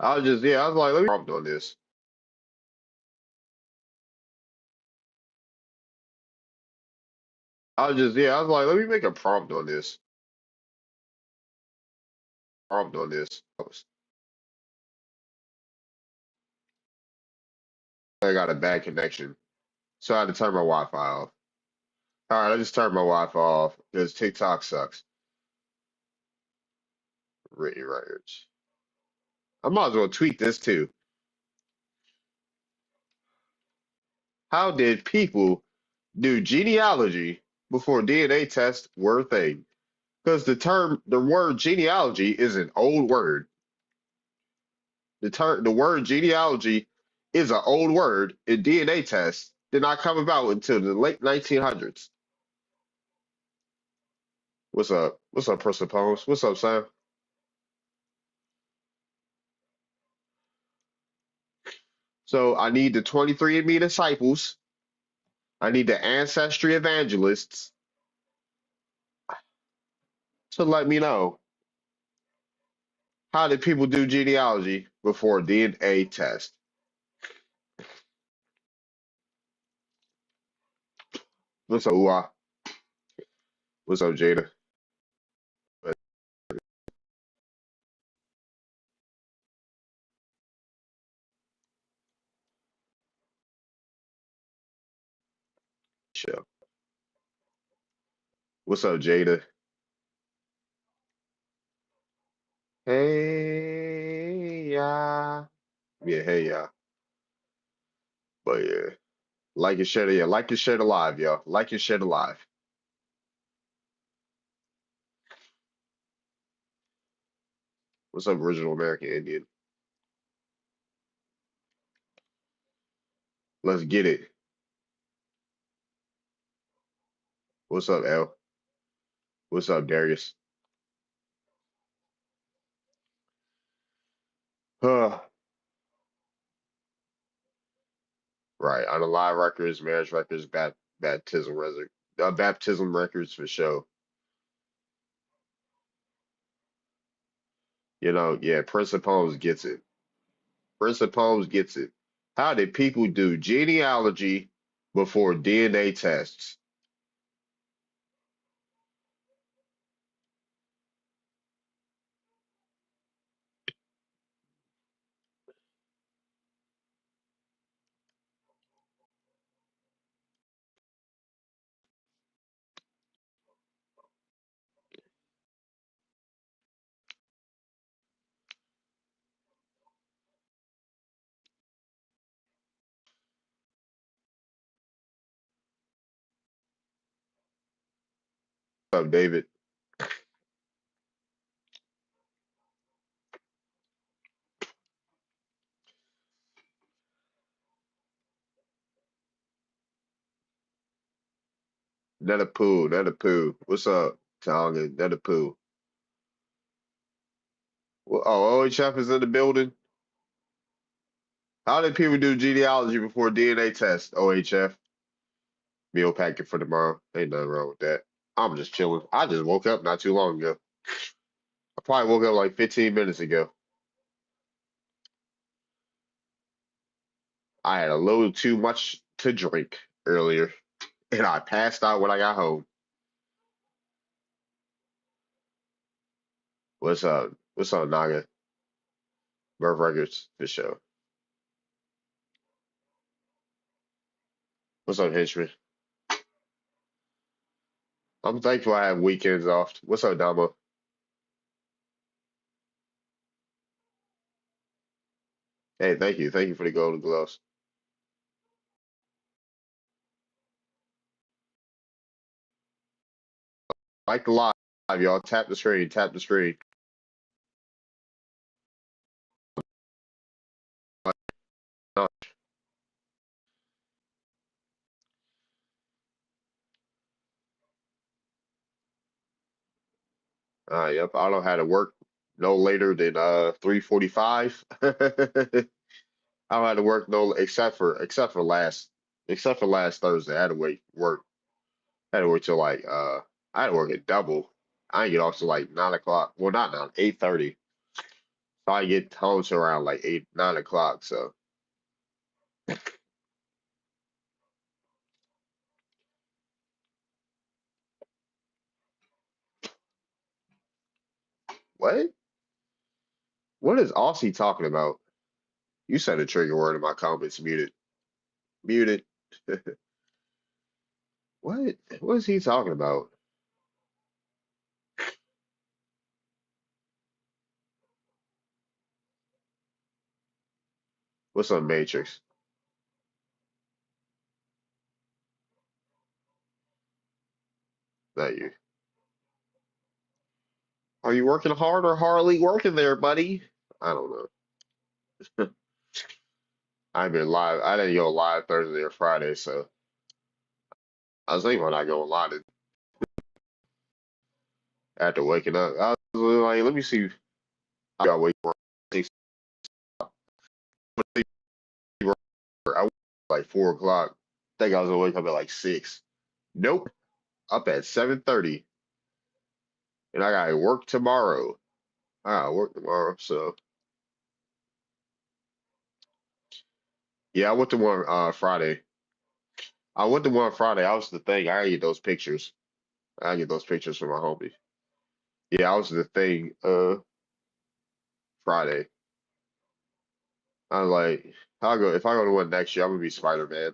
I was like, let me prompt on this. I was like, let me make a prompt on this. Prompt on this. I got a bad connection, so I had to turn my Wi-Fi off. All right, I just turned my Wi-Fi off because TikTok sucks. Written records. I might as well tweet this too. How did people do genealogy before DNA tests were a thing? Because the word genealogy is an old word. The word genealogy is an old word, and DNA tests did not come about until the late 1900s. What's up? What's up, Persepones? What's up, Sam? So I need the 23andMe disciples. I need the ancestry evangelists to let me know how did people do genealogy before DNA test. What's up, Ua? What's up, Jada? Show. What's up, Jada? Hey, yeah. Yeah, hey, yeah. But yeah, like and share, yeah, like and share the live, y'all. Like and share the live. What's up, original American Indian? Let's get it. What's up, L? What's up, Darius? Huh. Right. On the live records, marriage records, baptism records for sure. Yeah, Prince of Poems gets it. Prince of Poems gets it. How did people do genealogy before DNA tests? What's up, David? Netta Poo. What's up, Tonga? Netta Poo. Well, oh, OHF is in the building. How did people do genealogy before DNA test? OHF. Meal packet for tomorrow. Ain't nothing wrong with that. I'm just chilling. I just woke up not too long ago. I probably woke up like 15 minutes ago. I had a little too much to drink earlier, and I passed out when I got home. What's up? What's up, Naga? Birth records for sure. What's up, Henchman? I'm thankful I have weekends off. What's up, Damo? Hey, thank you. Thank you for the golden gloves. Like the live, y'all. Tap the screen. Tap the screen. Yep. I don't have to work no later than 3:45. I don't have to work no except for last Thursday. I had to wait work. I had to work till like I had to work at double. I didn't get off till like 9 o'clock. Well, not 9, 8:30. probably get home to around like 8, 9 o'clock. So what? What is Aussie talking about? You said a trigger word in my comments. Muted. Muted. What? What is he talking about? What's up, Matrix? Not you. Are you working hard or hardly working there, buddy? I don't know. I've been live. I didn't go live Thursday or Friday, so I was thinking about not going live after waking up. I was like, let me see. I got to wake up at 6. I woke up like 4 o'clock. Think I was gonna wake up at like 6. Nope. Up at 7:30, and I got to work tomorrow. I got to work tomorrow, so yeah. I went to one Friday. I went to one Friday. I was the thing. I gotta get those pictures. I gotta get those pictures from my homie. Yeah, I was the thing. Friday. I was like, I'll go if I go to one next year. I'm gonna be Spider-Man.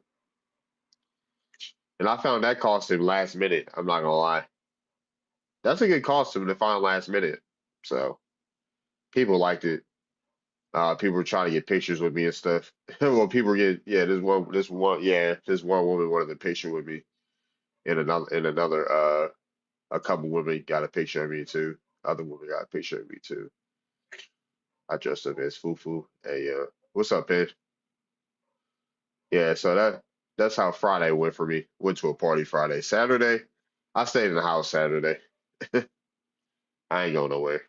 And I found that costume last minute. I'm not gonna lie. That's a good costume to find last minute. So people liked it. People were trying to get pictures with me and stuff. Well, people get yeah. This one woman wanted a picture with me, and another a couple women got a picture of me too. Other women got a picture of me too. I dressed up as Fufu. Hey, what's up, Ed? Yeah, so that's how Friday went for me. Went to a party Friday. Saturday, I stayed in the house Saturday. I ain't going nowhere.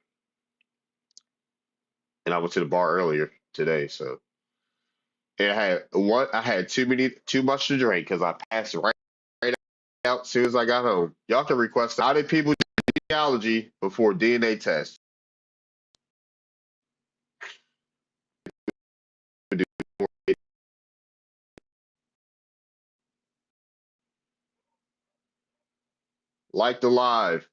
And I went to the bar earlier today, so and I had too much to drink because I passed right out as soon as I got home. Y'all can request how did people do genealogy before DNA test? Like the live.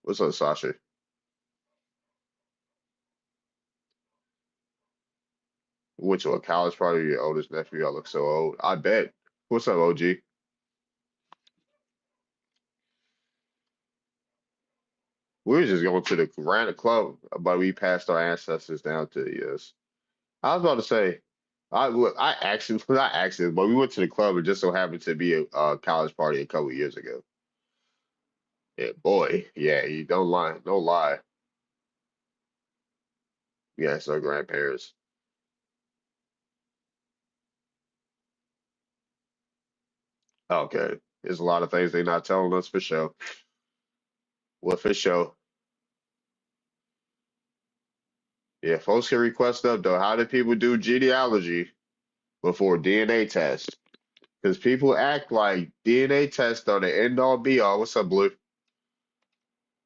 What's up, Sasha? Went to a college party with your oldest nephew. I look so old. I bet. What's up, OG? We were just going to the random club, but we passed our ancestors down to the yes. I was about to say, I actually not actually, but we went to the club. It just so happened to be a college party a couple years ago. Yeah, boy, yeah, you don't lie, don't lie. Yes, our grandparents. Okay, there's a lot of things they're not telling us for sure. Well, for sure, yeah, folks can request up though. How do people do genealogy before DNA test? Because people act like DNA tests are the end all be all. What's up, Blue?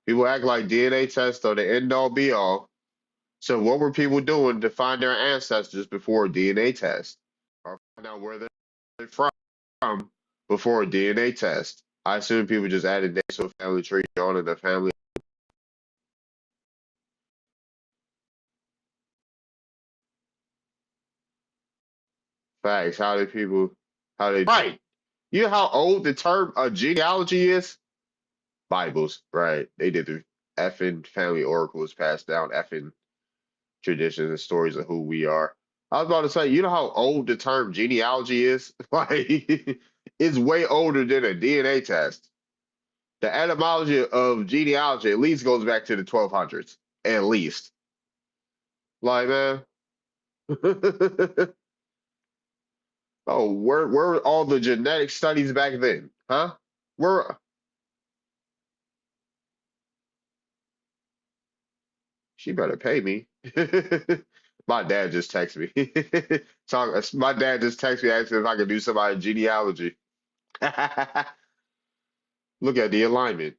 People act like DNA tests are the end all be all. So what were people doing to find their ancestors before a DNA test? Or find out where they're from before a DNA test? I assume people just added names to a family tree on in the family facts. How they, right. You know how old the term genealogy is? Bibles, right. They did the effing family oracles passed down effing traditions and stories of who we are. I was about to say, you know how old the term genealogy is? Like, it's way older than a DNA test. The etymology of genealogy at least goes back to the 1200s, at least. Like, man, oh, where were all the genetic studies back then? Huh? Where she better pay me. My dad just texted me. My dad just texted me asking if I could do somebody's genealogy. Look at the alignment.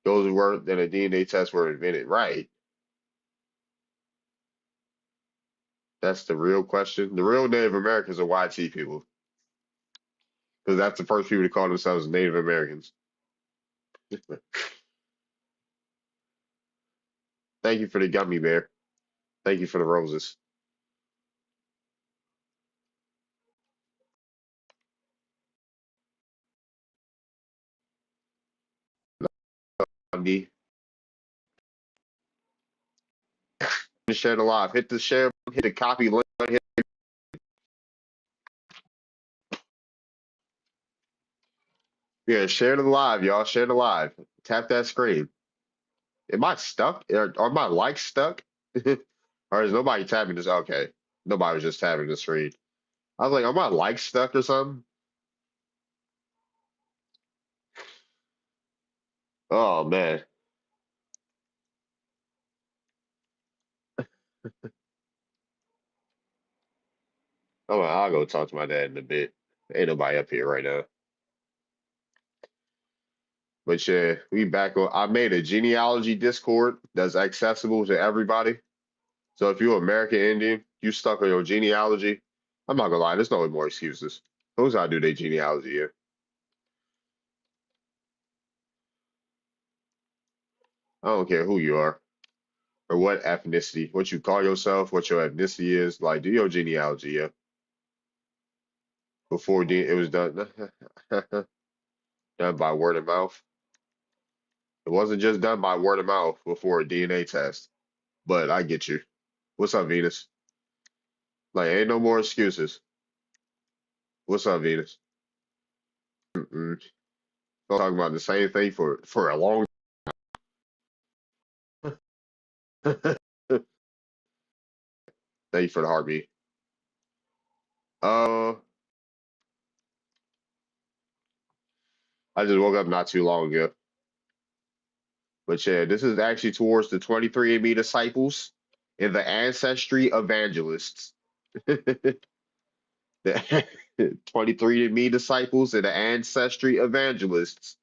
Those who were that a DNA test were invented. Right. That's the real question. The real Native Americans are YT people, because that's the first people to call themselves Native Americans. Thank you for the gummy bear. Thank you for the roses. Gandhi. Share the live. Hit the share, hit the copy link. Yeah, share the live, y'all. Share the live. Tap that screen. Am I stuck? Are my likes stuck? Or is nobody tapping this? Okay. Nobody was just tapping the screen. I was like, are my likes stuck or something? Oh man. Oh, I'll go talk to my dad in a bit. Ain't nobody up here right now. But yeah, we back on. I made a genealogy Discord that's accessible to everybody. So if you're American Indian, you stuck on your genealogy. I'm not gonna lie, there's no more excuses. Those how do their genealogy here. I don't care who you are or what ethnicity, what you call yourself, what your ethnicity is. Like, do your genealogy, yeah. Before it was done, done by word of mouth. It wasn't just done by word of mouth before a DNA test. But I get you. What's up, Venus? Like, ain't no more excuses. What's up, Venus? Mm-mm. Talking about the same thing for a long time. Thank you for the heartbeat. I just woke up not too long ago. But yeah, this is actually towards the 23andMe disciples and the ancestry evangelists. The 23andMe disciples and the ancestry evangelists.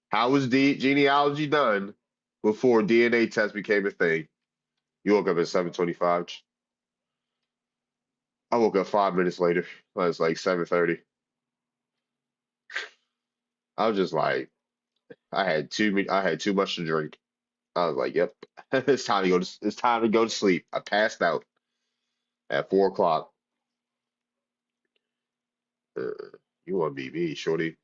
How was the genealogy done before DNA test became a thing? You woke up at 7:25. I woke up 5 minutes later. It was like 7:30. I was just like, I had too much to drink. I was like, yep, it's time to go to sleep. I passed out at 4 o'clock. Uh, you want to be me, shorty?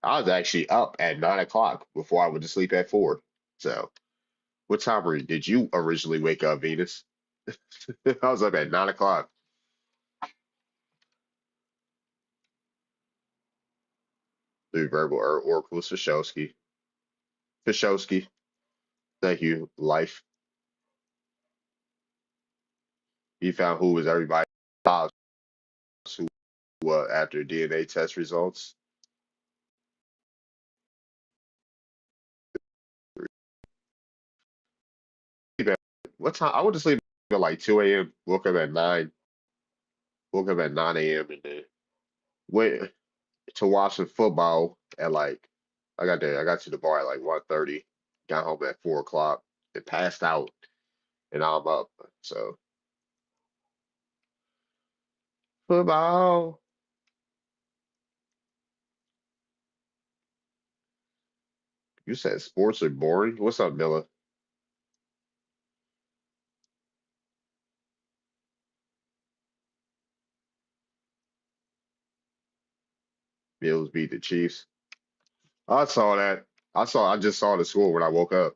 I was actually up at 9 o'clock before I went to sleep at 4. So, what time did you originally wake up, Venus? I was up at 9 o'clock. Through verbal oracle Shashowski. Shashowski. Thank you, life. He found who was everybody who after DNA test results. What time? I went to sleep at like 2 a.m. Woke up at 9. Woke up at 9 a.m. and then went to watch some football at like I got there. I got to the bar at like 1:30. Got home at 4 o'clock and passed out, and I'm up. So football. You said sports are boring. What's up, Miller? Bills beat the Chiefs. I saw that. I just saw the score when I woke up.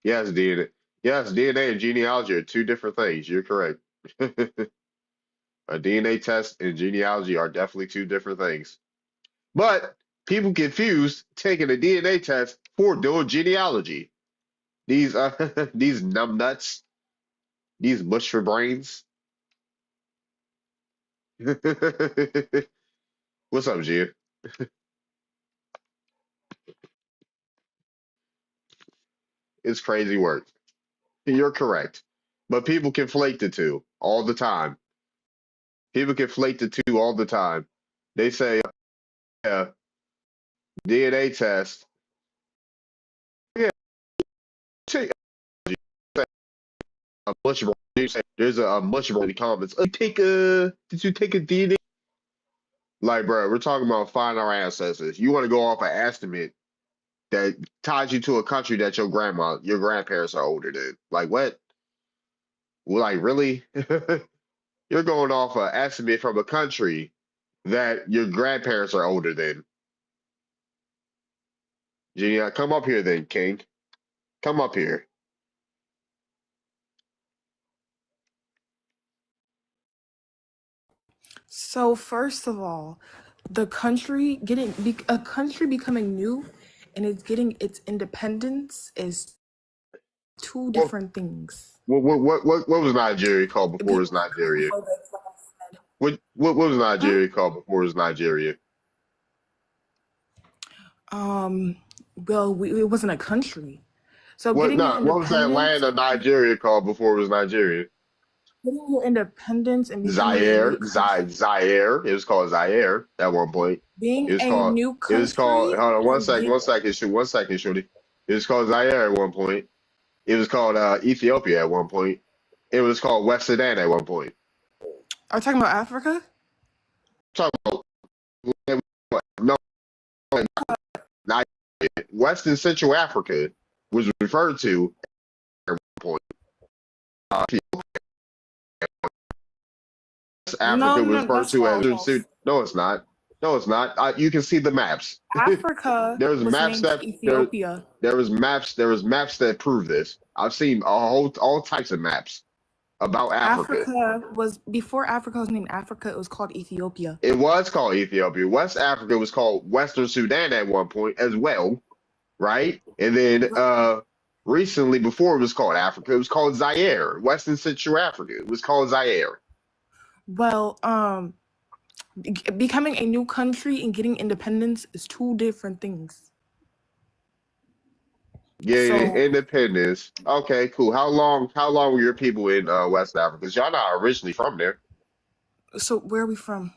Yes, DNA. Yes, DNA and genealogy are two different things. You're correct. A DNA test and genealogy are definitely two different things. But people confuse taking a DNA test for doing genealogy. These these numbnuts, these mush for brains. What's up, Gia? It's crazy work. You're correct. But people conflate the two all the time. People conflate the two all the time. They say, yeah, DNA test. Yeah, take a bunch of there's a bunch of in the comments. Did you take a DNA? Like, bro, we're talking about finding our ancestors. You want to go off an estimate that ties you to a country that your grandparents are older than. Like, what? Well, like, really? You're going off an estimate from a country that your grandparents are older than. Genia, come up here then, King. Come up here. So first of all, a country becoming new and it's getting its independence is two Well, different things. what was Nigeria called before it was Nigeria? What was Hmm? Nigeria called before it was Nigeria? Well, it wasn't a country. So What getting your no, what was that independence, land of Nigeria called before it was Nigeria? and becoming a new country, Zaire. It was called Zaire at one point. being It was a called new it was called country hold on and get, one second, Shorty. It was called Zaire at one point. It was called Ethiopia at one point. It was called West Sudan at one point. are you talking about Africa? Talk about no, not Western Central Africa was referred to at one point. No, Africa was no, referred that's to as false. no, it's not. No, it's not. You can see the maps. Africa There's was maps named that Ethiopia. there was maps that prove this. I've seen all types of maps about Africa. Africa was before Africa was named Africa, it was called Ethiopia. It was called Ethiopia. West Africa was called Western Sudan at one point as well, right? And then recently, before it was called Africa, it was called Zaire. Western Central Africa. It was called Zaire. Well, becoming a new country and getting independence is two different things. Yeah, So, independence. Okay, cool. How long were your people in West Africa? Because y'all not originally from there. so where are we from?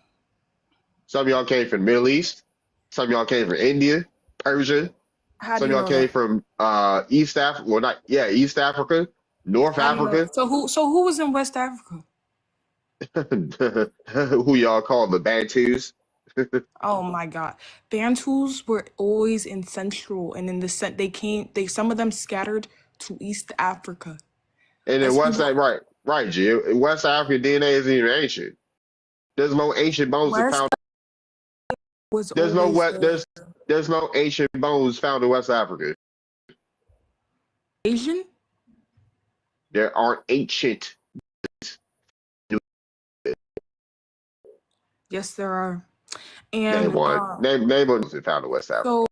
Some of y'all came from the Middle East. Some of y'all came from India, Persia. How do Some of you y'all know came that? from East Africa. Well, not yeah, East Africa, North How do you know Africa. that? So who was in West Africa? Who y'all call the Bantus. Oh my God. Bantus were always in Central and in the some of them scattered to East Africa. And then As West people Africa, right, Jill. West African DNA isn't even ancient. There's no ancient bones that West found. was There's no always what. there. There's no ancient bones found in West Africa. Asian? There aren't ancient. Yes, there are. Name And one. Name one that found in West Africa.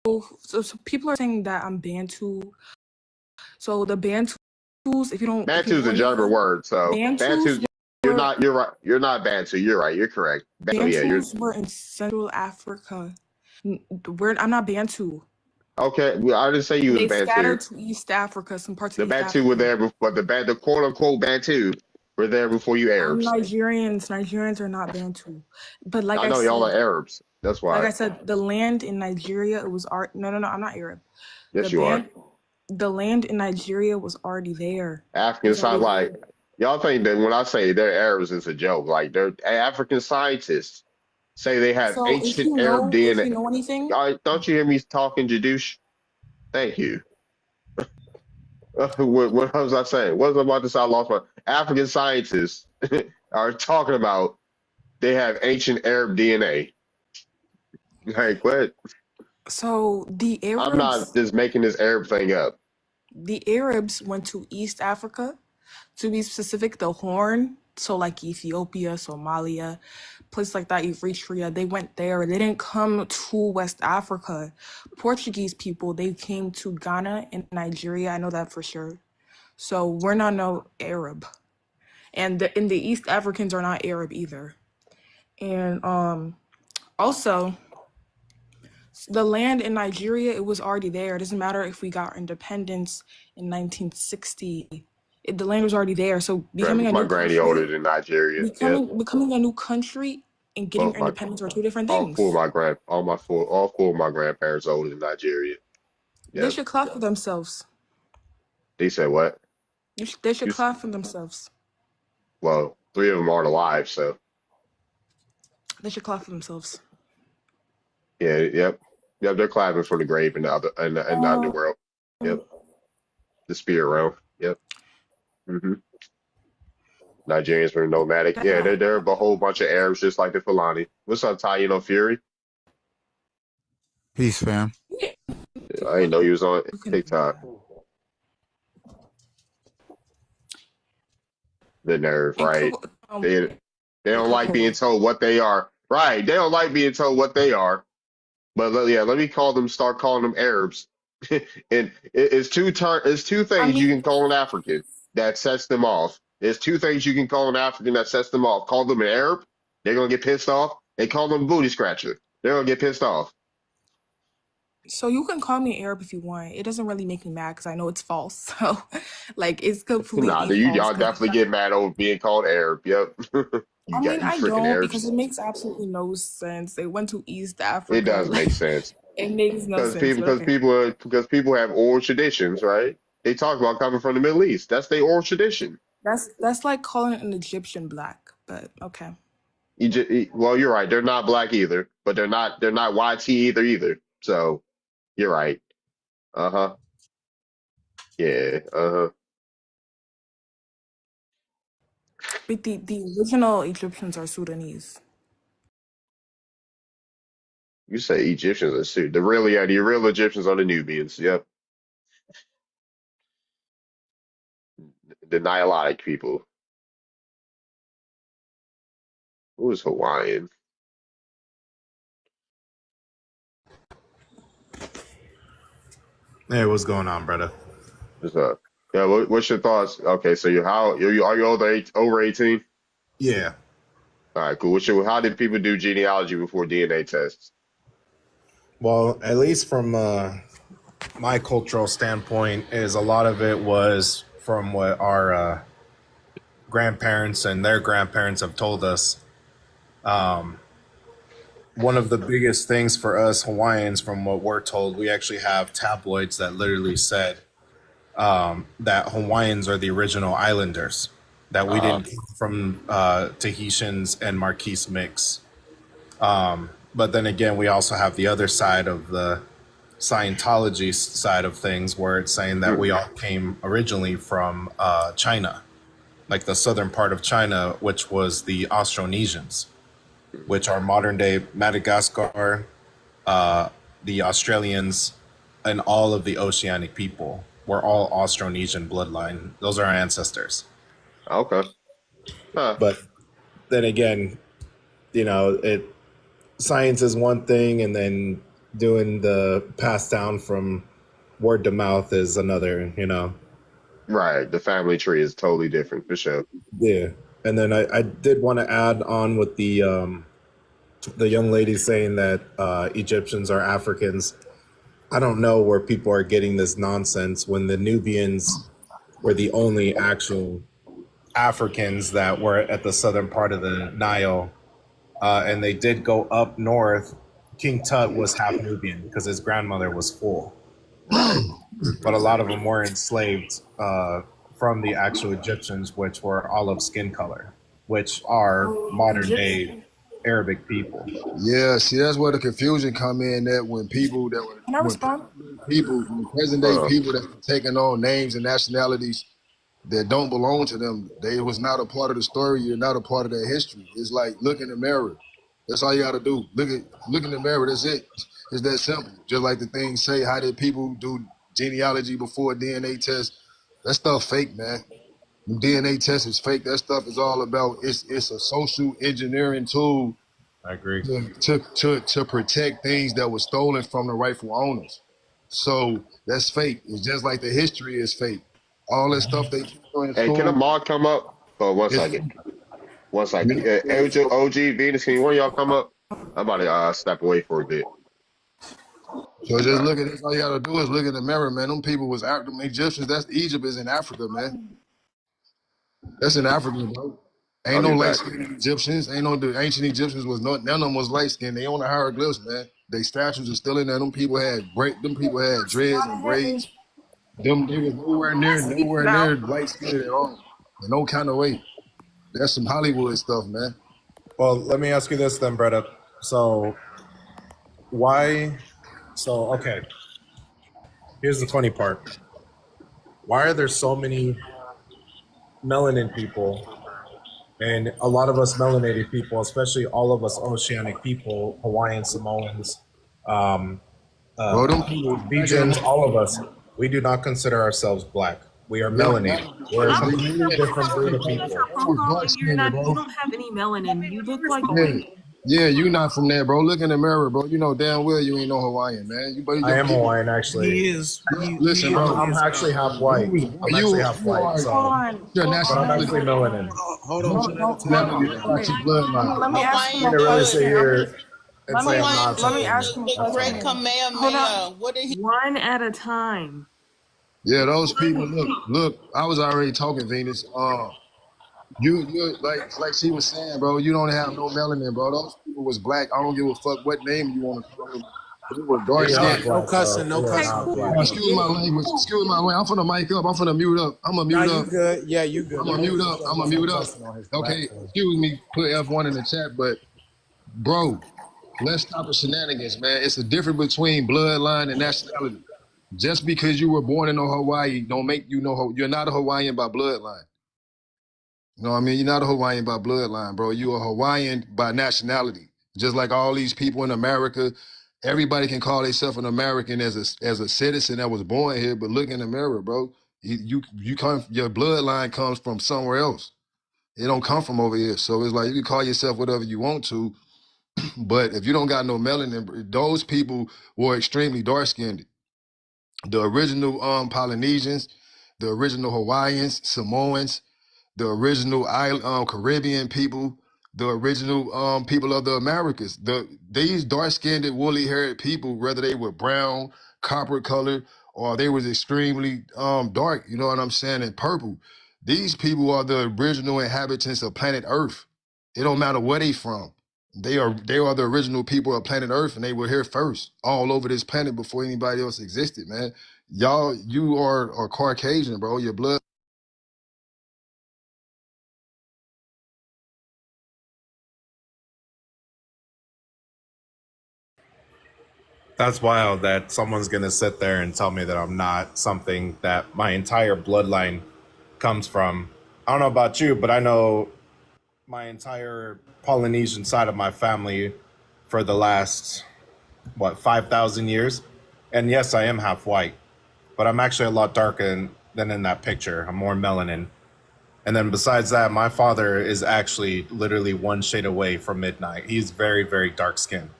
so so people are saying that I'm Bantu. So the Bantus, if you Bantu is know a German anything, word, so Bantus Bantu. were You're right. You're not Bantu. You're right. You're correct. So yeah, you're Bantus were in Central Africa. I'm not Bantu. okay. Well, I didn't say you was They Bantu. scattered to East Africa, some parts of The East Bantu were Africa. there, but the quote unquote Bantu were there before you I'm Arabs. Nigerians. Nigerians are not Bantu. But I know y'all are Arabs. That's why. the land in Nigeria, it was art. No, no, no. I'm not Arab. The Yes, you are. band, the land in Nigeria was already there. It African was side, already like there. y'all think that when I say they're Arabs, it's a joke. Like they're African scientists say they have So ancient Arab if DNA. you know anything, Don't you hear me talking Jadoosh? Thank you. What was I saying? What was I about to say? I lost my African scientists are talking about they have ancient Arab DNA. Like what? so I'm not just making this Arab thing up. the Arabs went to East Africa, to be specific, the Horn. So like Ethiopia, Somalia, places like that, Eritrea, they went there. They didn't come to West Africa. Portuguese people, they came to Ghana and Nigeria. I know that for sure. So we're not no Arab. And the East Africans are not Arab either. And also the land in Nigeria, it was already there. It doesn't matter if we got independence in 1960. The land was already there. So Right, my granny older than Nigeria. Yeah. becoming a new country and getting Well, my independence are two different all four of things. my grand all four of my grandparents older in Nigeria. They Yep. should clap for themselves. They said what? They should You s- clap for themselves. Well, three of them aren't alive, so They should clap for themselves. yeah, yep. Yep, they're clapping for the grave in the other in the underworld. Yep. The spirit realm. Yep. hmm Nigerians were nomadic. Yeah, they're a whole bunch of Arabs just like the Fulani. What's up, Ty? You know Fury? Peace, fam. I didn't know he was on You can. TikTok. The nerve, And right? They they don't like being Coco. told what they are. Right. They don't like being told what they are. But yeah, let me start calling them Arabs. And it's two I things you mean, can call an African that sets them off. There's two things you can call an African that sets them off. Call them an Arab, they're gonna get pissed off. They call them a booty scratcher, they're gonna get pissed off. so you can call me Arab if you want. It doesn't really make me mad because I know it's false. So, like, it's Nah, completely you false. y'all Because definitely get mad over being called Arab. Yep. I mean, You I freaking don't because Arabs. it makes absolutely no sense. They went to East It Africa. does make Like, sense. it makes no sense. But okay, Because people have oral traditions, right? They talk about coming from the Middle East. That's their oral tradition. that's like calling an Egyptian black. But okay. Well, you're right. They're not black either, but they're not YT either. So you're right. Uh-huh. Yeah. Uh-huh. But the original Egyptians are Sudanese. You say Egyptians are suit. The real Egyptians are the Nubians. Yep. The Nilotic people. Who is Hawaiian? Hey, what's going on, brother? What's up? Yeah, what's your thoughts? Okay, so are you over 18? Yeah. All right, cool. How did people do genealogy before DNA tests? Well, at least from my cultural standpoint, is a lot of it was from what our grandparents and their grandparents have told us. One of the biggest things for us Hawaiians, from what we're told, we actually have tabloids that literally said that Hawaiians are the original islanders, that we Uh-huh. didn't come from Tahitians and Marquise mix. But then again, we also have the other side of the Scientology side of things, where it's saying that we Hmm. all came originally from China, like the southern part of China, which was the Austronesians, which are modern day Madagascar, the Australians, and all of the oceanic people. We're all Austronesian bloodline. Those are our ancestors. Okay. Huh. But then again, it science is one thing, and then doing the pass down from word to mouth is another. Right. The family tree is totally different for sure. Yeah. And then I did want to add on with the young lady saying that Egyptians are Africans. I don't know where people are getting this nonsense when the Nubians were the only actual Africans that were at the southern part of the Nile, and they did go up north. King Tut was half Nubian because his grandmother was full, Right. but a lot of them were enslaved from the actual Egyptians, which were olive skin color, which are modern day Egyptian. Arabic people. Yeah, see, that's where the confusion come in. That when people that were Can I respond? when present day Uh, people that were taking on names and nationalities that don't belong to them, they was not a part of the story. You're not a part of their history. It's like look in the mirror. That's all you got to do. Look in the mirror. That's it. It's that simple. Just like the things say, how did people do genealogy before DNA test? That stuff fake, man. DNA test is fake. That stuff is all about. It's a social engineering tool I agree. to protect things that were stolen from the rightful owners. So that's fake. It's just like the history is fake. All that stuff they teach you in hey, can a school mod come up? Oh, one is second. fake. One second. OG Venus, can one of y'all come up? I'm about to step away for a bit. So All just right. look at this. All you gotta do is look in the mirror, man. Them people was them Egyptians. That's Egypt is in Africa, man. That's in Africa, bro. Ain't I'll no get light back. skinned Egyptians. Ain't no the ancient Egyptians was none of them was light skinned. They on the hieroglyphs, man. They statues are still in there. Them people had dreads and braids. Them they was nowhere near light skinned at all. In no kind of way. That's some Hollywood stuff, man. Well, let me ask you this then, Bretta. So why? So okay, here's the funny part. Why are there so many melanin people, and a lot of us melanated people, especially all of us oceanic people, Hawaiian, Samoans, um, Bro, them people was black in the Fijians, all of us, motherfucker. we do not consider ourselves black. We are Yeah, black. melanated. We're a They completely different breed of Looking at people. your was profile dark and you're skinned, not, you bro. don't have any melanin. You look like a Yeah. white. Yeah, you not from there, bro. Look in the mirror, bro. You know damn well you ain't no Hawaiian, man. You but I your am people. Hawaiian, actually. He is. Listen, bro. I'm actually half white. I'm actually half You white, are Hold so, on. your Hold but I'm on. actually nationality. melanin. Hold on, What's one your at a time. nationality? One That's at a not Okay. your time. bloodline. Let me ask him You a to really sit question. here and Let say me I'm not let me something. ask him a That's funny. question. Hold on. One at a time. Yeah, those people. Look. I was already talking, Venus. You like she was saying, bro. You don't have no melanin, bro. Those people was black. I don't give a fuck what name you want to call them. They were dark We are Hey, not skinned. no black, though. cussing, no We are Okay, cussing. not cool. black. We Excuse get my it. language. Excuse my language. I'm finna mic up. I'm finna mute up. I'm gonna Nah, mute you up. good. Yeah, you good. I'm The gonna man mute just up. said I'm gonna there's no mute up. cussing on his Okay. platform. Excuse me. Put F1 in the chat, but bro, let's stop the shenanigans, man. It's a difference between bloodline and nationality. Just because you were born in Hawaii, don't make you know you're not a Hawaiian by bloodline. You know what I mean? You're not a Hawaiian by bloodline, bro. You're a Hawaiian by nationality. Just like all these people in America, everybody can call themselves an American as a citizen that was born here. But look in the mirror, bro. You come, your bloodline comes from somewhere else. It don't come from over here. So it's like you can call yourself whatever you want to, but if you don't got no melanin, those people were extremely dark skinned. The original Polynesians, the original Hawaiians, Samoans, the original Caribbean people, the original people of the Americas. These dark-skinned, woolly-haired people, whether they were brown, copper colored, or they was extremely dark, you know what I'm saying, and purple. These people are the original inhabitants of planet Earth. It don't matter where they from. They are the original people of planet Earth, and they were here first, all over this planet before anybody else existed, man. Y'all, you are Caucasian, bro. Your blood. That's wild that someone's going to sit there and tell me that I'm not something that my entire bloodline comes from. I don't know about you, but I know my entire Polynesian side of my family for the last, 5,000 years. And yes, I am half white, but I'm actually a lot darker than in that picture. I'm more melanin. And then besides that, my father is actually literally one shade away from midnight. He's very, very dark skinned.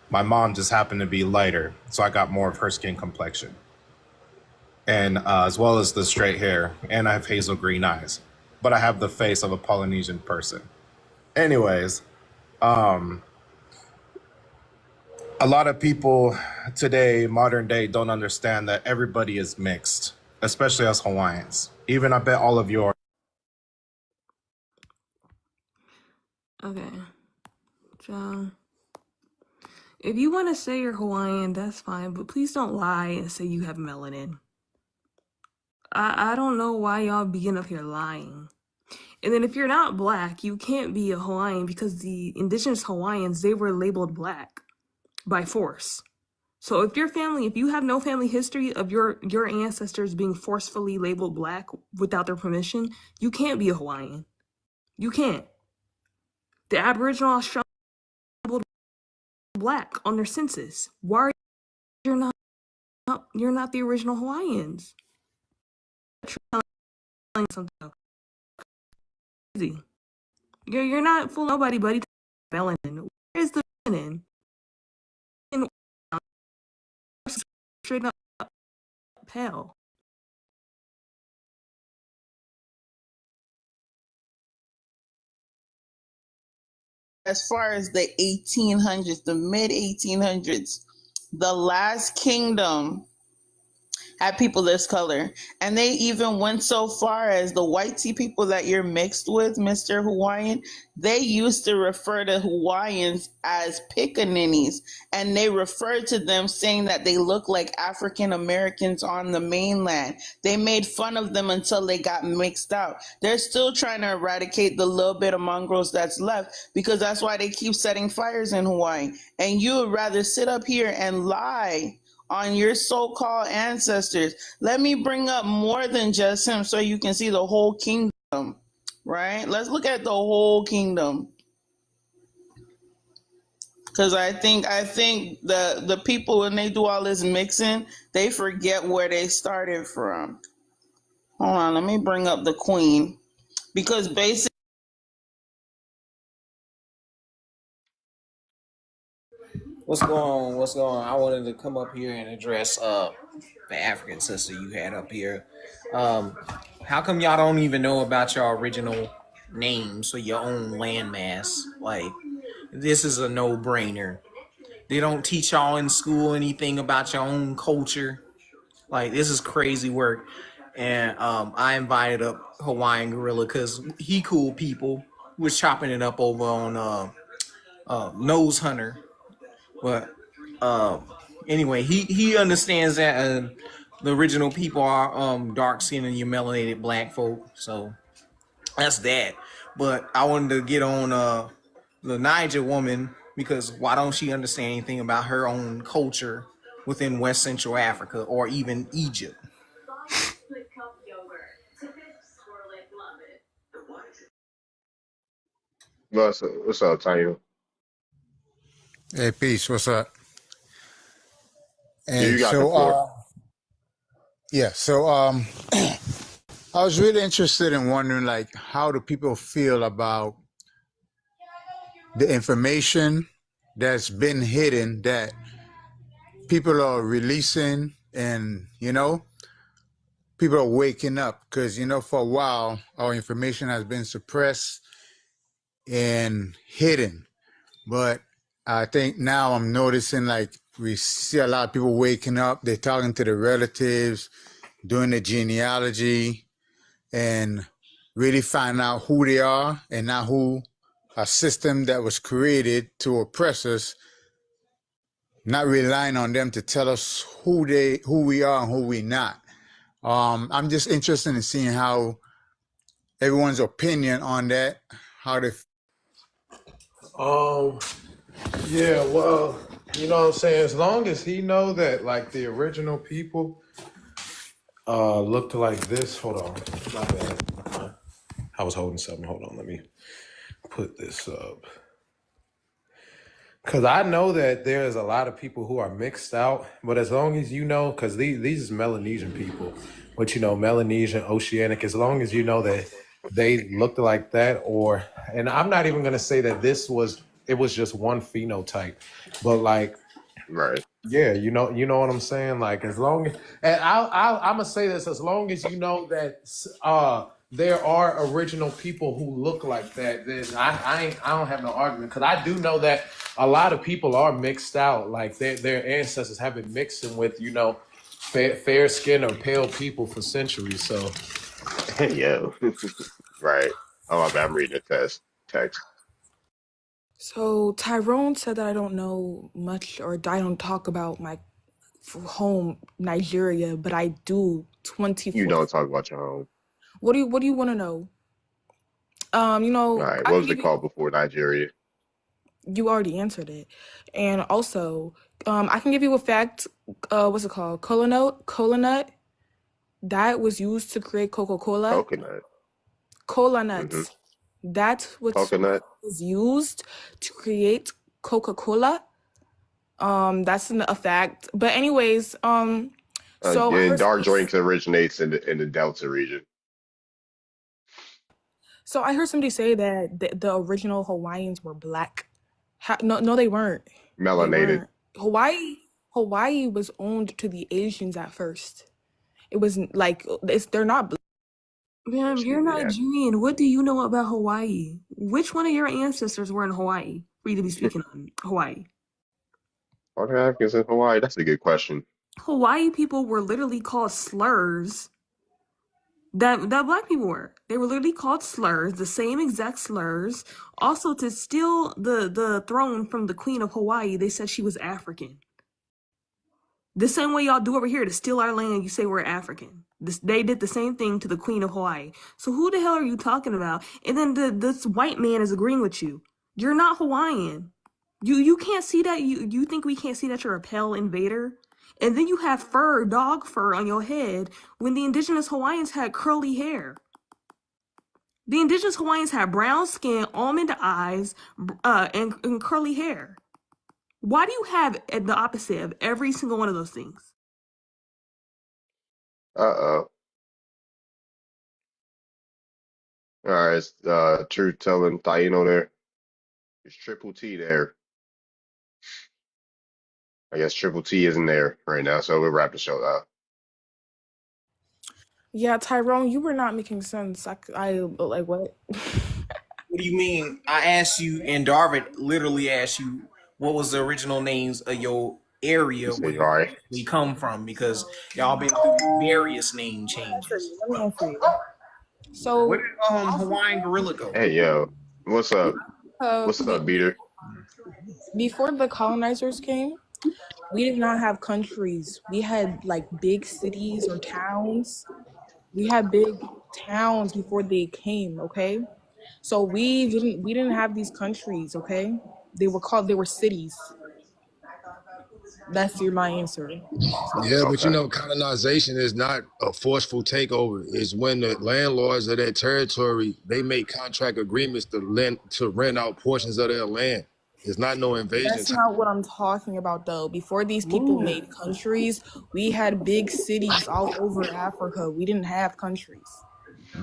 My mom just happened to be lighter, so I got more of her skin complexion, and as well as the straight hair, and I have hazel green eyes, but I have the face of a Polynesian person. Anyways, a lot of people today, modern day, don't understand that everybody is mixed, especially us Hawaiians. Even I bet all of you are. Okay. John. If you want to say you're Hawaiian, that's fine, but please don't lie and say you have melanin. I don't know why y'all begin up here lying. And then if you're not black, you can't be a Hawaiian because the indigenous Hawaiians, they were labeled black by force. So if you have no family history of your ancestors being forcefully labeled black without their permission, you can't be a Hawaiian. You can't. The Aboriginal Australians labeled black on their census. Why are you're not the original Hawaiians? Something crazy. You're not fooling nobody, buddy. Melanin. Where's the melanin? Straight up pale. As far as the 1800s, the mid 1800s, the last kingdom at people this color. And they even went so far as the white tea people that you're mixed with, Mr. Hawaiian, they used to refer to Hawaiians as pickaninnies. And they referred to them saying that they look like African Americans on the mainland. They made fun of them until they got mixed out. They're still trying to eradicate the little bit of mongrels that's left because that's why they keep setting fires in Hawaii. And you would rather sit up here and lie on your so-called ancestors. Let me bring up more than just him so you can see the whole kingdom, right? Let's look at the whole kingdom. Because I think the people, when they do all this mixing, they forget where they started from. Hold on, let me bring up the queen. Because basically, What's going on? What's going on? I wanted to come up here and address the African sister you had up here. How come y'all don't even know about your original names or your own landmass? Like, this is a no-brainer. They don't teach y'all in school anything about your own culture. Like, this is crazy work. And I invited up Hawaiian Gorilla because he cool people. Was chopping it up over on Nose Hunter. But anyway, he understands that the original people are dark skinned and you melanated black folk. So that's that. But I wanted to get on the Niger woman because why don't she understand anything about her own culture within West Central Africa or even Egypt? What's up, Tayo? Hey, peace. What's up? Hey, You got the floor. yeah. So, I was really interested in wondering, like, how do people feel about the information that's been hidden that people are releasing, and people are waking up because for a while our information has been suppressed and hidden, but I think now I'm noticing like we see a lot of people waking up. They're talking to their relatives, doing the genealogy, and really find out who they are and not who a system that was created to oppress us, not relying on them to tell us who we are and who we not. I'm just interested in seeing how everyone's opinion on that, how they. Um, yeah, well, you know what I'm saying? As long as he know that like the original people looked like this. Hold on. My bad. I was holding something. Hold on, let me put this up. Cause I know that there's a lot of people who are mixed out, but as long as you know, cause these is Melanesian people, but Melanesian, Oceanic, as long as you know that they looked like that, and I'm not even gonna say that it was just one phenotype, but like, Right. yeah, you know what I'm saying. Like as long as, and I'm gonna say this, as long as you know that there are original people who look like that, then I don't have no argument because I do know that a lot of people are mixed out. Like their ancestors have been mixing with fair skin or pale people for centuries. So Yo. Right. Oh, my bad. I'm reading the text. So Tyrone said that I don't know much or I don't talk about my home Nigeria, but I do You 24. don't talk about your home. What do you want to know? All right. I What can was it give you. called before Nigeria? You already answered it, and also, I can give you a fact. What's it called? Cola nut. That was used to create Coca-Cola. Coconut. Cola Mm-hmm. nuts. That's what Coconut. was used to create Coca-Cola. That's a fact. But anyways, so I And heard dark somebody. drinks originates in the Delta region. So I heard somebody say that the original Hawaiians were black. No, they weren't. They Melanated. weren't. Hawaii was owned to the Asians at first. It wasn't like they're not black. Ma'am, you're Excuse me. Yeah. Nigerian. What do you know about Hawaii? Which one of your ancestors were in Hawaii for you to be speaking on Hawaii? Are there Africans in Hawaii? That's a good question. Hawaii people were literally called slurs. That black people were. They were literally called slurs, the same exact slurs. Also, to steal the throne from the Queen of Hawaii, they said she was African. The same way y'all do over here to steal our land, you say we're African. They did the same thing to the Queen of Hawaii. So who the hell are you talking about? And then this white man is agreeing with you. You're not Hawaiian. You can't see that. You think we can't see that you're a pale invader? And then you have fur, dog fur on your head when the indigenous Hawaiians had curly hair. The indigenous Hawaiians had brown skin, almond eyes, and curly hair. Why do you have the opposite of every single one of those things? Uh-oh. All right, it's truth telling Taino there. It's Triple T there. I guess Triple T isn't there right now, so we'll wrap the show up. Yeah, Tyrone, you were not making sense. I like what? What do you mean? I asked you, and Darvin literally asked you what was the original names of your You area say where you all you right? actually come from, because y'all been through various name changes. Let me answer you. So Where did Hawaiian Gorilla go? Hey, yo, what's up? What's up, Beater? before the colonizers came, we did not have countries. We had like big cities or towns. We had big towns before they came, okay? So we didn't have these countries, okay? They were cities. That's my answer. Yeah, but you Okay. know, colonization is not a forceful takeover. It's when the landlords of that territory they make contract agreements to rent out portions of their land. It's not no invasion. That's not what I'm talking about though. Before these people made countries, we had big cities all over Africa. We didn't have countries.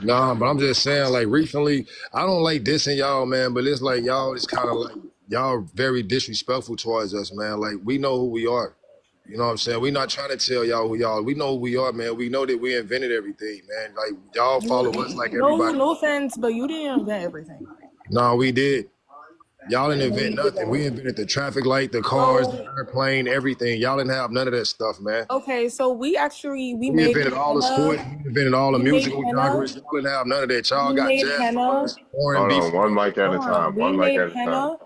Nah, but I'm just saying, like recently, I don't like dissing y'all, man, but it's like y'all is kind of like y'all very disrespectful towards us, man. Like we know who we are. You know what I'm saying? We're not trying to tell y'all who y'all. We know who we are, man. We know that we invented everything, man. Like y'all follow us like No, everybody. no offense, but you didn't invent everything. No, we did. Y'all didn't No, invent you nothing. We didn't. invented the traffic light, the cars, the So airplane, everything. Y'all didn't have none of that stuff, man. okay, so we We made invented all the henna. sports. We invented all the We made musical henna. genres. Y'all didn't have none of that. Y'all We got made jazz henna. funk, R&B. Hold on, one mic at Hold a on. time. We One mic made at a time. henna.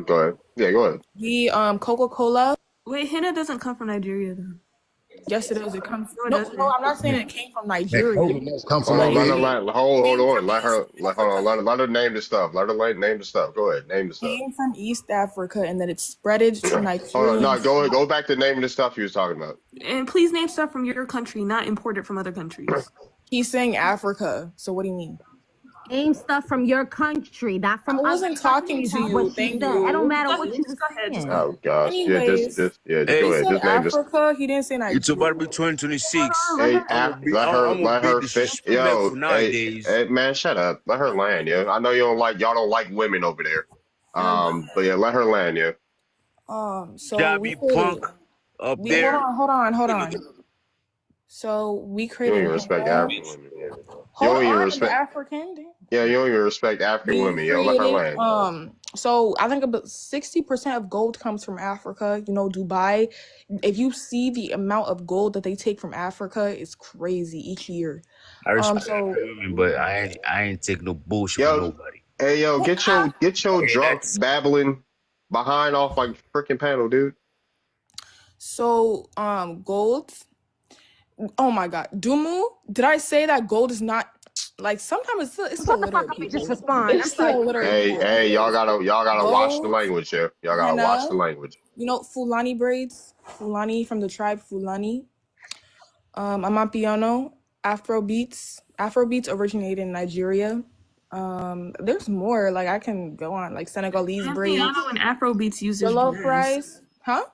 Go ahead. Yeah, go ahead. The Coca-Cola. Wait, henna doesn't come from Nigeria though. Yes, it is. It comes. No, it No, doesn't. I'm not saying it came from That Nigeria, coconuts come from Hold but on, it let her over came, hold came on. from East Hold Africa. on, let her name the stuff. Let her name the stuff. Go ahead, name the stuff. Came from East Africa, and then it spreaded to Hold on, no, Nigerians. go back to naming the stuff you was talking about. And please name stuff from your country, not imported from other countries. He's saying Africa. So what do you mean? Name stuff from your country, not I from other wasn't talking countries, to is you. what she Thank said. It don't you. matter what you Just were go ahead. Just go saying. ahead. Oh gosh, Anyways, just go he Hey, ahead. said Just name this. Africa. He didn't say it's about to be Nigeria. 2026. Hold Hey, on. I'm gonna let be her fit. disrespectful Yo, nowadays. man, shut up. Let her land, yo. I know y'all don't like women over there. No, go But ahead. yeah, let her land, yo. So Y'all we be punk created. up We there. hold on. So we You don't created even respect henna. African women, yeah. You Hold don't even on, I'm respect. African. Yeah, you don't even respect African We women, yo. Let her created land. so I think about 60% of gold comes from Africa. You know, Dubai. If you see the amount of gold that they take from Africa, it's crazy each year. I respect So African women, but I ain't take no bullshit from Yo, nobody. hey, yo, get your Okay, drunk that's babbling behind off like freaking panel, dude. so gold. Oh my god. Dumu, did I say that gold is not like sometimes it's still Shut the fuck illiterate up and just people. respond. I'm It's sorry. still illiterate Hey, people. hey, Anyways, y'all gotta watch the gold, language here. Y'all gotta watch henna, the language. you know, Fulani braids, Fulani from the tribe Fulani. Amapiano, Afro beats. Afro beats originated in Nigeria. There's more. Like I can go on. Like Senegalese braids, Ampiano and Afrobeats uses jollof jazz. rice, huh?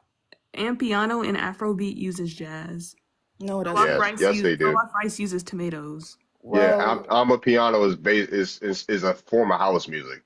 Ampiano and Afrobeat uses jazz. No, it Jollof doesn't. rice, Yes, they do. jollof rice uses tomatoes. Yeah, Well, I'm a piano is a form of house music.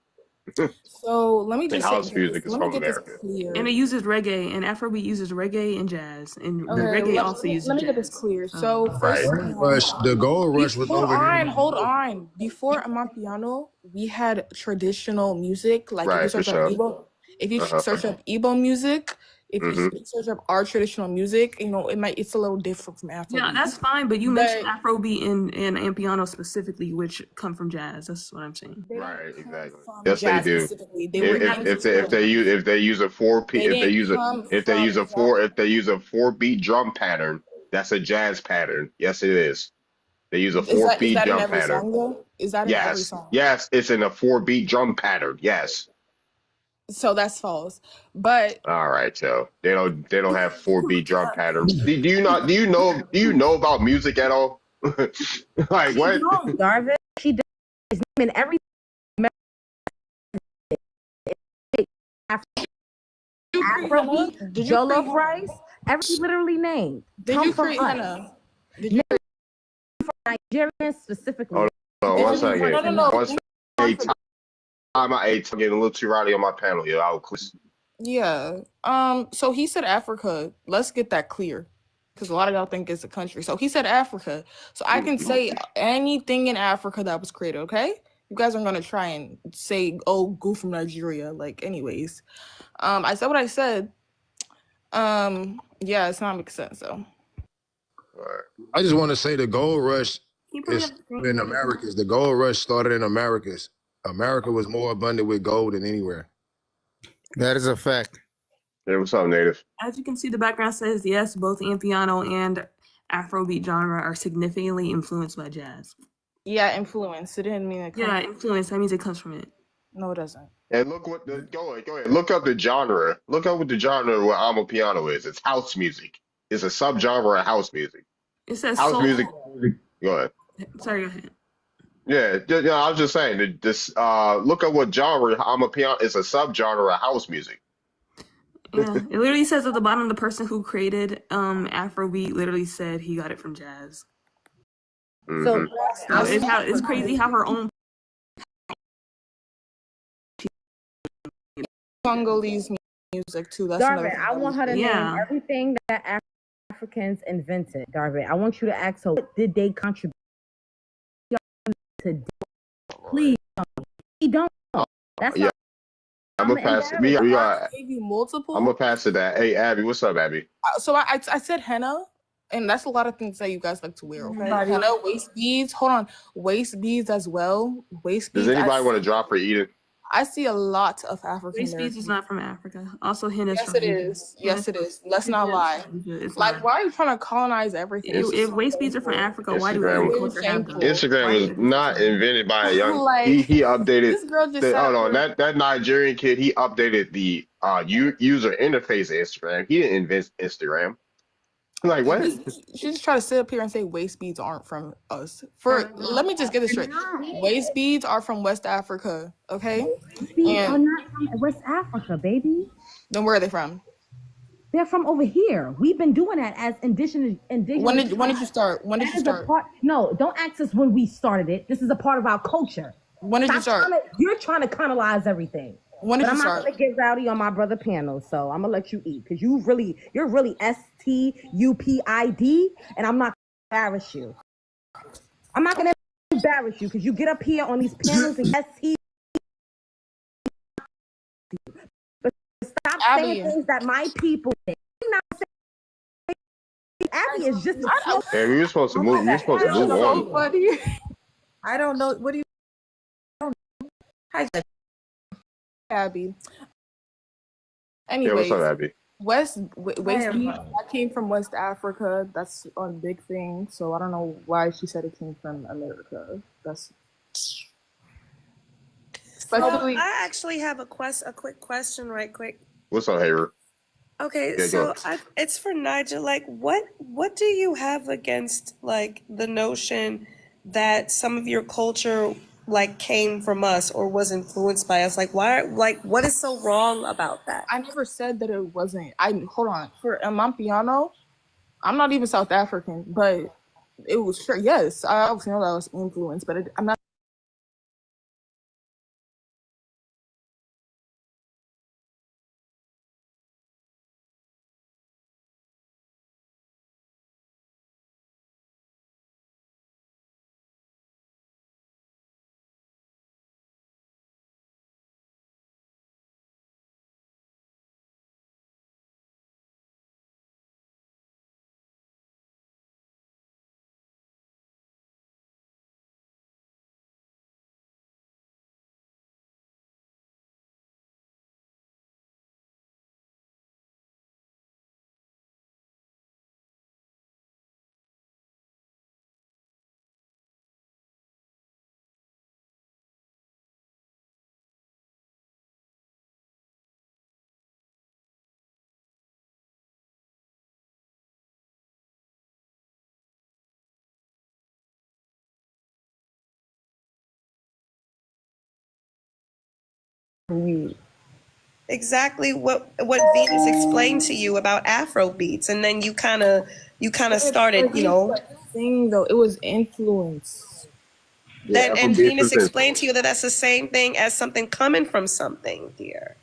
so let me And just say house get this. music is Let me from get this America. And clear. it uses reggae, and Afrobeat uses reggae and jazz. And the Okay, reggae also uses let me get this jazz. clear. So So first Right. of all, the gold rush was hold over here in on, the hold north. on. Before Amapiano, we had traditional music. Like if you Right, for search up sure. Igbo, if you Uh-huh. search up Igbo music, If you Mm-hmm. search up our traditional music, it's a little different from Afrobeat. Yeah, that's fine, but you mentioned Afrobeat and Amapiano specifically, which come from jazz. That's what I'm saying. They don't Right, come exactly. from Yes, they jazz do. specifically. They were If they use a four p They didn't come from jazz. if they use a 4-beat drum pattern, that's a jazz pattern. Yes, it is. They use a four Is beat that in drum every pattern. song though? Is that in every Yes, song? yes, it's in a 4-beat drum pattern. Yes. So that's false. But All right, so they don't have 4-beat drum patterns. Do you know about music at all? Like She what? don't, Darvin. She does. She's naming every Afrobeat, did you create Jollof rice, every literally named Did come you from create us. henna? Did you Nigerians specifically. Hold on did one you second. no. One second. Hey, time out. Hey, I'm getting a little too rowdy on my panel here. Yeah. So he said Africa. Let's get that clear. Because a lot of y'all think it's a country. So he said Africa. So I can say anything in Africa that was created, okay? You guys are gonna try and say, oh, Goo from Nigeria. Like, anyways. I said what I said. Yeah, it's not making sense though. I just want to say the gold rush Can you put me is up the screen? in Americas. The gold rush started in Americas. America was more abundant with gold than anywhere. That is a fact. Hey, what's up, Native? As you can see, the background says yes, both Amapiano and Afrobeat genre are significantly influenced by jazz. Yeah, influence. It didn't mean it. Yeah, influence. That means it comes from it. No, it doesn't. And look what go ahead. Look up the genre. Look up what the genre what Amapiano is. It's house music. It's a subgenre of house music. It says House soul. music. Go ahead. Sorry, go ahead. Yeah, I was just saying that this. Look at what genre Amapiano is. A subgenre of house music. Yeah, it literally says at the bottom the person who created Afrobeat literally said he got it from jazz. Mm-hmm. So it's crazy how her own Congolese music too. That's Darvin, I want her to name everything that Africans invented. Darvin, I want you to ask her, what did they contribute to? Please, we don't. That's yeah. I'm gonna pass it. We got. Gave you multiple. I'm gonna pass it that. Hey, Abby, what's up, Abby? So I said henna, and that's a lot of things that you guys like to wear. Okay, henna, waist beads. Hold on, waist beads as well. Waist beads. Does anybody want to drop for Eden? I see a lot of African. Waist beads is not from Africa. Also, henna. Yes, it is. Yes, it is. Let's not lie. Like, why are you trying to colonize everything? If waist beads are from Africa, why do every culture have them? Instagram was not invented by a young. He updated. This girl just hold on, that Nigerian kid. He updated the user interface of Instagram. He didn't invent Instagram. Like what? She just try to sit up here and say waist beads aren't from us. Let me just get this straight. Waist beads are from West Africa, okay? Waist beads are not from West Africa, baby. Then where are they from? They're from over here. We've been doing that as indigenous. When did you start? When did you start? No, don't ask us when we started it. This is a part of our culture. When did you start? You're trying to colonize everything. When did you start? I'm not gonna get rowdy on my brother panel, so I'm gonna let you eat because you're really STUPID, and I'm not gonna embarrass you. I'm not gonna embarrass you because you get up here on these panels and ST. But stop saying things that my people think. Abby is just. Hey, we were supposed to move. We were supposed to move on. Funny. I don't know. What do you? Hi, Abby. Anyways, yeah, what's up, Abby? Waist beads. I came from West Africa. That's a big thing. So I don't know why she said it came from America. That's. So I actually have a quick question, right quick. What's up, Hayward? Okay, Yeah, so it's for Nigel. Like, what do you have against like the notion that some of your culture like came from us or was influenced by us? Like, why? Like, what is so wrong about that? I never said that it wasn't. Hold on. For Amapiano, I'm not even South African, but it was sure. Yes, I obviously know that I was influenced, but I'm not. Exactly what Venus explained to you about Afro beats, and then you kind of started, you know. Thing though, it was influence. Yeah, And Afrobeats Venus is explained to influence. you that that's the same thing as something coming from something here.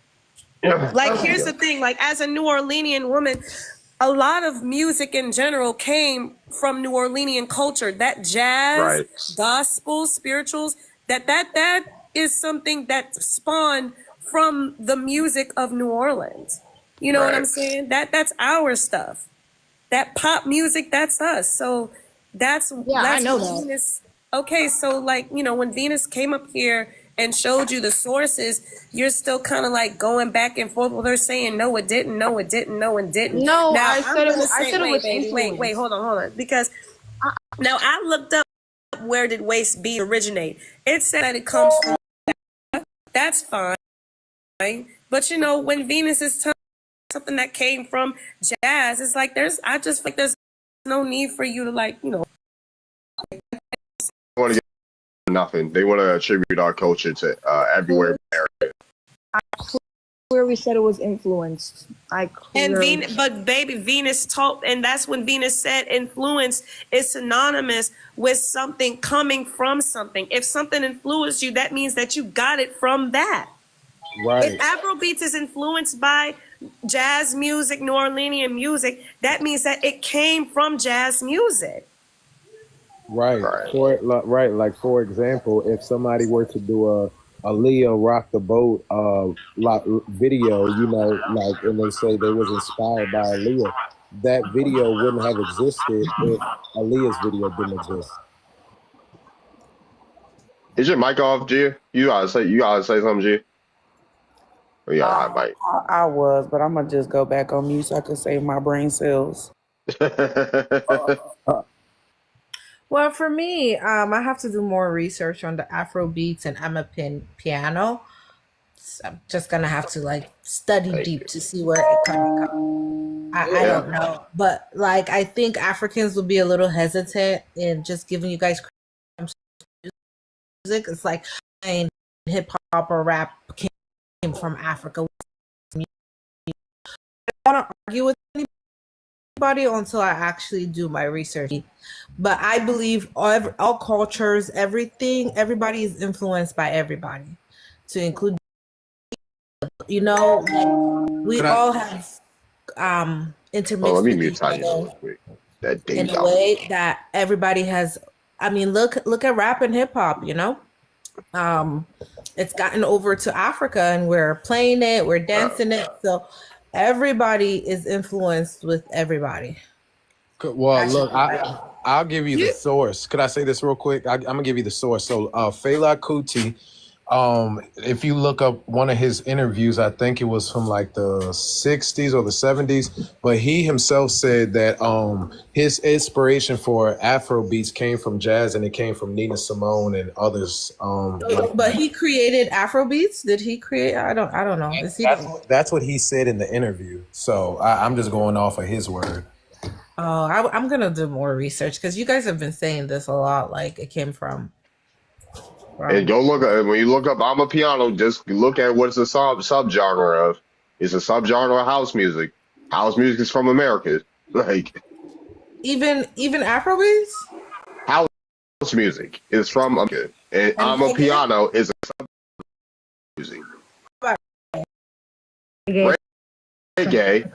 Yeah. Like, here's Yeah. the thing, like, as a New Orleanian woman, a lot of music in general came from New Orleanian culture. That jazz, Right. gospel, spirituals, that is something that spawned from the music of New Orleans. You know what I'm Right. saying? That's our stuff. That pop music, that's us. So that's Yeah, I that's know what that. Venus. Okay, so, like, you know, when Venus came up here and showed you the sources, you're still kind of like going back and forth with her saying no, it didn't, no, it didn't, no, it didn't. No, Now I I'm said it. gonna I say, said it wait, was baby, wait, influence. hold on, because now I looked up where did waste beat originate. It said that it comes from. That's fine, but you know, when Venus is telling something that came from jazz, it's like I just feel like there's no need for you to, like, you know. Want to get nothing. They want to attribute our culture to everywhere. Clearly said it was influenced. But baby, Venus taught, and that's when Venus said influence is synonymous with something coming from something. If something influenced you, that means that you got it from that. If Right. Afrobeats is influenced by jazz music, New Orleanian music, that means that it came from jazz music. Right. Right. Like, for example, if somebody were to do a Leah rock the boat video, you know, like, and they say they was inspired by Aaliyah, that video wouldn't have existed if Aaliyah's video didn't exist. Is your mic off, G? You gotta say something, G. Oh, yeah, I might. I was, but I'm gonna just go back on mute so I can save my brain cells. Well, for me, I have to do more research on the Afro beats and piano. So I'm just gonna have to like study Thank deep you. to see where it comes from. I Yeah. don't know, but like I think Africans will be a little hesitant in just giving you guys music. It's like hip hop or rap came from Africa. I don't want to argue with anybody until I actually do my research. But I believe all cultures, everybody is influenced by everybody, to include, you know, like we Could I? all have Oh, let intermixed me with mute each Tanya other real quick. That in a deja vu. way that everybody has. I mean, look at rap and hip hop, you know. It's gotten over to Africa and we're playing it, we're dancing it. So everybody is influenced with everybody. Well, That's look, just like I'll give you the source. Could I say this real quick? I'm gonna give you the source. So, Fela Kuti, if you look up one of his interviews, I think it was from like the 60s or the 70s, but he himself said that his inspiration for Afro beats came from jazz and it came from Nina Simone and others. but he created Afro beats. Did he create? I don't know. Is he? That's what he said in the interview. So I'm just going off of his word. Oh, I'm gonna do more research because you guys have been saying this a lot. Like it came from. And go look at when you look up I'm a piano, just look at what it's a subgenre of. It's a subgenre of house music. House music is from America. Like Even Afro beats. house music is from America. And And I'm a reggae? piano is a music. Reggae,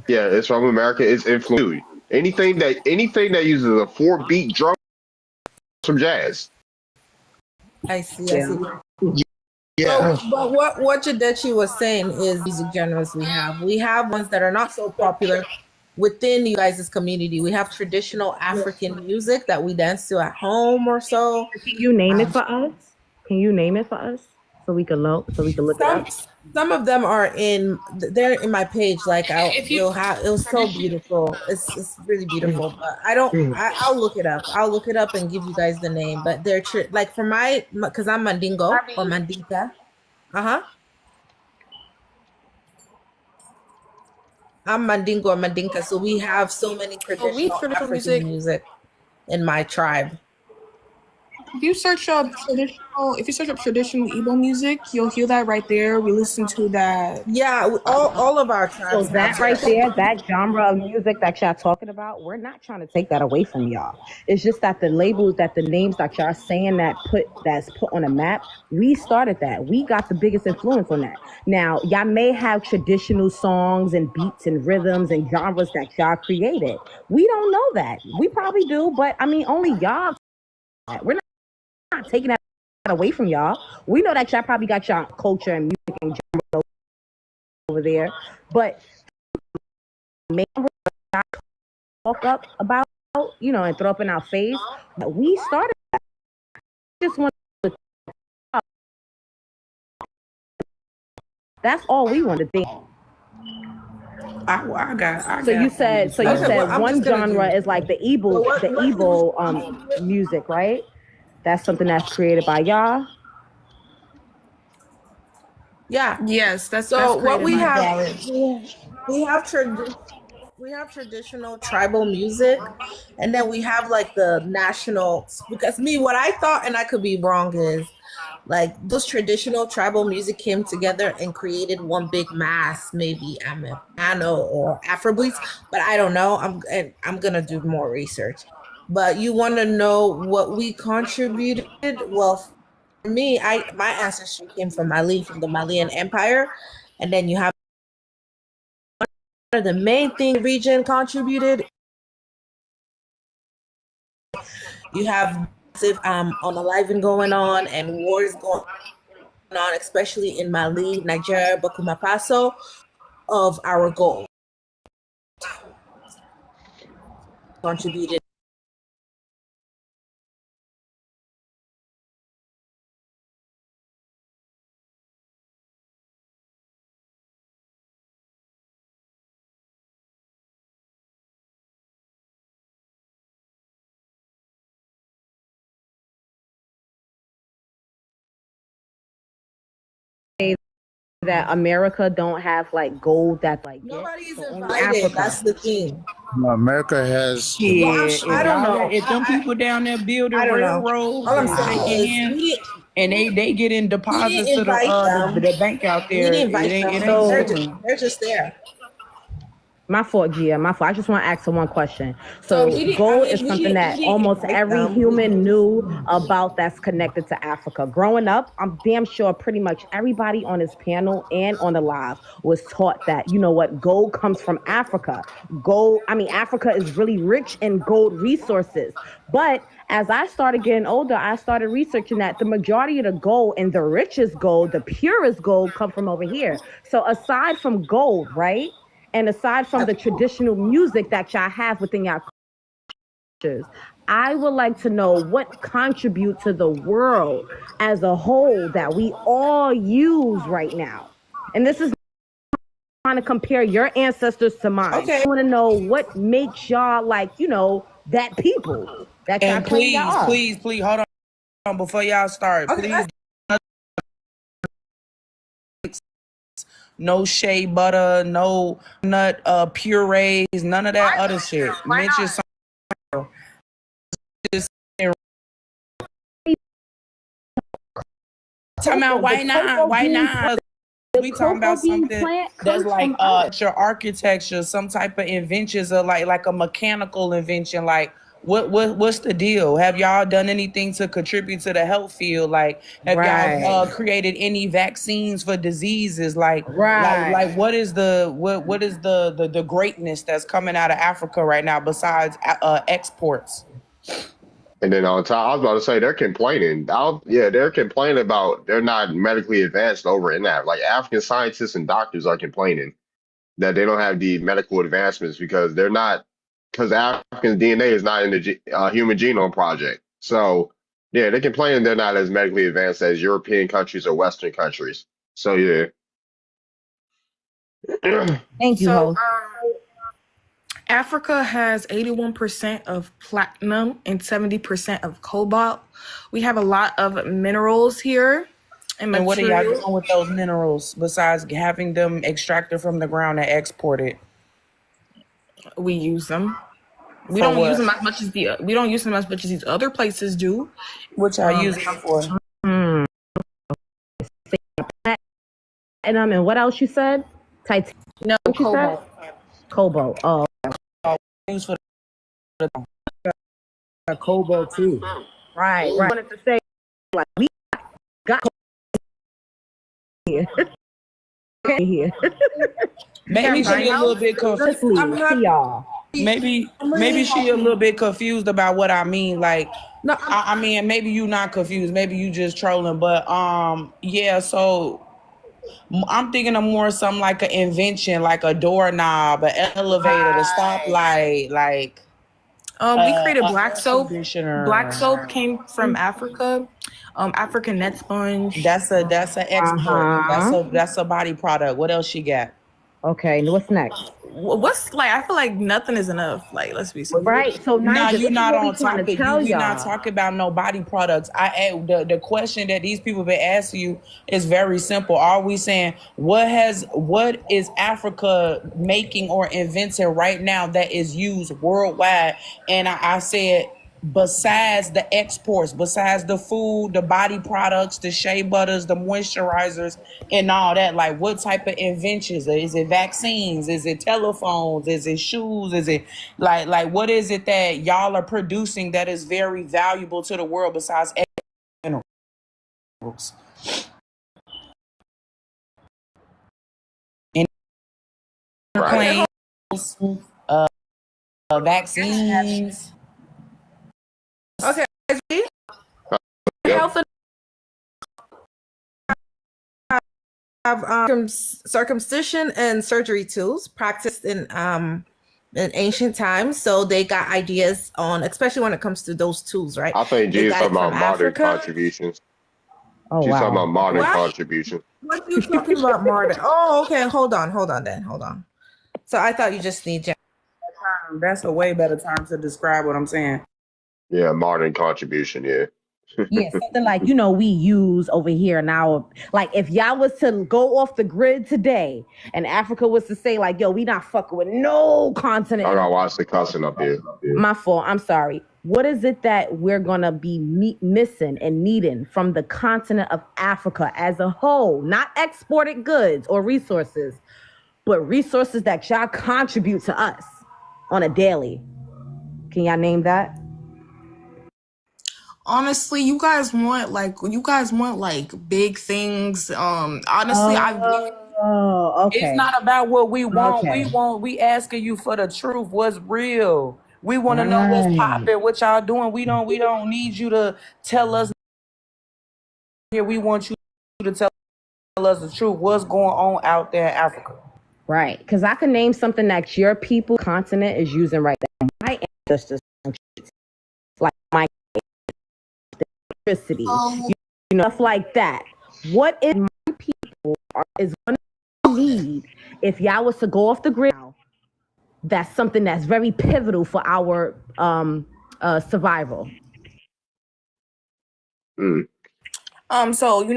yeah, it's from America. It's influenced. Anything that uses a 4-beat drum is from jazz. I see. I see. Yeah. But what Jadechi was saying is music genres we have. We have ones that are not so popular within you guys' community. We have traditional African music that we dance to at home or so. Can you name it for us? Can you name it for us so we can look it Some up? some of them are they're in my page. Like it was so beautiful. It's really beautiful. But I'll look it up. I'll look it up and give you guys the name. But they're like for because I'm Mandingo or Mandinka. Uh-huh. I'm Mandingo or Mandinka, so we have so many So we traditional traditional African music. music in my tribe. If you search up traditional Igbo music, you'll hear that right there. We listen to that. Yeah, all of our So tribes have that right that. there, that genre of music that y'all talking about, we're not trying to take that away from y'all. It's just that the labels, that the names that y'all saying that's put on a map, we started that. We got the biggest influence on that. Now, y'all may have traditional songs and beats and rhythms and genres that y'all created. We don't know that. We probably do, but I mean, only y'all. We're not taking that away from y'all. We know that y'all probably got y'all culture and music and genre over there, but maybe talk up about, and throw up in our face. But we started that. Just want to, that's all we want to think. I got. So you said I'm one just gonna genre do. is like the So evil what? the What you evil music, right? That's something that's created by y'all. Yeah. Yes, that's So what created we by have, Valid. we have we have traditional tribal music, and then we have like the national. Because me, what I thought, and I could be wrong, is like those traditional tribal music came together and created one big mass, maybe Americano or Afrobeats, but I don't know. I'm gonna do more research. But you want to know what we contributed? Well, for me, my ancestry came from Mali, from the Malian Empire, and then you have the main thing region contributed. You have unaliving going on and wars going on, especially in Mali, Nigeria, Burkina Faso, of our gold contributed. That America don't have like gold that like Nobody is so only invited. Africa. That's the thing. America has the Well, Yeah, I if don't y'all know. if them people down there I building don't know. railroads All I'm and saying shaking is hands and they getting we deposits didn't to invite them. the bank out We there, didn't invite it them. ain't So moving. They're just there. my fault, Gia. My fault. I just want to ask one question. So So gold is something we that didn't almost invite every them. human knew about that's connected to Africa. Growing up, I'm damn sure pretty much everybody on this panel and on the live was taught that, you know what, gold comes from Africa. Africa is really rich in gold resources. But as I started getting older, I started researching that the majority of the gold and the richest gold, the purest gold, come from over here. So aside from gold, right? And aside from the traditional music that y'all have within y'all cultures, I would like to know what contribute to the world as a whole that we all use right now. And this is trying to compare your ancestors to mine. Okay. I want to know what makes y'all like, that people that y'all And claim y'all are. please hold on before y'all start. Okay. Please, no shea butter, no nut purees, none of that other shit. Mention something. Just talking about why not? Why not? We talking Cocoa about bean something plant that's comes like from us. your architecture, some type of inventions, or like a mechanical invention. Like what's the deal? Have y'all done anything to contribute to the health field? Like have y'all Right. created any vaccines for diseases? Like Right. what is what is the greatness that's coming out of Africa right now besides exports? And then on top, I was about to say they're complaining. They're complaining about they're not medically advanced over in that. Like African scientists and doctors are complaining that they don't have the medical advancements because they're not because African DNA is not in the Human Genome Project. So yeah, they're complaining they're not as medically advanced as European countries or Western countries. So yeah. Thank you, So host. Africa has 81% of platinum and 70% of cobalt. We have a lot of minerals here and And what are y'all materials. doing with those minerals besides having them extracted from the ground and exported? We use them. We don't use them as much as these other places do. Which I use them for. And what else you said? Titanium. No, cobalt. Cobalt. Oh, Use for cobalt too. right. I wanted to say, like, we got here. Here. Maybe she a little bit confused. Maybe she a little bit confused about what I mean. Like, no, I mean, maybe you not confused. Maybe you just trolling. But yeah. So I'm thinking of more something like an invention, like a doorknob, an elevator, a stoplight, like. We created black soap. Black soap came from Africa. African net sponge. That's an export. That's a body product. What else she got? Okay, what's next? What's like? I feel like nothing is enough. Like, let's be serious. Right. So now you're not on topic. We're not talking about no body products. The question that these people been asking you is very simple. Are we saying what is Africa making or inventing right now that is used worldwide? And I said, besides the exports, besides the food, the body products, the shea butters, the moisturizers, and all that, like what type of inventions? Is it vaccines? Is it telephones? Is it shoes? Is it like what is it that y'all are producing that is very valuable to the world besides minerals? Airplanes, vaccines. Okay, health have circumcision and surgery tools practiced in ancient times. So they got ideas on, especially when it comes to those tools, right? I think G's talking about modern contributions. Oh, She's wow. talking about modern contributions. What are you talking about, modern? Oh, okay. Hold on. So I thought you just need. That's a way better term to describe what I'm saying. Yeah, modern contribution. Yeah. Yeah, something like, we use over here now. Like if y'all was to go off the grid today and Africa was to say like, yo, we not fucking with no continent. I gotta watch the cussing up here. My fault. I'm sorry. What is it that we're going to be missing and needing from the continent of Africa as a whole? Not exported goods or resources, but resources that y'all contribute to us on a daily. Can y'all name that? Honestly, you guys want like big things. Honestly, okay. It's not about what we want. Okay. We asking you for the truth. What's real? We want to know what's popping, what y'all doing. We don't need you to tell us here. We want you to tell us the truth. What's going on out there in Africa? Right. Because I can name something that your people continent is using right now. My ancestors, like my electricity, stuff like that. What is my people is going to need if y'all was to go off the grid? That's something that's very pivotal for our survival. So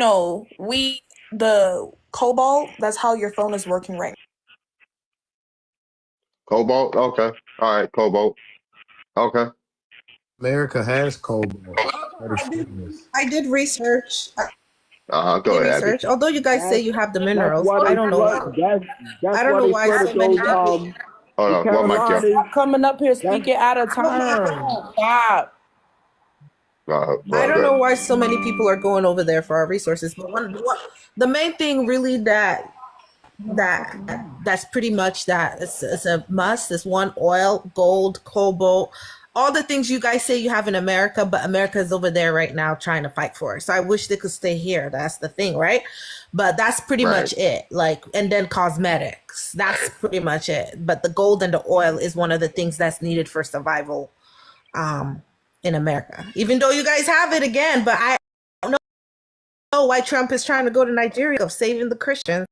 the cobalt. That's how your phone is working right now. Cobalt. Okay. All right. Cobalt. Okay. America has cobalt. I did research. Go ahead. Research. Although you guys say you have the minerals, I don't know. I don't know why so many people. Hold on. What mic? Coming up here speaking out of turn. Stop. I don't know why so many people are going over there for our resources, but the main thing really that's pretty much that it's a must is one: oil, gold, cobalt, all the things you guys say you have in America, but America is over there right now trying to fight for it. So I wish they could stay here. That's the thing, right? But that's pretty much it. Like, and then cosmetics. That's pretty much it. But the gold and the oil is one of the things that's needed for survival in America. Even though you guys have it again, but I don't know why Trump is trying to go to Nigeria of saving the Christians.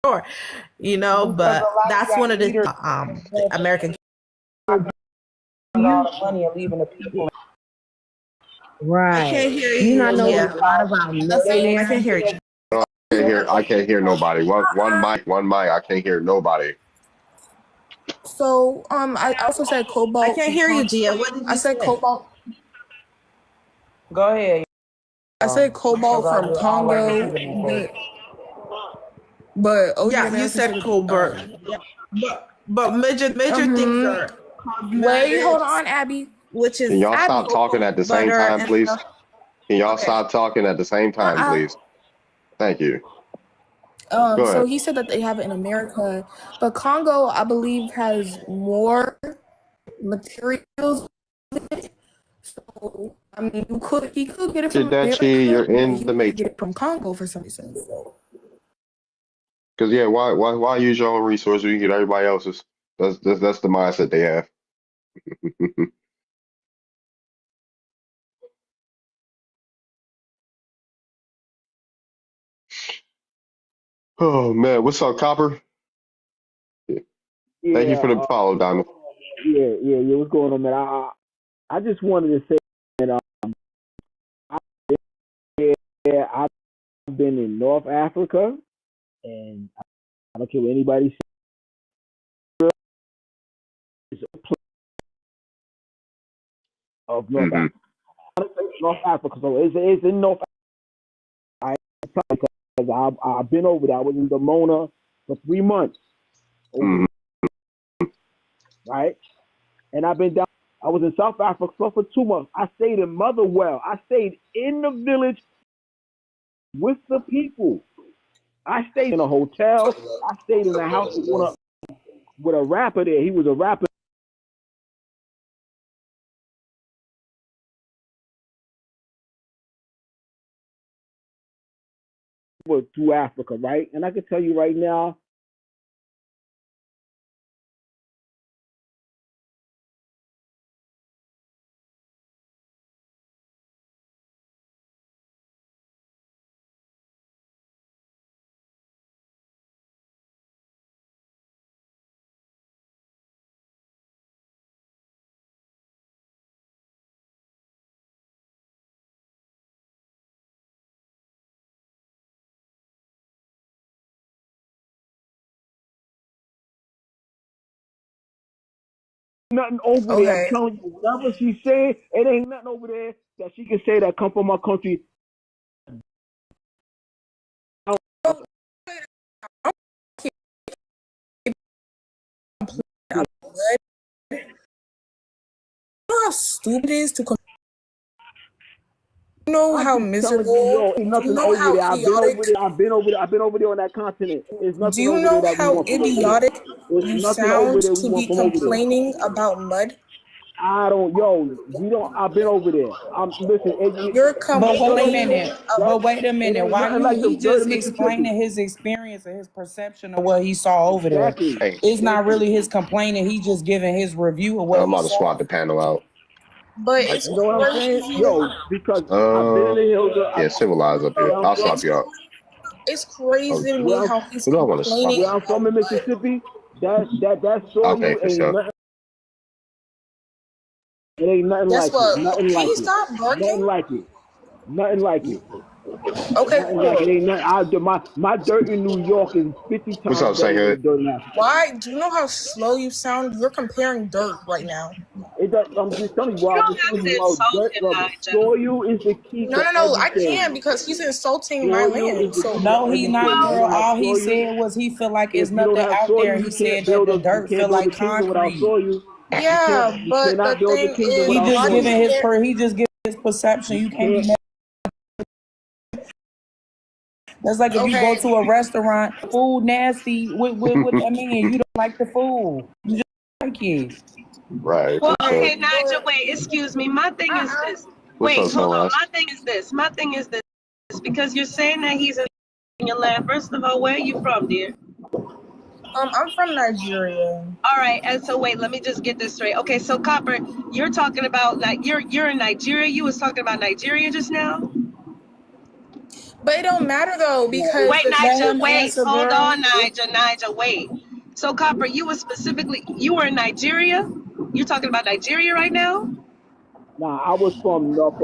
Sure, but that's one of the American money and leaving the people. Right. I can't hear you. You not know a lot about I can't hear you. I can't hear nobody. One mic. I can't hear nobody. So I also said cobalt. I can't hear you, Gia. What did you I said say? cobalt. Go ahead. I said cobalt from Congo, but OG Yeah, and you Erica said said cobalt. Yeah. But major things are called Wait, hold nuggets, on, Abby. which is Can y'all stop Abby. talking at the same butter time, and please? stuff. Can y'all Okay. stop talking at the same time, please? Thank you. Go So ahead. he said that they have it in America, but Congo, I believe, has more materials. So I mean, he could get it from Chidechi, you're America, but in he the would get matrix. it from Congo for some reason. So. Because yeah, why use your own resources when you get everybody else's? That's the mindset they have. Oh man, what's up, Copper? Thank you Yeah, for the follow, Diamond. yeah. What's going on, man? I just wanted to say that I, yeah, I've been in North Africa, and I don't care what anybody says. It's a place of North Mm-hmm. Africa. North Africa, so it's in North Africa. Because I've been over there. I was in Damona for 3 months, over Mm-hmm. right? And I've been down. I was in South Africa for 2 months. I stayed in Motherwell. I stayed in the village with the people. I stayed in a hotel. I stayed in a house with a rapper there. He was a rapper through Africa, right? And I can tell you right now, nothing over there. I'm Okay. telling you, whatever she say, it ain't nothing over there that she can say that come from my country. You know how stupid it is to you know I'm how just telling you, miserable, yo, ain't do you nothing know over how there. I've been over idiotic, there. I've been over there on that continent. There's do nothing you over there know that we how want from over there. idiotic There's you nothing over sound there we to want be from over there. complaining about mud? We don't. I've been over there. Listen. You're But wait a complaining minute. That about it ain't Why nothing like he the dirt just of Mississippi. explaining his experience and his perception of what he saw over there? Exactly. Hey, It's Thank not you. really his complaining. He just giving his review of what I'm he about to swap saw. the panel out. but Like, it's you know what I'm saying? crazy. Yo, because I've been in Uh, the hills. yeah, civilized up here. Where I'm I'll from, swap you out. It's Oh, crazy to where me I'm, how he's who do I want to swap? complaining where I'm about from in mud. Mississippi, that Okay, soil for sure. ain't nothing Guess like it. what? Nothing Can like you it. stop Nothing barking? like it. Nothing like it. Okay, Nothing like it. cool. Ain't nothing. My dirt in New York is 50 What's times up, better than the Sainthood? dirt in Africa. Why? Do you know how slow you sound? You're comparing dirt right now. I'm just telling you, You well, I'm don't just have telling to you, well, insult dirt, him, well, Nigel. soil is the key No, to no, no. I can't everything. because he's insulting my Soil is land. the So key to No, he not, everything. If you girl. don't have All he soil, said was he feel like it's if you don't nothing have out soil, there. He you said that the you dirt can't feel build a like kingdom without concrete. soil. yeah, You but the cannot build a thing kingdom is, He without just why do giving soil. you his care? he just giving his perception. You You can't be can't. mad. That's like if you go Okay, to a restaurant, food nasty. What that mean? You don't like the food. You just like it. Right, Well, for sure. okay, okay, Nigel, but wait, excuse me. My thing is this. What's Wait, up, hold on. Sunrise? My thing is this. Because you're saying that he's in your land. First of all, where are you from, dear? I'm from Nigeria. All right, and so wait, let me just get this straight. Okay, so Copper, you're talking about like you're in Nigeria. You was talking about Nigeria just now. But it don't matter though because Wait, the Let Nigel, him wait, answer, hold girl. on, Nigel, wait. So Copper, you were in Nigeria. You're talking about Nigeria right now. Nah, I went from North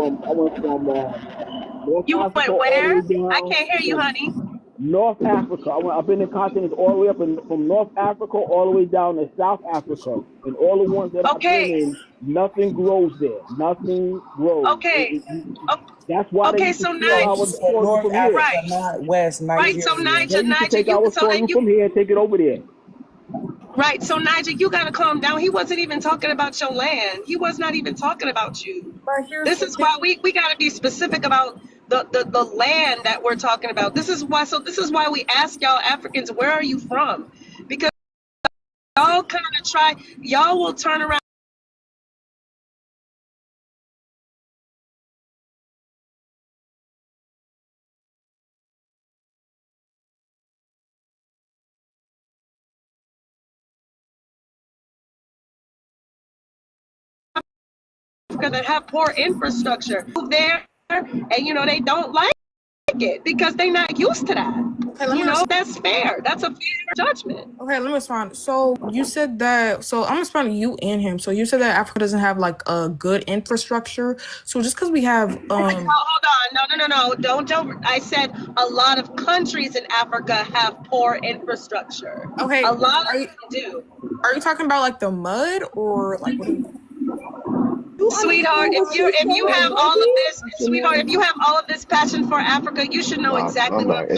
You Africa went all the where? way I down can't hear you, from honey. North Africa. I've been in continents all the way up from North Africa all the way down to South Africa, and all the ones that I've been in, nothing grows there. Nothing grows. That's why they used to So steal now, our said soil North from here. Africa, not West right? So Nigeria. They used to take you our so soil and you from here and take it over there. right. So Nigel, you gotta calm down. He wasn't even talking about your land. He was not even talking about you. But here's This the is thing. why we gotta be specific about the land that we're talking about. This is why we ask y'all Africans, where are you from? Because y'all kind of y'all will turn around Africa that have poor infrastructure. Move there, and they don't like it because they're not used to that. Okay, That's fair. That's a fair judgment. Okay, let me respond. So you said that. So I'm responding to you and him. So you said that Africa doesn't have like a good infrastructure. So just because we have, Hold on, no, don't. I said a lot of countries in Africa have poor infrastructure. Okay, A lot of them do. Are you talking about like the mud or like what? Sweetheart, if you have all of this, sweetheart, if you have all of this passion for Africa, you should know exactly what.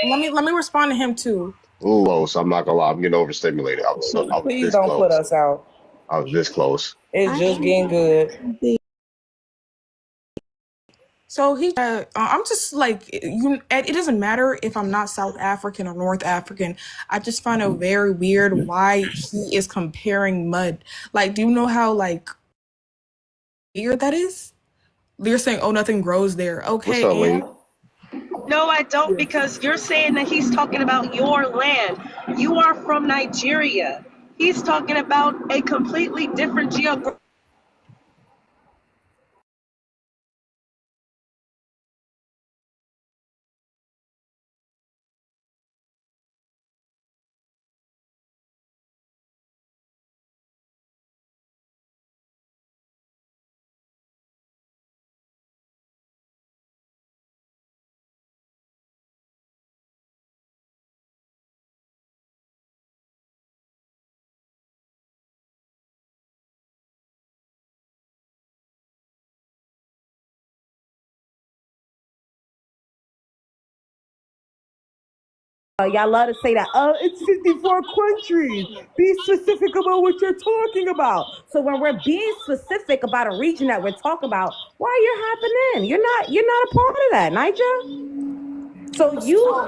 Let me respond to him too. Close. I'm not gonna lie. I'm getting overstimulated. I was Please this don't close. put us out. I was this close. It's just getting good. So I'm just like it doesn't matter if I'm not South African or North African. I just find it very weird why he is comparing mud. Like, do you know how like weird that is? You're saying, oh, nothing grows there. Okay, What's up, lady? No, I don't, because you're saying that he's talking about your land. You are from Nigeria. He's talking about a completely different geography. Y'all love to say that, it's 54 countries. Be specific about what you're talking about. So when we're being specific about a region that we're talking about, why are you hopping in? You're not a part of that, Niger. So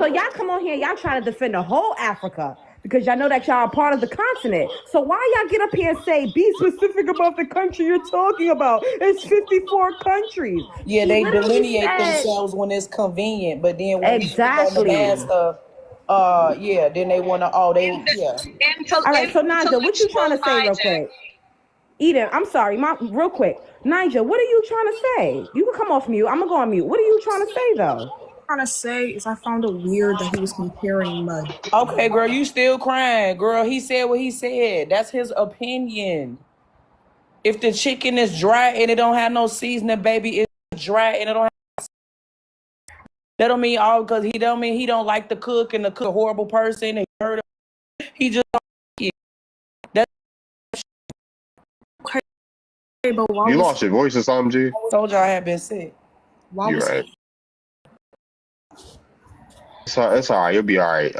y'all come on here, y'all trying to defend the whole Africa because y'all know that y'all are part of the continent. So why y'all get up here and say, be specific about the country you're talking about? It's 54 countries. Yeah, they delineate themselves when it's convenient, but then when we speak on the bad stuff, then they want to. All right, so Nigel, what you trying to say, real quick? Eden, I'm sorry, real quick. Nigel, what are you trying to say? You can come off mute. I'm gonna go on mute. What are you trying to say, though? What I'm trying to say is I found it weird that he was comparing mud. Okay, girl, you still crying, girl. He said what he said. That's his opinion. If the chicken is dry and it don't have no seasoning, baby, it's dry and it don't have. That don't mean all because he don't like the cook and the cook a horrible person. And he just don't like it. That's okay, but you lost your voice or something, G? I told y'all I had been sick. You're right. It's all right. You'll be all right.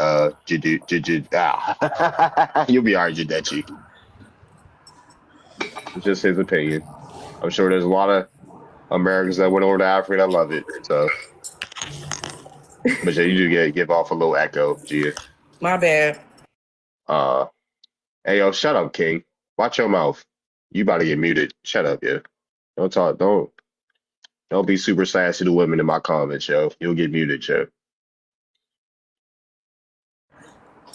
You'll be all right, Jadechi. It's just his opinion. I'm sure there's a lot of Americans that went over to Africa that love it. So, but yeah, you do give off a little echo, Gia. My bad. Hey yo, shut up, King. Watch your mouth. You about to get muted. Shut up, yeah. Don't talk. Don't be super sassy to women in my comments, yo. You'll get muted, yo.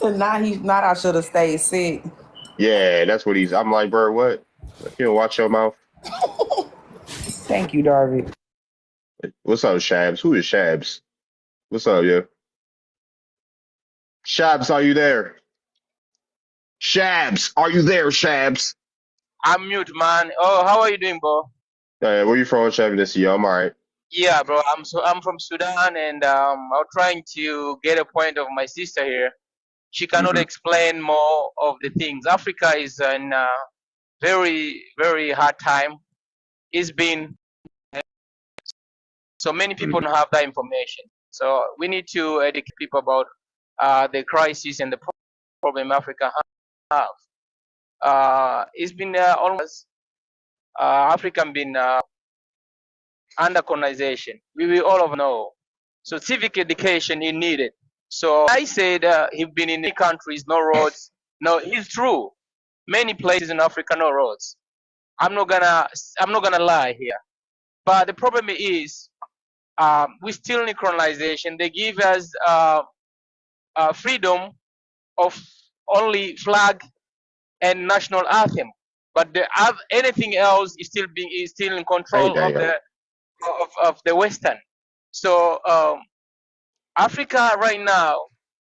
Not I should have stayed sick. Yeah, that's what I'm like, bro, what? You know, watch your mouth. Thank you, Darby. What's up, Shabs? Who is Shabs? What's up, yo? Shabs, are you there? Shabs, are you there, Shabs? I'm mute, man. Oh, how are you doing, bro? Where you from, Shabs? This year, I'm all right. Yeah, bro. I'm from Sudan, and I'm trying to get a point of my sister here. She cannot Hmm. explain more of the things. Africa is in a very hard time. It's been so many people Hmm. don't have that information. So we need to educate people about the crisis and the problem Africa have. It's been almost Africa been under colonization. We will all of know. So civic education is needed. So I said he's been in many countries, no roads. No, it's true. Many places in Africa, no roads. I'm not gonna lie here. But the problem is we still need colonization. They give us freedom of only flag and national anthem, but anything else is still in Hey, control of damn. the Western. So Africa right now,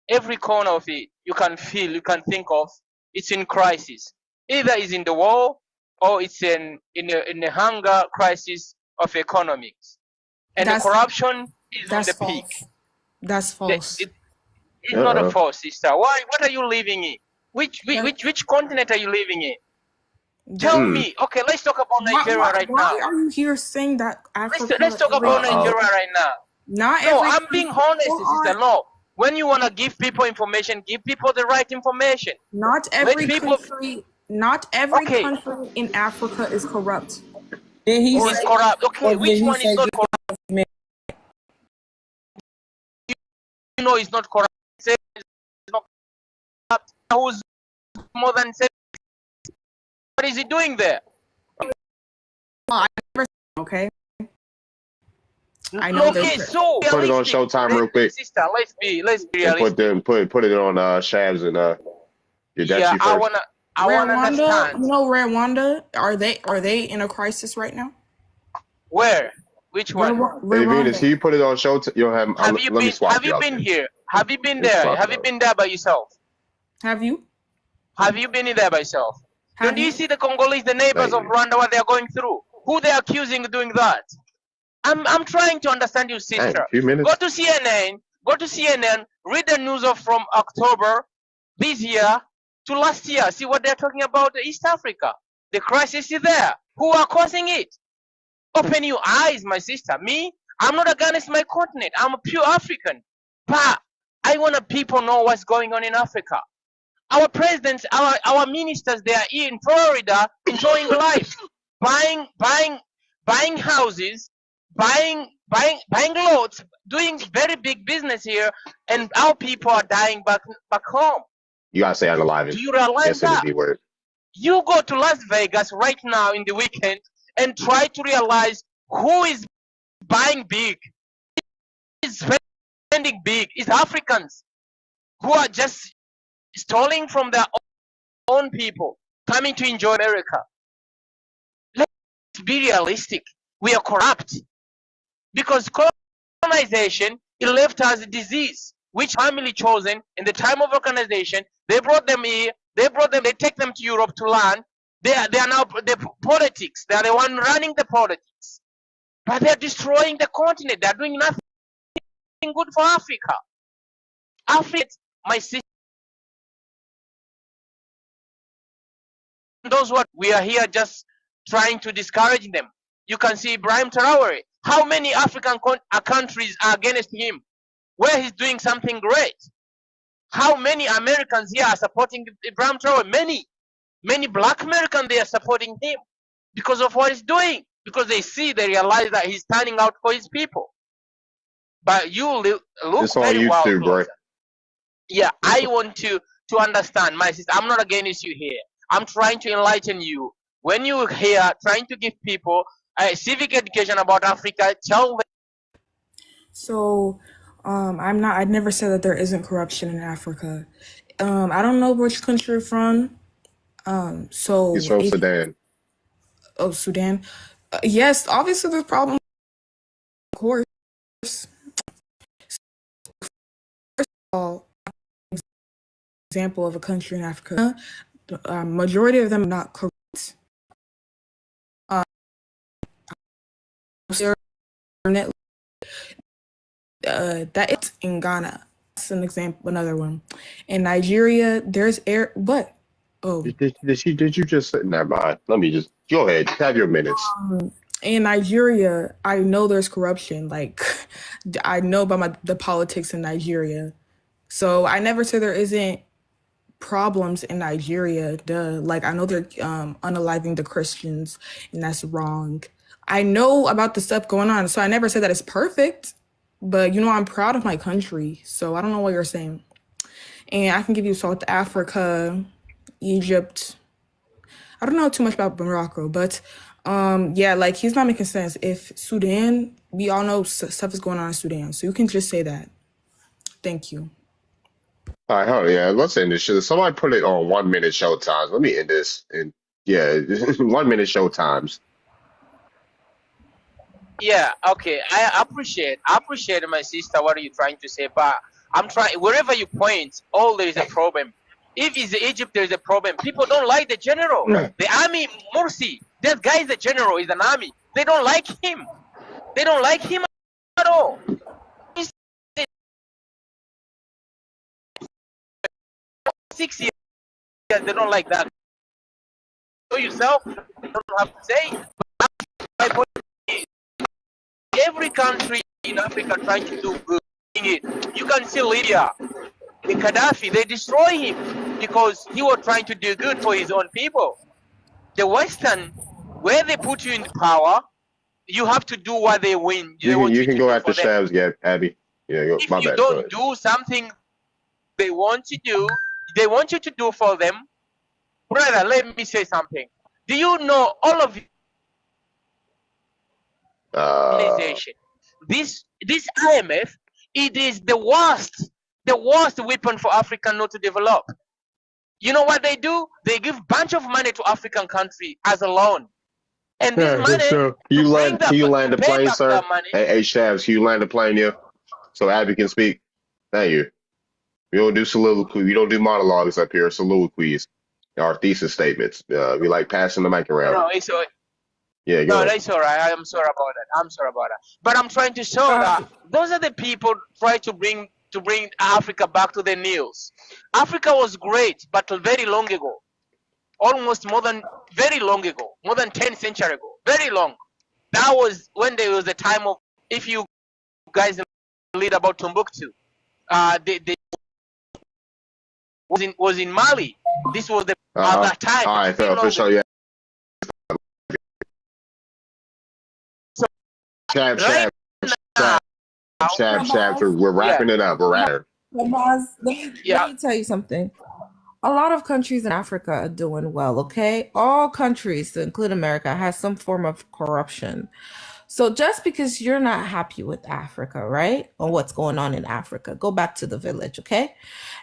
every corner of it, you can feel, you can think of, it's in crisis. Either it's in the war or it's in the hunger crisis of economics, and the That's corruption is on that's the peak. false. That's false. It's not a Uh-uh. false, sister. Why? What are you living in? Which continent are you living in? Tell Mm. me. Okay, let's talk about Nigeria right Why now. are you here saying that Let's Africa, talk every about Uh-oh. Nigeria right now. not No, every I'm being country, honest, hold sister. on, No, when you wanna give people information, give people the right information. not Let every people. country, not every Okay, country in Africa is corrupt. Did he is say, corrupt. or Okay, did which he one is say not give corrupt? me? You know, it's not corrupt. Say it's not corrupt. Who's more than 7? What is he doing there? Okay, I know Okay, this. so Put it on realistic. Showtime real quick, Sister, let's be and put realistic. it on Shabs and Yeah, Yudachi first. I wanna Rwanda, understand you know Rwanda, are they in a crisis right now? where, which one. Hey, Venus, Rwanda. can you put it on Showtime? You'll have. Let me swap Have you you out been there. here? Have you been Let's there? swap it Have you out. been there by yourself? Have you? Have you been in there by yourself? Have Don't you you? see the Congolese, the neighbors of Hey, Rwanda, what they're going through? Who they're accusing of doing that? I'm trying to understand you, dang, sister. a few Go minutes. to CNN. Go to CNN. Read the news of from October this year to last year. See what they're talking about East Africa. The crisis is there. Who are causing it? Open your eyes, my sister. Me, I'm not against my continent. I'm a pure African. But I want to people know what's going on in Africa. Our presidents, our ministers, they are in Florida enjoying life, buying houses, buying lots, doing very big business here, and our people are dying back home. You gotta say unalive Do it. you realize Yes, in the that? D word. You go to Las Vegas right now in the weekend and try to realize who is buying big, who is spending big. It's Africans who are just stealing from their own people, coming to enjoy America. Let's be realistic. We are corrupt because colonization, it left us a disease which family chosen in the time of organization. They brought them here. They take them to Europe to learn. They are now the politics. They are the one running the politics, but they are destroying the continent. They are doing nothing good for Africa. Africa, my sister, those what we are here just trying to discourage them. You can see Ibrahim Traore. How many African countries are against him? Where he's doing something great. How many Americans here are supporting Ibrahim Traore? Many black Americans, they are supporting him because of what he's doing. Because they realize that he's standing out for his people. But you look It's on very well YouTube, bro. closer. Yeah, I want to understand, my sister. I'm not against you here. I'm trying to enlighten you. When you here trying to give people civic education about Africa, tell them. So, I'd never said that there isn't corruption in Africa. I don't know which country you're from. He's So from if Sudan. Sudan, yes, obviously there's problems, of course. First of all, example of a country in Africa, majority of them are not corrupt. permanently. That it's in Ghana. That's an example. Another one. In Nigeria, there's air. What? Oh. Did you just say? Never mind. Let me just go ahead. Have your minutes. In Nigeria, I know there's corruption. Like, I know about the politics in Nigeria. So I never say there isn't problems in Nigeria. Duh. Like, I know they're unaliving the Christians, and that's wrong. I know about the stuff going on, so I never say that it's perfect. But I'm proud of my country, so I don't know what you're saying. And I can give you South Africa, Egypt. I don't know too much about Morocco, but yeah, like he's not making sense. If Sudan, we all know stuff is going on in Sudan, so you can just say that. Thank you. All right, hold on, yeah, let's end this shit. Somebody put it on 1 minute show times. Let me end this. And yeah, 1 minute show times. Yeah, okay. I appreciate my sister what are you trying to say, but I'm trying wherever you point, there is a problem. If it's Egypt, there is a problem. People don't like the general. The army, Morsi, that guy is a general, is an army. They don't like him. They don't like him at all. 6 years, they don't like that. So yourself, you don't have to say. My point is, every country in Africa trying to do good. You can see Libya, the Gaddafi, they destroy him because he was trying to do good for his own people. The Western, where they put you in power, you have to do what they win. You can go after Shabs, yeah, Abby. Yeah, go. If My you bad. don't do something they want to do, they want you to do for them, brother. Let me say something. Do you know all of organization? This IMF, it is the worst weapon for Africa not to develop. You know what they do? They give bunch of money to African country as a loan. And this money, Can you land the plane, sir? Hey, Shabs, can you land the plane here so Abby can speak? Thank you. We don't do soliloquy. We don't do monologues up here. Soliloquies, our thesis statements. We like passing the mic around. No, it's all, yeah, go no, ahead. that's all right. I'm sorry about that. But I'm trying to show that those are the people try to bring Africa back to the Niles. Africa was great, but very long ago. Almost very long ago, more than 10 centuries ago, very long. That was when there was a time of, if you guys read about Timbuktu, they was in Mali. This was the at that time. All right, for sure, yeah. So, Shab, we're wrapping it up. We're wrapping. Let me tell you something. A lot of countries in Africa are doing well, okay? All countries, to include America, has some form of corruption. So just because you're not happy with Africa, right? Or what's going on in Africa, go back to the village, okay?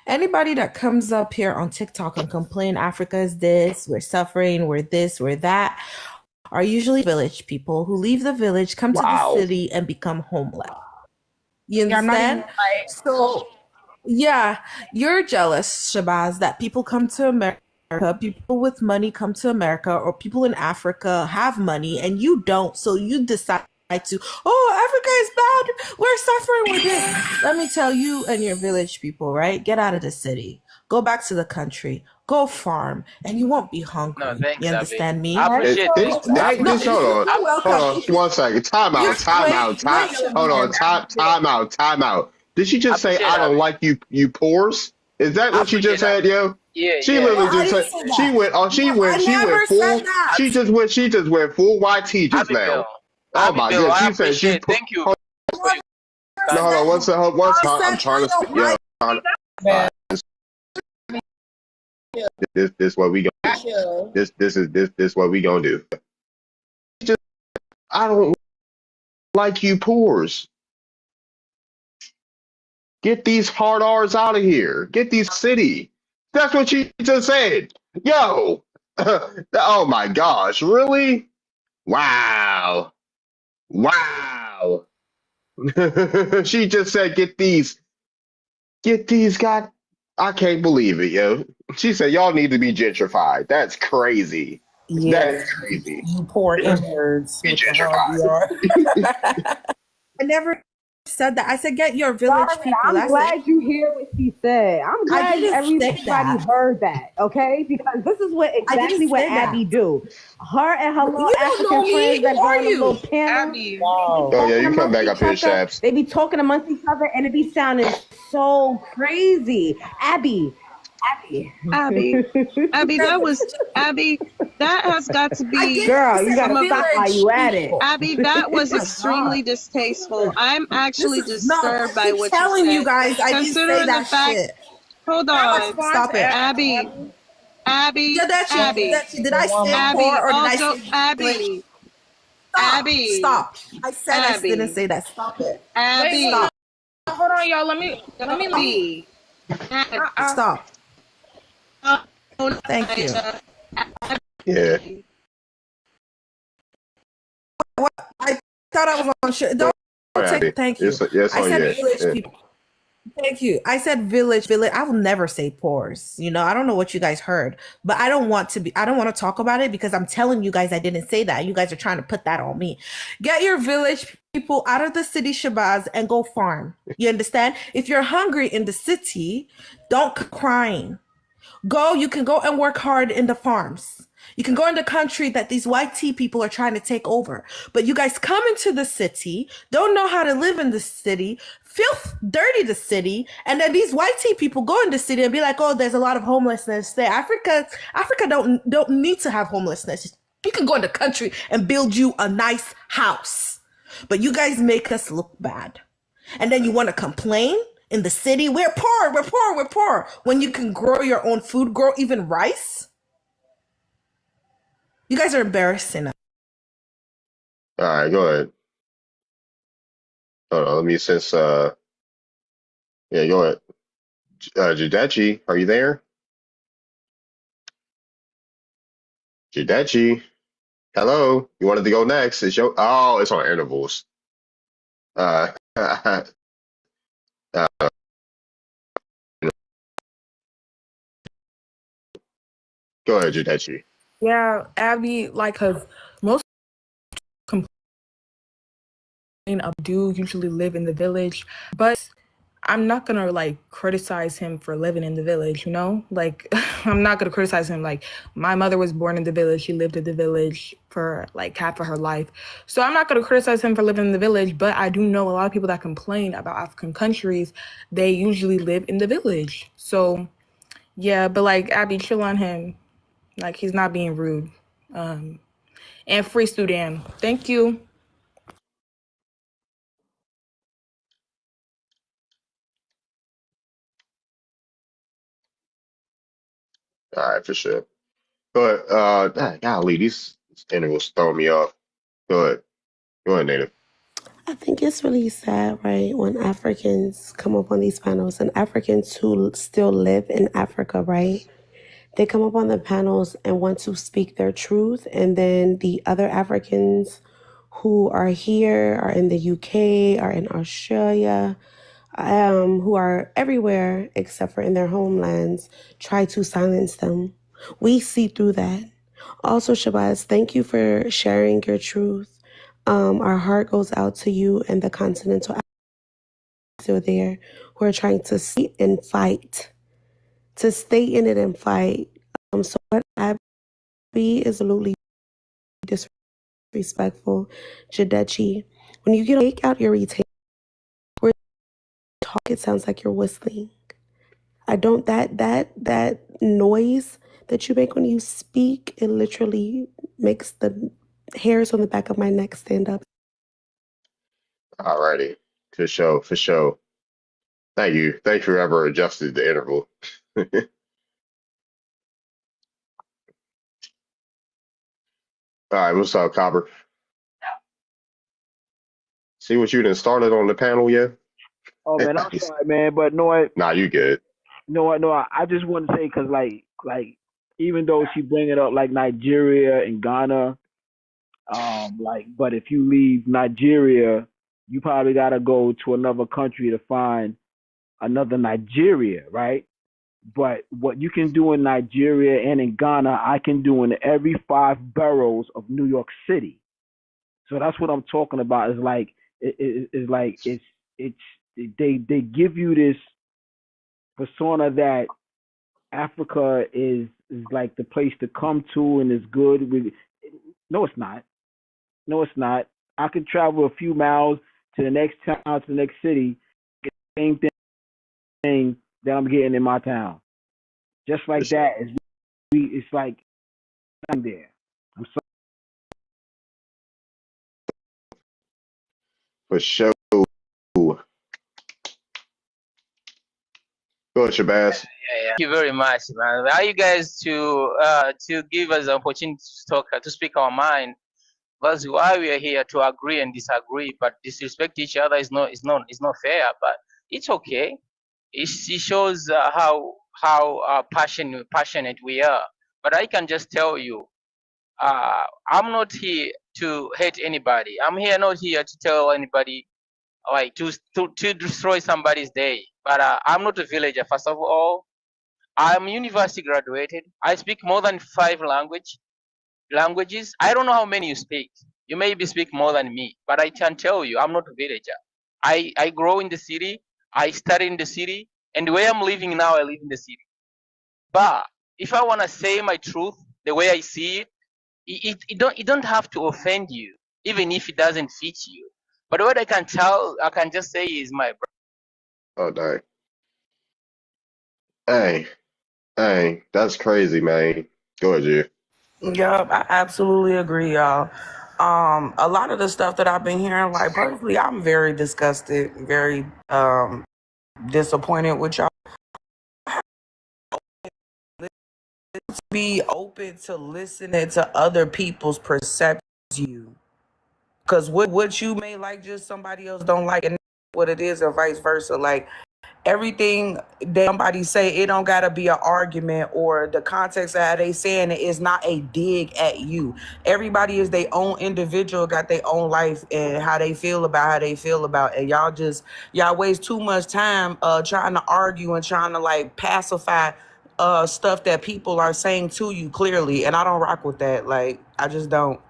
Anybody that comes up here on TikTok and complain Africa is this, we're suffering, we're this, we're that, are usually village people who leave the village, come to the city, and become homeless. You understand? So yeah, you're jealous, Shabazz, that people come to America, people with money come to America, or people in Africa have money and you don't. So you decide to, Africa is bad. We're suffering with it. Let me tell you and your village people, right? Get out of the city. Go back to the country. Go farm, and you won't be hungry. No, thanks, you understand me? I appreciate this. Hold on. 1 second. Time out. Time out. Did she just say I don't like you poors? Is that what she just said, yo? Yeah, she literally just said she went full. She just went full YT just now. Oh my god, she said she. Thank you. No, hold on. One second. I'm trying to speak. Yeah. This what we gonna do. This what we gonna do. Just I don't like you poors. Get these hard R's out of here. Get these city. That's what she just said. Yo. Oh my gosh, really? Wow. She just said get these I can't believe it, yo. She said y'all need to be gentrified. That's crazy. Yes. That's crazy. You poor inwards. Be gentrified. I never said that. I said get your village Sorry, people. I'm That's it. glad you hear what she said. I'm I glad didn't say everybody that. heard that, okay? Because this is what I didn't exactly what say that. Abby do. Her and her little You don't know African me. friends Who that go are on them little you? panels, Abby. they be Oh yeah, talking you come amongst back up each here, other. Shaps. They be talking amongst each other, and it be sounding so crazy. Abby. Abby. Abby, that was Abby. That has got to I be. didn't. I Girl, you said I'm gotta a stop while village you at it. people. Abby, that Oh was my god. extremely distasteful. I'm This actually is no. I disturbed by keep what you telling you said. guys I didn't say Considering the that fact, shit. hold Can I on, respond Stop to it. Abby, Abby? Abby, Abby, Did I say Woman. poor Abby, or did I also say village? Abby, Stop. Abby, Stop. I said I didn't Abby, say that. Stop it. Wait, Stop. hold on, y'all. Let me. Abby, Abby. Stop. Abby. Thank you. Yeah. What? I thought I was on shit. Go Don't ahead, take. Abby. Thank you. It's I on said you. village Yeah. people. Thank you. I said village. I will never say pores. You know, I don't know what you guys heard, but I don't want to be. I don't want to talk about it because I'm telling you guys I didn't say that. You guys are trying to put that on me. Get your village people out of the city, Shabazz, and go farm. You understand? If you're hungry in the city, don't crying. Go, you can go and work hard in the farms. You can go in the country that these white tea people are trying to take over. But you guys come into the city, don't know how to live in the city, feel dirty the city, and then these white tea people go in the city and be like, "Oh, there's a lot of homelessness there." Africa don't need to have homelessness. You can go in the country and build you a nice house. But you guys make us look bad. And then you want to complain in the city? We're poor, we're poor, we're poor. When you can grow your own food, grow even rice? You guys are embarrassing us. All right, go ahead. Hold on, let me sense. Yeah, go ahead. Judechi, are you there? Judechi, hello. You wanted to go next? It's your. Oh, it's on intervals. Uh, go ahead, Judechi. Yeah, Abby, like, cause most do usually live in the village, but I'm not gonna like criticize him for living in the village, you know? Like I'm not gonna criticize him. Like my mother was born in the village, she lived in the village for like half of her life. So I'm not gonna criticize him for living in the village, but I do know a lot of people that complain about African countries, they usually live in the village. So yeah, but like Abby, chill on him. Like he's not being rude. And free Sudan. Thank you. All right, for sure. Go ahead. Golly, these intervals throw me off. Go ahead. Go ahead, Native. I think it's really sad, right, when Africans come up on these panels and Africans who still live in Africa, right? They come up on the panels and want to speak their truth, and then the other Africans who are here, are in the UK, are in Australia, who are everywhere except for in their homelands, try to silence them. We see through that. Also, Shabazz, thank you for sharing your truth. Our heart goes out to you and the continental still there who are trying to stay and fight, to stay in it and fight. So what Abby is absolutely disrespectful. Jadechi, when you get take out your retainer, where you talk, it sounds like you're whistling. I don't that noise that you make when you speak, it literally makes the hairs on the back of my neck stand up. All righty. For sure, for sure. Thank you. Thank you for ever adjusted the interval. All right, what's up, Copper? See what you done started on the panel yet? Oh man, I'm sorry, man, but no, Nah, you good. no. I just want to say because like even though she bring it up like Nigeria and Ghana, like but if you leave Nigeria, you probably gotta go to another country to find another Nigeria, right? But what you can do in Nigeria and in Ghana, I can do in every 5 boroughs of New York City. So that's what I'm talking about. Is like It's like it's they give you this persona that Africa is like the place to come to and is good. No, it's not. No, it's not. I could travel a few miles to the next town, to the next city, get the same thing that I'm getting in my town. Just like that. It's like I'm there. I'm so For sure. Go ahead, Shabazz. Thank you very much, man. Are you guys to give us the opportunity to talk to speak our mind? That's why we are here, to agree and disagree. But disrespect each other is not fair. But it's okay. It shows how passionate we are. But I can just tell you, I'm not here to hate anybody. I'm here not here to tell anybody like to destroy somebody's day. But I'm not a villager. First of all, I'm university graduated. I speak more than five languages. I don't know how many you speak. You maybe speak more than me, but I can tell you, I'm not a villager. I grow in the city. I study in the city, and where I'm living now, I live in the city. But if I wanna say my truth, the way I see it, it don't have to offend you, even if it doesn't fit you. But what I can just say is my Oh, dang. Hey, hey, that's crazy, man. Go ahead, G. Yup, I absolutely agree, y'all. A lot of the stuff that I've been hearing, like personally, I'm very disgusted, very disappointed with y'all. Be open to listening to other people's perceptions of you. Because what you may like, just somebody else don't like, and what it is, or vice versa. Like everything that somebody say, it don't gotta be an argument, or the context of how they saying it is not a dig at you. Everybody is their own individual, got their own life and how they feel about how they feel about, and y'all waste too much time trying to argue and trying to like pacify stuff that people are saying to you clearly, and I don't rock with that. Like I just don't.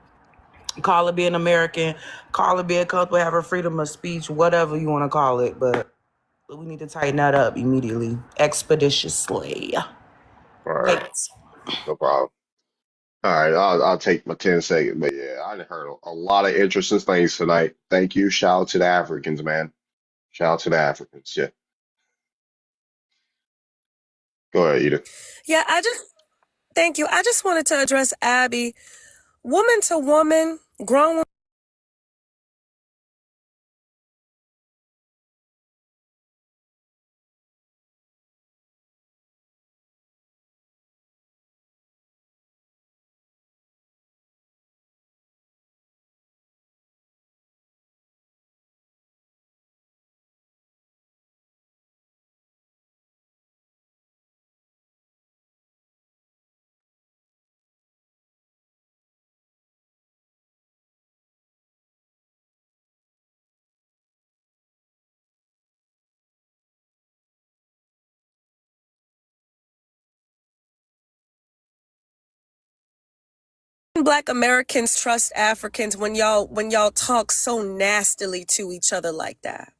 Call it being American, call it being comfortable, having freedom of speech, whatever you want to call it, but we need to tighten that up immediately, expeditiously. All right, Thanks. no problem. All right, I'll take my 10 seconds. But yeah, I heard a lot of interesting things tonight. Thank you. Shout out to the Africans, man. Shout out to the Africans. Yeah. Go ahead, Edith. Yeah, thank you. I just wanted to address Abby. Woman to woman, grown Black Americans trust Africans when y'all talk so nastily to each other like that.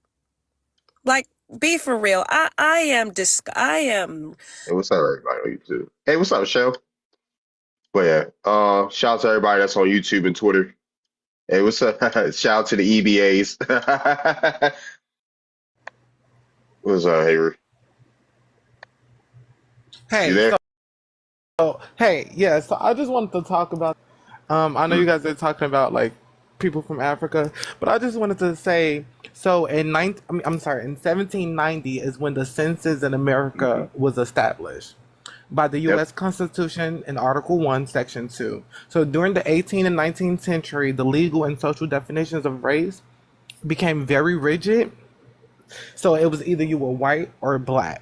Like, be for real. I am. Hey, what's up, everybody on YouTube? Hey, what's up, Shell? But yeah, shout out to everybody that's on YouTube and Twitter. Hey, what's up? Shout out to the EBAs. What's up, Hayward? You Hey, there? hey, yeah. So I just wanted to talk about. I know you guys are talking about like people from Africa, but I just wanted to say. So I'm sorry, in 1790 is when the census in America was established by the Yep. U.S. Constitution in Article 1, Section 2. So during the 18th and 19th century, the legal and social definitions of race became very rigid. So it was either you were white or black.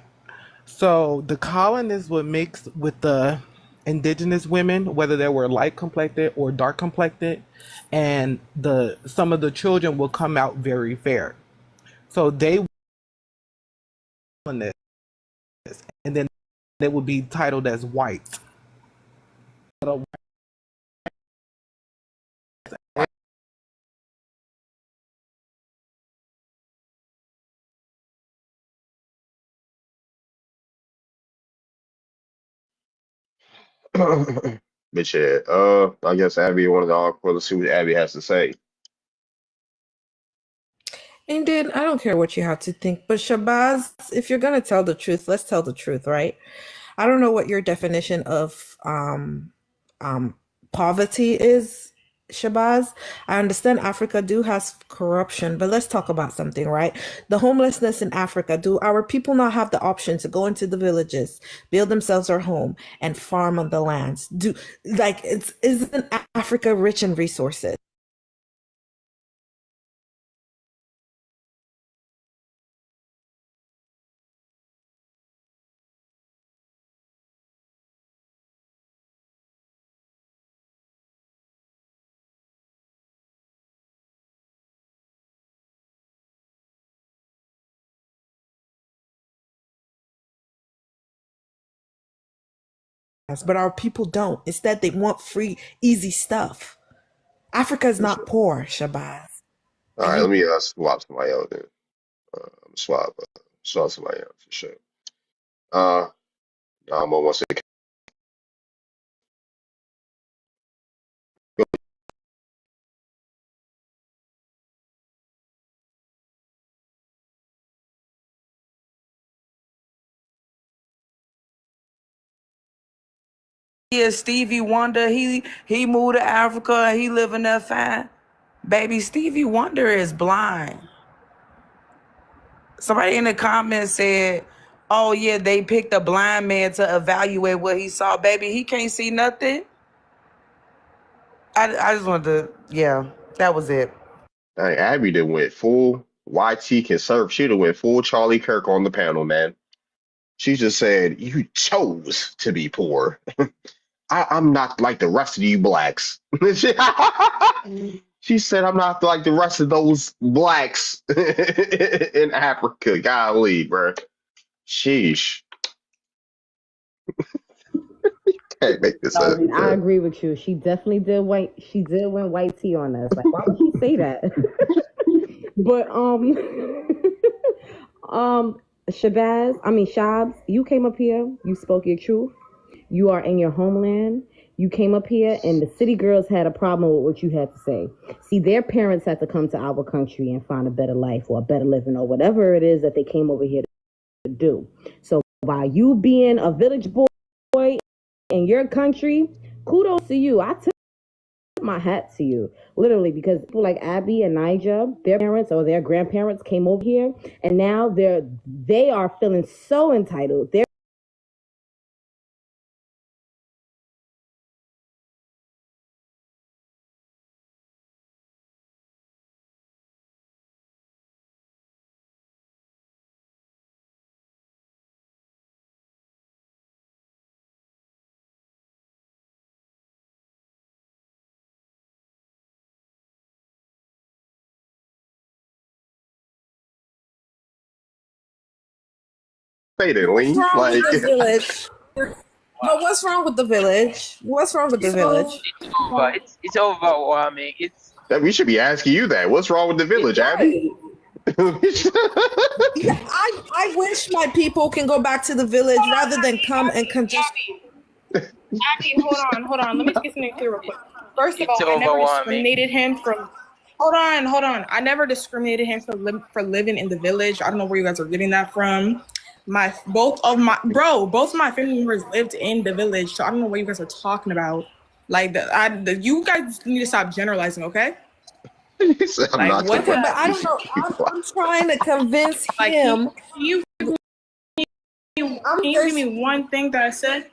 So the colonists would mix with the indigenous women, whether they were light complected or dark complected, and the some of the children will come out very fair. So they colonists, and then they would be titled as white. But yeah, I guess Abby wanted to awkward. Let's see what Abby has to say. Indeed, I don't care what you have to think, but Shabazz, if you're gonna tell the truth, let's tell the truth, right? I don't know what your definition of poverty is, Shabazz. I understand Africa do has corruption, but let's talk about something, right? The homelessness in Africa, do our people not have the option to go into the villages, build themselves their home, and farm on the lands? Do like isn't Africa rich in resources? But our people don't. Instead, they want free, easy stuff. Africa is For not sure. poor, Shabazz. All right, let me swap somebody else then. Swap somebody else for sure. Uh, I'm almost sick. Yeah, Stevie Wonder, he moved to Africa. He living there fine. Baby, Stevie Wonder is blind. Somebody in the comments said, "Oh yeah, they picked a blind man to evaluate what he saw." Baby, he can't see nothing. I just wanted to, yeah, that was it. Dang, Abby done went full YT can surf. She'd have went full Charlie Kirk on the panel, man. She just said, "You chose to be poor. I'm not like the rest of you blacks." She said, "I'm not like the rest of those blacks in Africa." Golly, bro. Sheesh. Can't make this up, I bro. agree with you. She definitely did white. She did win white tea on us. Like, why would she say that? But Shabs, you came up here. You spoke your truth. You are in your homeland. You came up here, and the city girls had a problem with what you had to say. See, their parents had to come to our country and find a better life or a better living or whatever it is that they came over here to do. So, by you being a village boy in your country, kudos to you. I tip my hat to you, literally, because people like Abby and Nigel, their parents or their grandparents came over here, and now they are feeling so entitled. They're Say that, What's Lean. wrong with Like, the village? But what's wrong with the village? What's wrong with the village? It's overwhelming. It's that we should be asking you that. What's wrong with the village, Abby? Right. Yeah, I wish my people can go back to the village rather than come and congest. Abby, hold on. Let me get something clear real quick. First of it's all, I never overwhelming. discriminated him from. Hold on. I never discriminated him for living in the village. I don't know where you guys are getting that from. Both of my family members lived in the village, so I don't know what you guys are talking about. Like you guys need to stop generalizing, okay? He said, "I'm Like not the what? Okay, rest but I of don't know. you I'm trying to convince Like him. can you give me one thing that I said?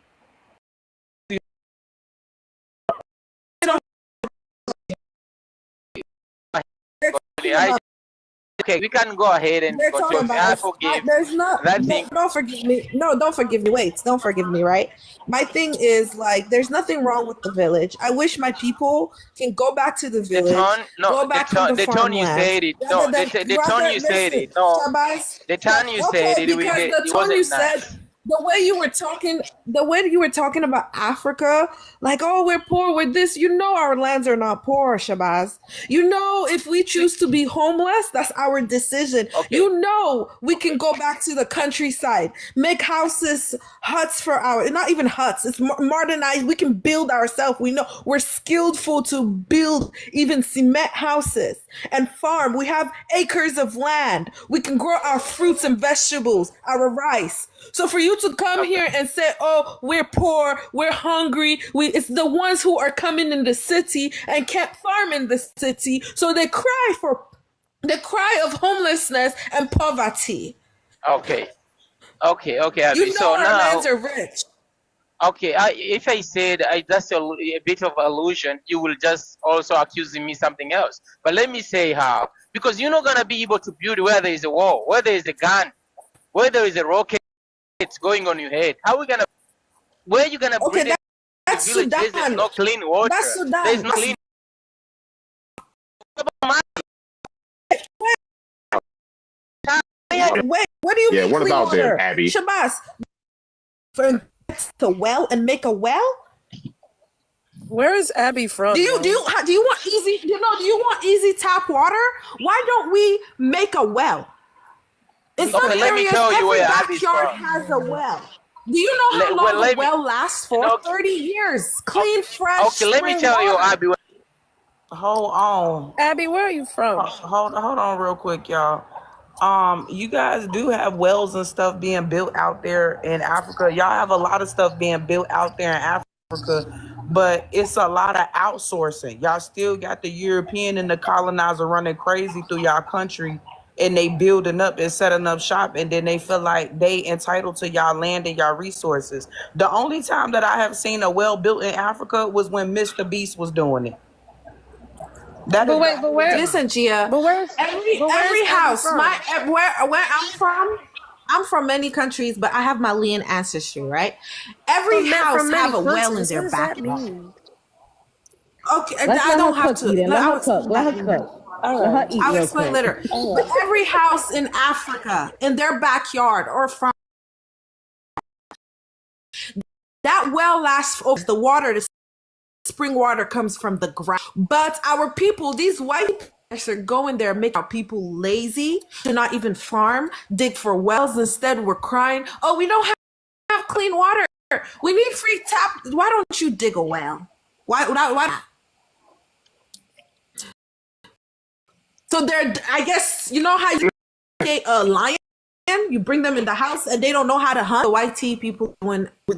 Okay, we can go ahead and They're talking continue. I about forgive there's not that no, thing. don't forgive me. No, don't forgive me. Wait, don't forgive me, right? My thing is like there's nothing wrong with the village. I wish my people can go back to the The village, tone, no, go back on the the tone you farmlands said it. rather No, than the tone rather you said listen, it. No, Shabazz. the tone you said Okay, it. because the It tone you wasn't said nice. the way you were talking about Africa, like, oh, we're poor with this. You know, our lands are not poor, Shabazz. You know, if we choose to be homeless, that's our decision. Okay. You know, we can go back to the countryside, make houses, huts for our, not even huts, it's modernized. We can build ourselves. We know we're skillful to build even cement houses and farm. We have acres of land. We can grow our fruits and vegetables, our rice. So for you to come here and say, "Oh, we're poor, we're hungry," it's the ones who are coming in the city and can't farm in the city, so they cry of homelessness and poverty. Okay. Okay, Abby. You know So our lands now, are rich. okay, if I said that's a bit of illusion, you will just also accusing me something else. But let me say how. Because you're not gonna be able to build where there is a wall, where there is a gun, where there is a rocket going on your head. How we gonna? Where you gonna Okay, breathe in the that's village? There's Sudan. no clean water. That's There's Sudan. no clean. Wait, what do you Yeah, mean what clean about them, water? Abby? Shabazz, for to well and make a well? Where is Abby from? Do you want easy? Do you want easy tap water? Why don't we make a well? In some Okay, let me areas, tell you every where Abby's backyard from. has a well. Do you know how Well, long let a me. well lasts for? No, 30 years. Clean, fresh okay, let me spring tell you, water. Abby. Hold on. Abby, where are you from? Hold on real quick, y'all. You guys do have wells and stuff being built out there in Africa. Y'all have a lot of stuff being built out there in Africa, but it's a lot of outsourcing. Y'all still got the European and the colonizer running crazy through y'all country, and they building up and setting up shop, and then they feel like they entitled to y'all land and y'all resources. The only time that I have seen a well built in Africa was when Mr. Beast was doing it. That is But wait, the but only where? time. Listen, Gia. But where's? But where's Every Abby house, from? where I'm from many countries, but I have Malian ancestry, right? Every house From many have a well in countries. What their does that backyard. mean? Okay, Let's I let her don't have cook, to. Eden. Let her I'll cook. explain Let that her later. cook. All Let her right. eat I'll real explain quick. later. All But right. every house in Africa, in their backyard or farm, that well lasts for the water. The spring water comes from the ground. But our people, these white people, are going there, making our people lazy, to not even farm, dig for wells. Instead, we're crying, "Oh, we don't have clean water. We need free tap. Why don't you dig a well? Why?" So they're, I guess, you know how you get a lion, you bring them in the house and they don't know how to hunt. The white tea people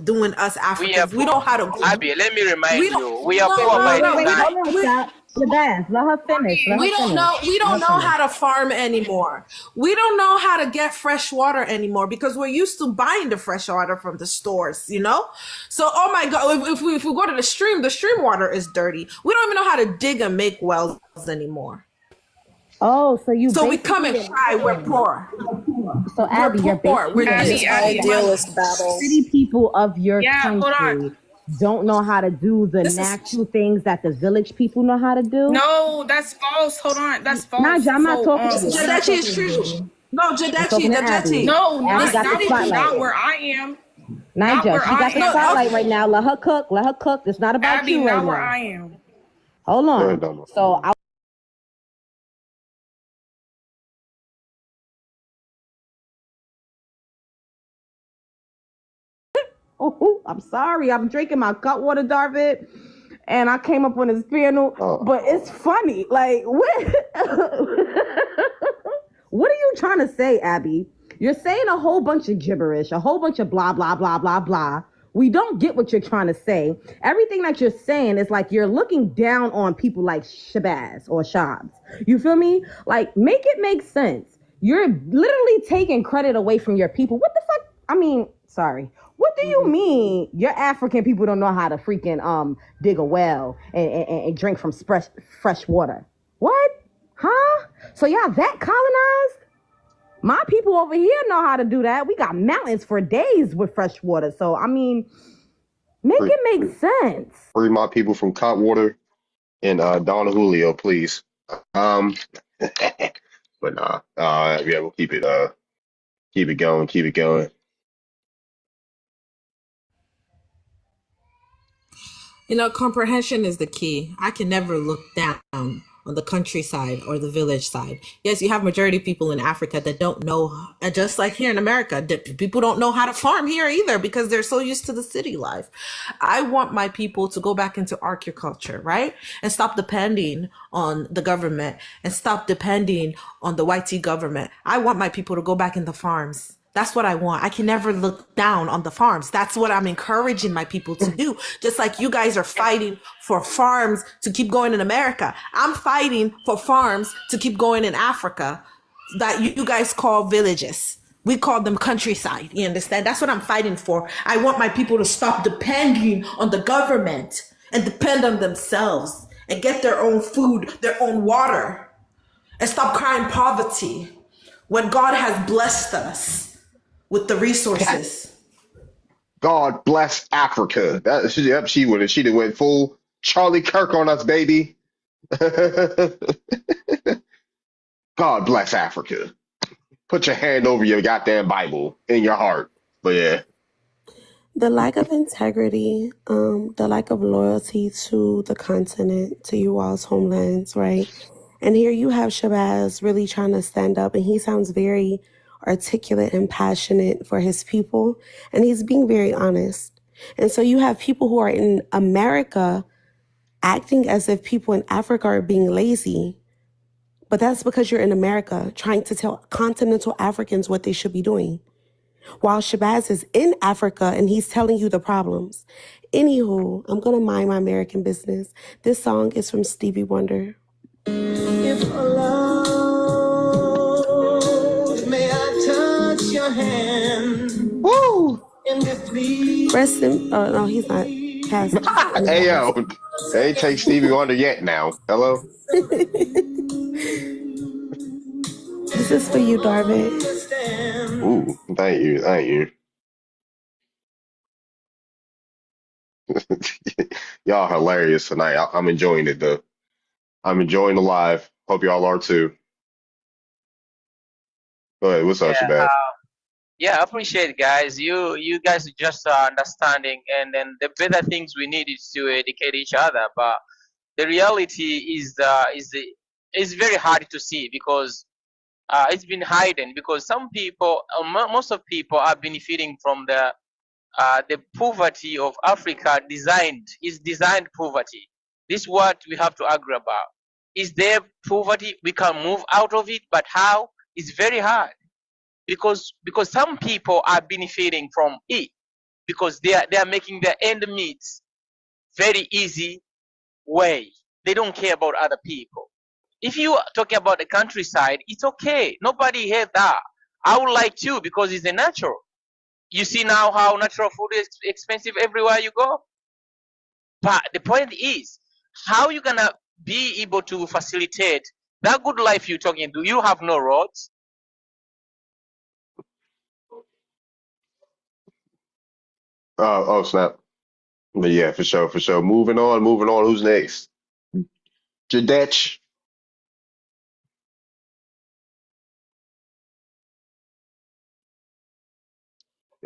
doing us We are Africans. We poor. know how to go. Abby, let me remind We don't. you, we are No, poor Wait, by wait, no, wait, no. wait. design. Hold on, stop. Shabazz, let her finish. Let her We don't finish. know. We Let don't her know finish. how to farm anymore. We don't know how to get fresh water anymore because we're used to buying the fresh water from the stores. You know. So, oh my God, if we go to the stream water is dirty. We don't even know how to dig and make wells anymore. Oh, so you So we come basically and cry. We're admitting. poor. So We're Abby, you're poor. basically We're Abby, just owe admitting money. idealist battles. city people of your Yeah, hold on. country don't know how to do the This is natural things that the village people know how to do. No, that's false. Hold on, that's false. Naja, I'm not So talking to you. I'm not Jadechi talking is to you, true. baby. No, I'm talking to Abby. Jadechi. no, Abby got the spotlight. not where I am. Not Naja, where she I got the am, No, spotlight Abby. right now. Let her cook. Let her cook. It's not about Abby, you right not where now. I am. Hold on. No. So I Oh, I'm sorry. I'm drinking my cut water, Darvid, and I came up on his panel. But it's funny. Like, what? What are you trying to say, Abby? You're saying a whole bunch of gibberish, a whole bunch of blah, blah, blah, blah, blah. We don't get what you're trying to say. Everything that you're saying is like you're looking down on people like Shabazz or Shabs. You feel me? Like, make it make sense. You're literally taking credit away from your people. What the fuck? I mean, sorry. What do you mean your African people don't know how to freaking dig a well and drink from fresh water? What? Huh? So y'all that colonized? My people over here know how to do that. We got mountains for days with fresh water. So I mean, make Free, it make sense. free my people from cot water and Don Julio, please. Um, but nah, yeah, we'll keep it going, keep it going. Comprehension is the key. I can never look down on the countryside or the village side. Yes, you have majority people in Africa that don't know, just like here in America, people don't know how to farm here either because they're so used to the city life. I want my people to go back into agriculture, right? And stop depending on the government and stop depending on the YT government. I want my people to go back into farms. That's what I want. I can never look down on the farms. That's what I'm encouraging my people to do. Just like you guys are fighting for farms to keep going in America. I'm fighting for farms to keep going in Africa that you guys call villages. We call them countryside. You understand? That's what I'm fighting for. I want my people to stop depending on the government and depend on themselves and get their own food, their own water, and stop crying poverty when God has blessed us with the resources. God bless Africa. Yep, she done went full Charlie Kirk on us, baby. God bless Africa. Put your hand over your goddamn Bible in your heart. But yeah. The lack of integrity, the lack of loyalty to the continent, to you all's homelands, right? And here you have Shabazz really trying to stand up, and he sounds very articulate and passionate for his people, and he's being very honest. And so you have people who are in America acting as if people in Africa are being lazy. But that's because you're in America trying to tell continental Africans what they should be doing, while Shabazz is in Africa and he's telling you the problems. Anywho, I'm going to mind my American business. This song is from Stevie Wonder. If alone, may I touch your hand? Woo! Rest in, oh, no, he's not. Passed. Hey, yo. They ain't take Stevie Wonder yet now. Hello? This is for you, Darvin. Ooh, thank you. Thank you. Y'all hilarious tonight. I'm enjoying it, though. I'm enjoying the live. Hope y'all are too. Go ahead. What's up, Yeah, Shabazz? yeah, I appreciate it, guys. You guys are just understanding, and then the better things we need is to educate each other. But the reality is very hard to see because it's been hidden. Because some people, most of people, are benefiting from the poverty of Africa. Designed poverty. This is what we have to argue about. Is there poverty? We can move out of it, but how? It's very hard because some people are benefiting from it because they are making their end meets very easy way. They don't care about other people. If you are talking about the countryside, it's okay. Nobody hates that. I would like to because it's a natural. You see now how natural food is expensive everywhere you go. But the point is, how you gonna be able to facilitate that good life you're talking? Do you have no roads? Oh, snap. But yeah, for sure, for sure. Moving on, moving on. Who's next? Jadech.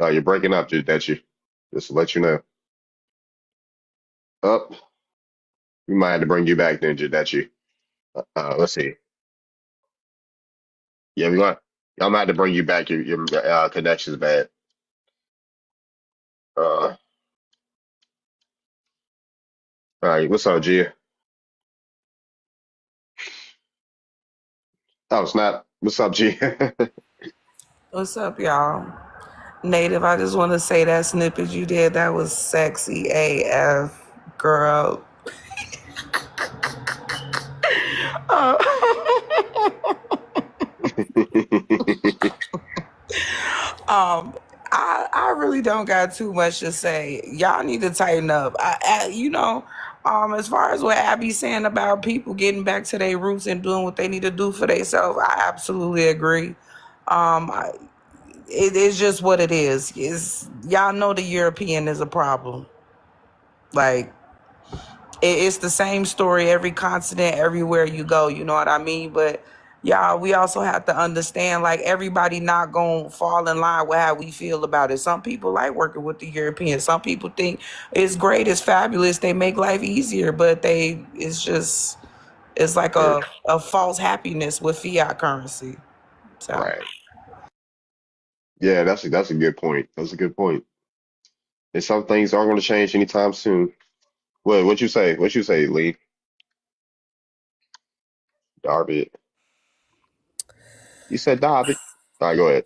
Oh, you're breaking up, Jadech. Just to let you know. Up. We might have to bring you back then, Jadech. Let's see. Yeah, I'm gonna have to bring you back. Your connection's bad. All right. What's up, Gia? Oh, snap. What's up, G? What's up, y'all? Native, I just want to say that snippet you did, that was sexy AF, girl. I really don't got too much to say. Y'all need to tighten up. As far as what Abby's saying about people getting back to their roots and doing what they need to do for themselves, I absolutely agree. It is just what it is. Y'all know the European is a problem. Like, it's the same story every continent, everywhere you go. You know what I mean? But y'all, we also have to understand, like, everybody not gonna fall in line with how we feel about it. Some people like working with the Europeans. Some people think it's great, it's fabulous, they make life easier, but it's like a false happiness with fiat currency. So Right. Yeah, that's a good point. That's a good point. And some things aren't going to change anytime soon. What you say? What you say, Lee? Darby. You said Darby. All right, go ahead.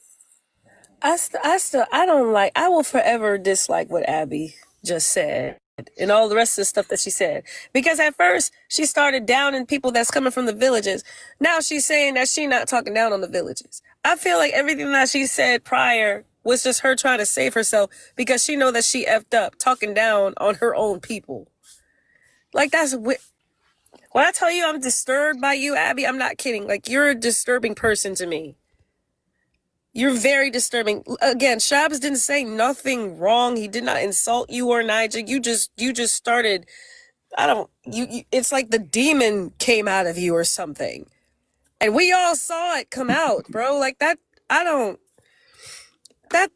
I don't like. I will forever dislike what Abby just said and all the rest of the stuff that she said. Because at first she started downing people that's coming from the villages. Now she's saying that she not talking down on the villages. I feel like everything that she said prior was just her trying to save herself because she know that she effed up talking down on her own people. Like when I tell you I'm disturbed by you, Abby, I'm not kidding. Like, you're a disturbing person to me. You're very disturbing. Again, Shabs didn't say nothing wrong. He did not insult you or Nigel. You just started. I don't. It's like the demon came out of you or something, and we all saw it come out, bro. Like that. I don't. That.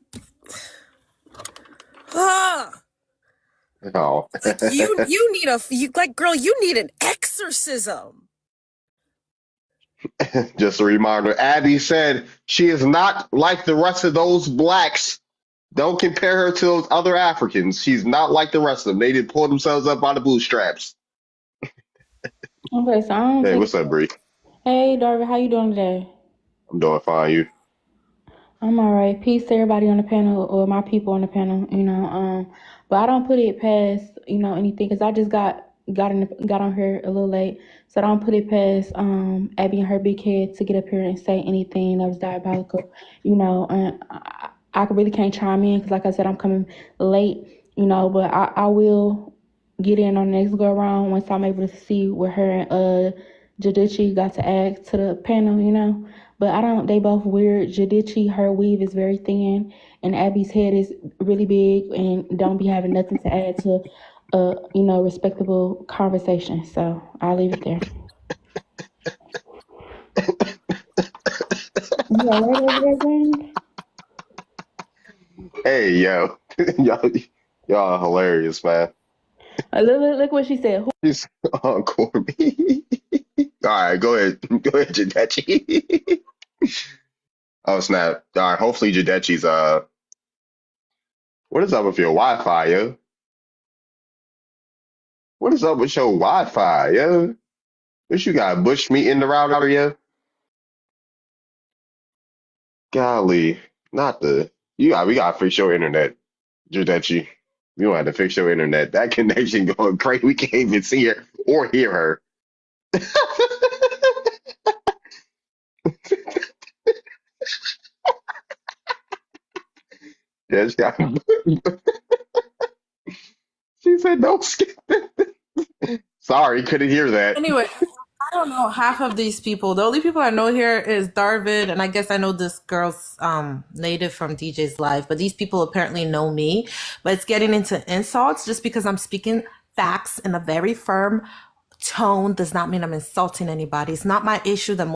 Oh. Like you need girl. You need an exorcism. Just a reminder. Abby said she is not like the rest of those blacks. Don't compare her to those other Africans. She's not like the rest of them. They did pull themselves up by the bootstraps. Okay, so I don't Hey, take. what's up, Bree? Hey, Darby, how you doing today? I'm doing fine. You? I'm all right. Peace to everybody on the panel or my people on the panel. But I don't put it past anything because I just got on here a little late, so I don't put it past Abby and her big head to get up here and say anything that was diabolical. And I really can't chime in because, like I said, I'm coming late. But I will get in on the next go around once I'm able to see what her and Jadichi got to add to the panel. But I don't, they both weird. Jadichi, her weave is very thin, and Abby's head is really big and don't be having nothing to add to respectable conversation. So I'll leave it there. You all right over there, James? Hey, yo. y'all are hilarious, man. Look what she said. She's on Corby. All right, go ahead. Go ahead, Jadechi. Oh, snap. All right, hopefully Jadechi's, what is up with your Wi-Fi, yo? What is up with your Wi-Fi, yo? What you got, bush meat in the router, yo? Golly, not the, we got to fix your internet, Jadechi. We don't have to fix your internet. That connection going crazy. We can't even see her or hear her. Yeah, she said, don't skip it. Sorry, couldn't hear that. Anyway, I don't know half of these people. The only people I know here is Darvid, and I guess I know this girl's native from DJ's live, but these people apparently know me. But it's getting into insults just because I'm speaking facts in a very firm tone does not mean I'm insulting anybody. It's not my issue that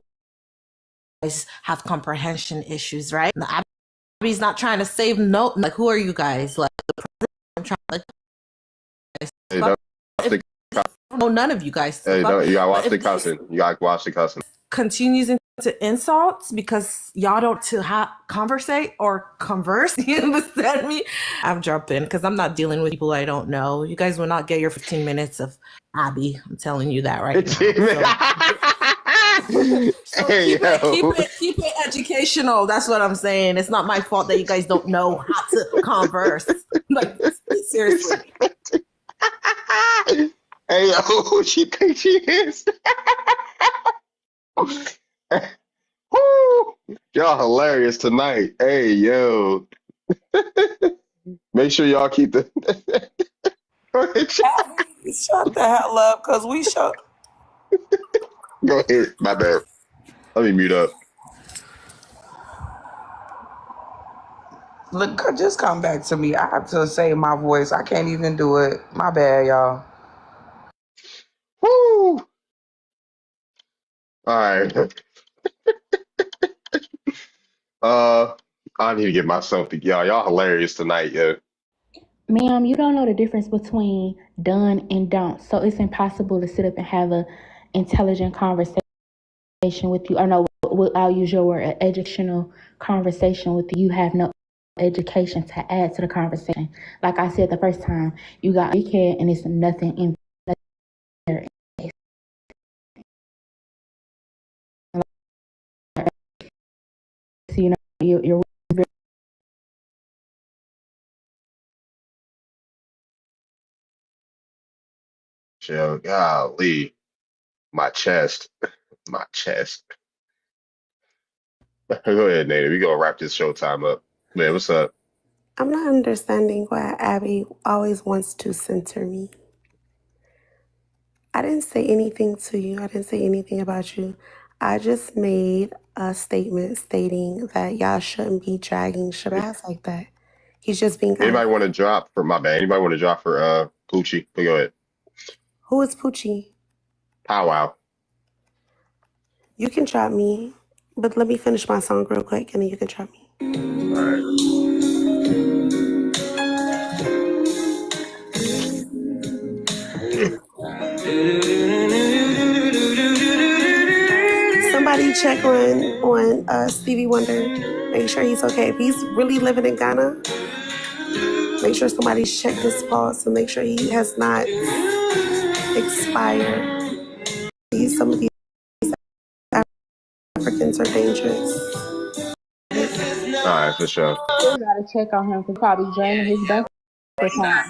guys have comprehension issues, right? Abby's not trying to save no, like, who are you guys? Like, the president, I'm trying to, like, Hey, no, none of you guys. hey, you gotta watch the cussing. You gotta watch the cussing. Continues into insults because y'all don't to conversate or converse. You understand me? I've jumped in because I'm not dealing with people I don't know. You guys will not get your 15 minutes of Abby. I'm telling you that right now. So Hey, keep it educational. That's what I'm saying. It's not my fault that you guys don't know how to converse. Like, seriously. Hey, yo, she thinks she is. Woo! Y'all hilarious tonight. Hey, yo. Make sure y'all keep the. Shut the hell up, cause we shut. Go ahead, my bad. Let me mute up. Look, just come back to me. I have to save my voice. I can't even do it. My bad, y'all. Woo! All right. Uh, I need to get myself to y'all hilarious tonight, yeah. Ma'am, you don't know the difference between done and don't. So it's impossible to sit up and have a intelligent conversation with you. Or no, I'll use your word, an educational conversation with you. You have no education to add to the conversation. Like I said the first time, you got a kid and it's nothing in there. So, you know, you're Chill, golly, my chest, my chest. Go ahead, Nate. We gonna wrap this showtime up. Man, what's up? I'm not understanding why Abby always wants to censor me. I didn't say anything to you. I didn't say anything about you. I just made a statement stating that y'all shouldn't be dragging Shabazz like that. He's just being Anybody honest. want to drop for my bad? Anybody want to drop for Poochie? Go ahead. Who is Poochie? Powwow. You can drop me, but let me finish my song real quick and then you can drop me. All right. Somebody check on Stevie Wonder. Make sure he's okay. If he's really living in Ghana, make sure somebody's checked his pulse and make sure he has not expired. Some of these Africans are dangerous. All right, for sure. still gotta check on him because probably draining his bank account.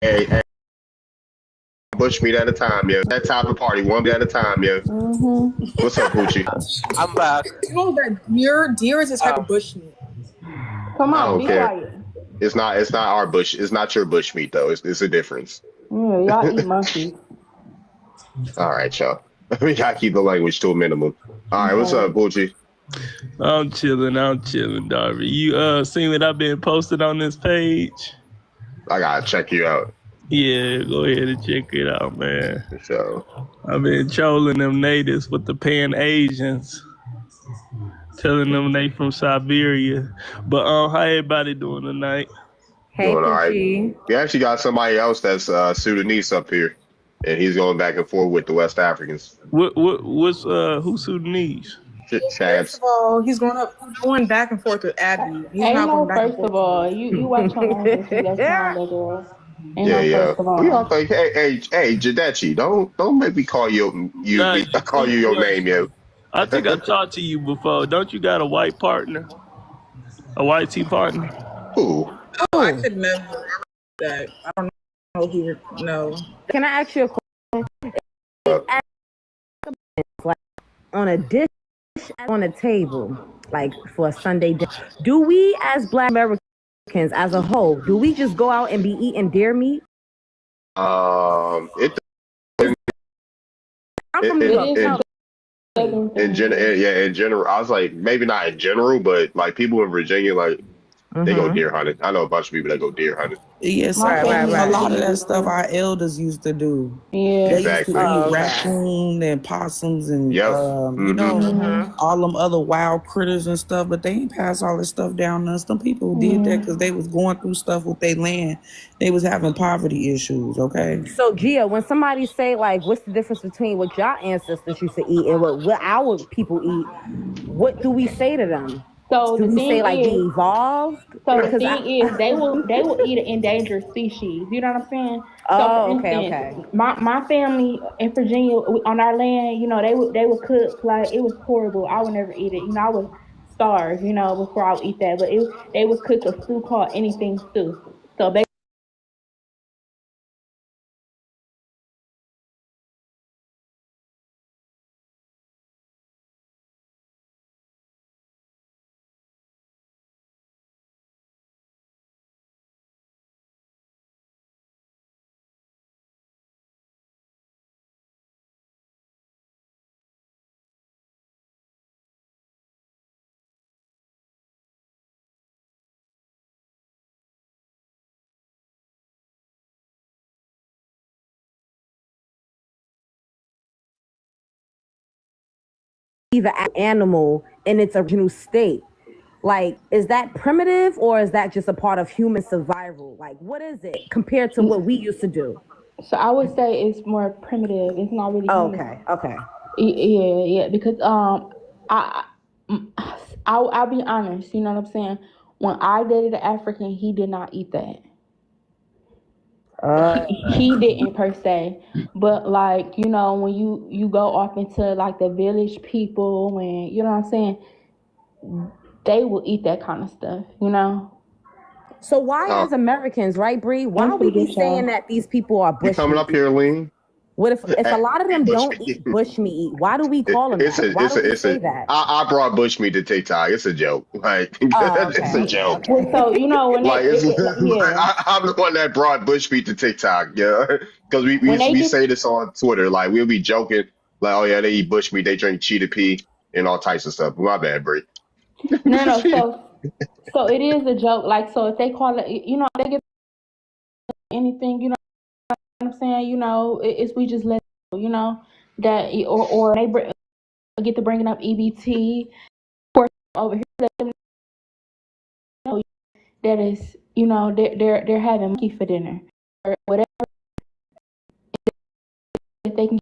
Hey, bushmeat at a time, yo. That type of party, one bit at a time, yo. What's up, Poochie? I'm back. You know that deer is a type of bushmeat. Come I on, don't be care. quiet. It's not our bush. It's not your bushmeat though. It's a difference. Yeah, y'all eat monkeys. All right, y'all. We gotta keep the language to a minimum. All right, what's Okay. up, Poochie? I'm chilling, Darby. You seen that I've been posted on this page? I gotta check you out. Yeah, go ahead and check it out, man. So I've been trolling them natives with the Pan Asians, telling them they from Siberia. But how everybody doing tonight? Hey, doing all right. Poochie. We actually got somebody else that's Sudanese up here, and he's going back and forth with the West Africans. What's who's Sudanese? First Shabs. of all, he's going back and forth with Abby. He's Ain't not going no back and first forth of with all. me. You watch your language in your time, little girl. Ain't Yeah, no yeah. first of We all all. think, hey, Jadechi, don't make me call you Nah, call you your name, yo. I think I talked to you before. Don't you got a white partner? A white tea partner? Ooh. Oh, I could never that. I don't know if you know. Can I ask you a question? Like on a dish on a table, like for a Sunday dinner, do we as Black Americans as a whole, do we just go out and be eating deer meat? It I'm from New It York. is Tell a southern thing. in general, I was like maybe not in general, but like people in Virginia, like they go deer hunting. I know a bunch of people that go deer hunting. Yeah, My family a in lot of Virginia that do stuff too. our elders used to do. Yeah. They used to Exactly. eat Oh, okay. raccoon and possums and Yep. Mm-hmm. all them other wild critters and stuff, but they ain't pass all this stuff down to us. Some people did that Yeah. because they was going through stuff with their land. They was having poverty issues, okay? So Gia, when somebody say like, what's the difference between what your ancestors used to eat and what our people eat? What do we say to them? So Do the we say thing like we is, evolved? So the Because thing is, they will eat an endangered species. You know what I'm saying? So for oh, okay, instance, okay. my family in Virginia on our land, you know, they would cook like it was horrible. I would never eat it. You know, I would starve. You know, before I would eat that. But they would cook a stew called anything stew. So the animal in its original state. Like, is that primitive or is that just a part of human survival? Like, what is it compared to what we used to do? So I would say it's more primitive. It's not really Oh, human. okay, okay. Yeah, because I I'll be honest. You know what I'm saying? When I dated an African, he did not eat that. He didn't per se, but like when you go off into like the village people, when you know what I'm saying, they will eat that kind of stuff. So why, as Americans, right, Bree? Why I'm we pretty be good, saying y'all. that these people are You coming bushmeat? up here, Lean? What if a lot of them don't Bushmeat. eat bushmeat? Why do we call them It's that? a, Why it's do a, we it's say a. that? I brought bushmeat to TikTok. It's a joke. Like Oh, it's a okay, joke. okay. Well, so when Like it's. yeah, I'm the one that brought bushmeat to TikTok. Yeah, because we, we when they we get say this on Twitter. Like we'll be joking. Like, oh yeah, they eat bushmeat. They drink cheetah pea and all types of stuff. My bad, Brie. no, so it is a joke. Like, so if they call it, they get anything, what I'm saying, it's we just let that or they get to bringing up EBT. Of course, over here, let them know that is, they're having monkey for dinner or whatever if they can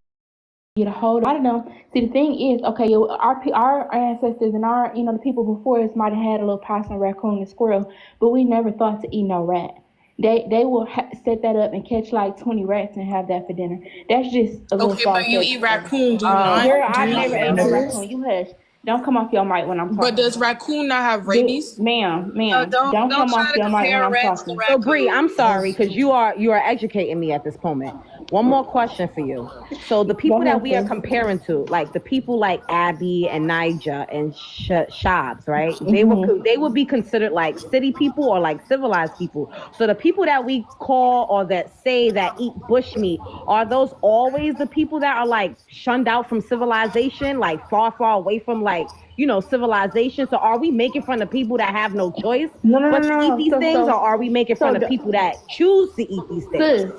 get a hold of. I don't know. See, the thing is, okay, our ancestors and our the people before us might have had a little possum, raccoon, and squirrel, but we never thought to eat no rat. They will set that up and catch like 20 rats and have that for dinner. That's just a little Okay, but far you fetched. eat raccoon, do you not? Girl, Do I've you not never eat ate no rabbits? raccoon. You hush. Don't come off your mic when I'm But talking. does raccoon not have rabies? Ma'am, don't Don't come try off to your mic when compare I'm rats to talking. So Bree, I'm raccoons. sorry because you are educating me at this moment. One more question for you. So the Go people that ahead, we are sis. comparing to, like the people like Abby and Niger and Shabs, right? Mhm. They would be considered like city people or like civilized people. So the people that we call or that say that eat bushmeat, are those always the people that are like shunned out from civilization, like far, far away from like civilization? So are we making fun of people that have no choice but to eat No. these things, or are we making fun of The, people that choose to eat these things?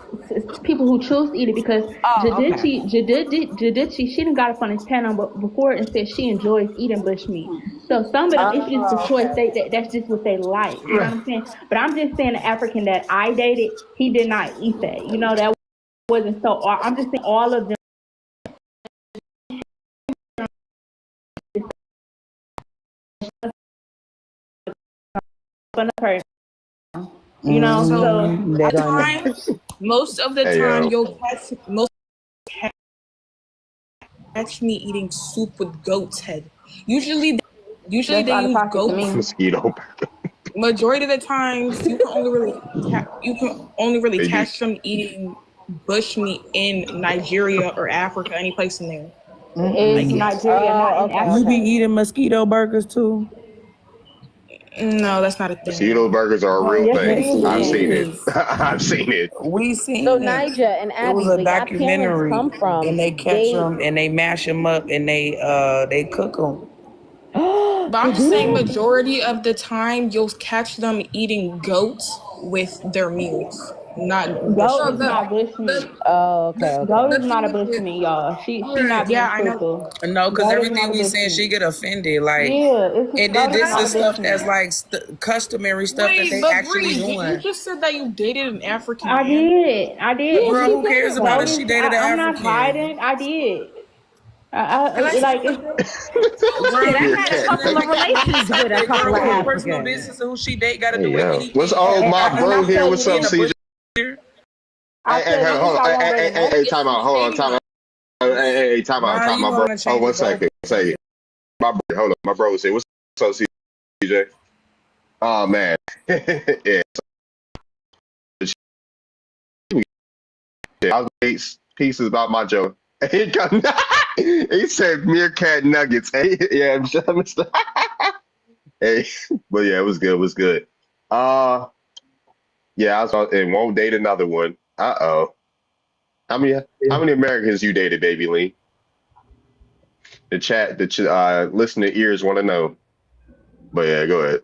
people who choose to eat it because Oh, okay. Jadichi, she done got up on his panel before and said she enjoys eating bushmeat. So some of them, it's just a Oh, choice. okay. That's just what they like. You know what I'm saying? But I'm just saying the African that I dated, he did not eat that. That wasn't so. I'm just saying all of them. Fun of her, So So at time, most of the Hey time, yo, you'll catch me eating soup with goat's head. Usually, usually that's they out of use pocket to goats. me. mosquito. Majority of the times, you can only really They do. catch them eating bushmeat in Nigeria or Africa, any place in there. Is Like Nigeria not Oh, in okay, You be okay. Africa? eating mosquito burgers too? no, that's not a thing. Mosquito burgers are a real Yes, it thing. Yes, it I've is. seen it. is. I've seen it. We So seen it. Niger and It was Abby, a where y'all parents documentary, come and from, they catch they them and they mash them up and they cook them. But they I'm just do saying, that? majority of the time, you'll catch them eating goat with their meals, not Goat bushmeat. is not bushmeat. Oh, okay, Goat okay. is not a bushmeat, y'all. She not being Yeah, I know. truthful. No, because Goat is not everything a we saying, she bushmeat. get offended. Like, Yeah, and goat is this not a is stuff that's bushmeat. like customary stuff that Wait, they but actually Bree, you doing. just said that you dated an African I man. did. I did. Yeah, And Girl, she who he cares did. about goat if she is. dated an I'm not African? hiding. I did. And I Like said, it's. so Shit, I Mere had a cat couple of nuggets. relations with a Hey, couple girl, of what her personal Africans. business and who she date got to Hey do with yo, what's anything? oh my And I bro here? said What's when up, he. CJ? I Hey, said when he hold on. got one of those Hey, time out. Hold on, time out. Hey, Nah, time you out, bro. gonna Oh, change one it both. second, one second. My bro, hold on. My bro was here. What's up, CJ? Oh man, yeah. I was pieces about my joke. He come, he said meerkat nuggets. Hey, yeah, Mr. Hey, but yeah, it was good. It was good. Uh, yeah, I was on, and won't date another one. Uh-oh. How many Americans you dated, baby Lee? The listening ears want to know. But yeah, go ahead.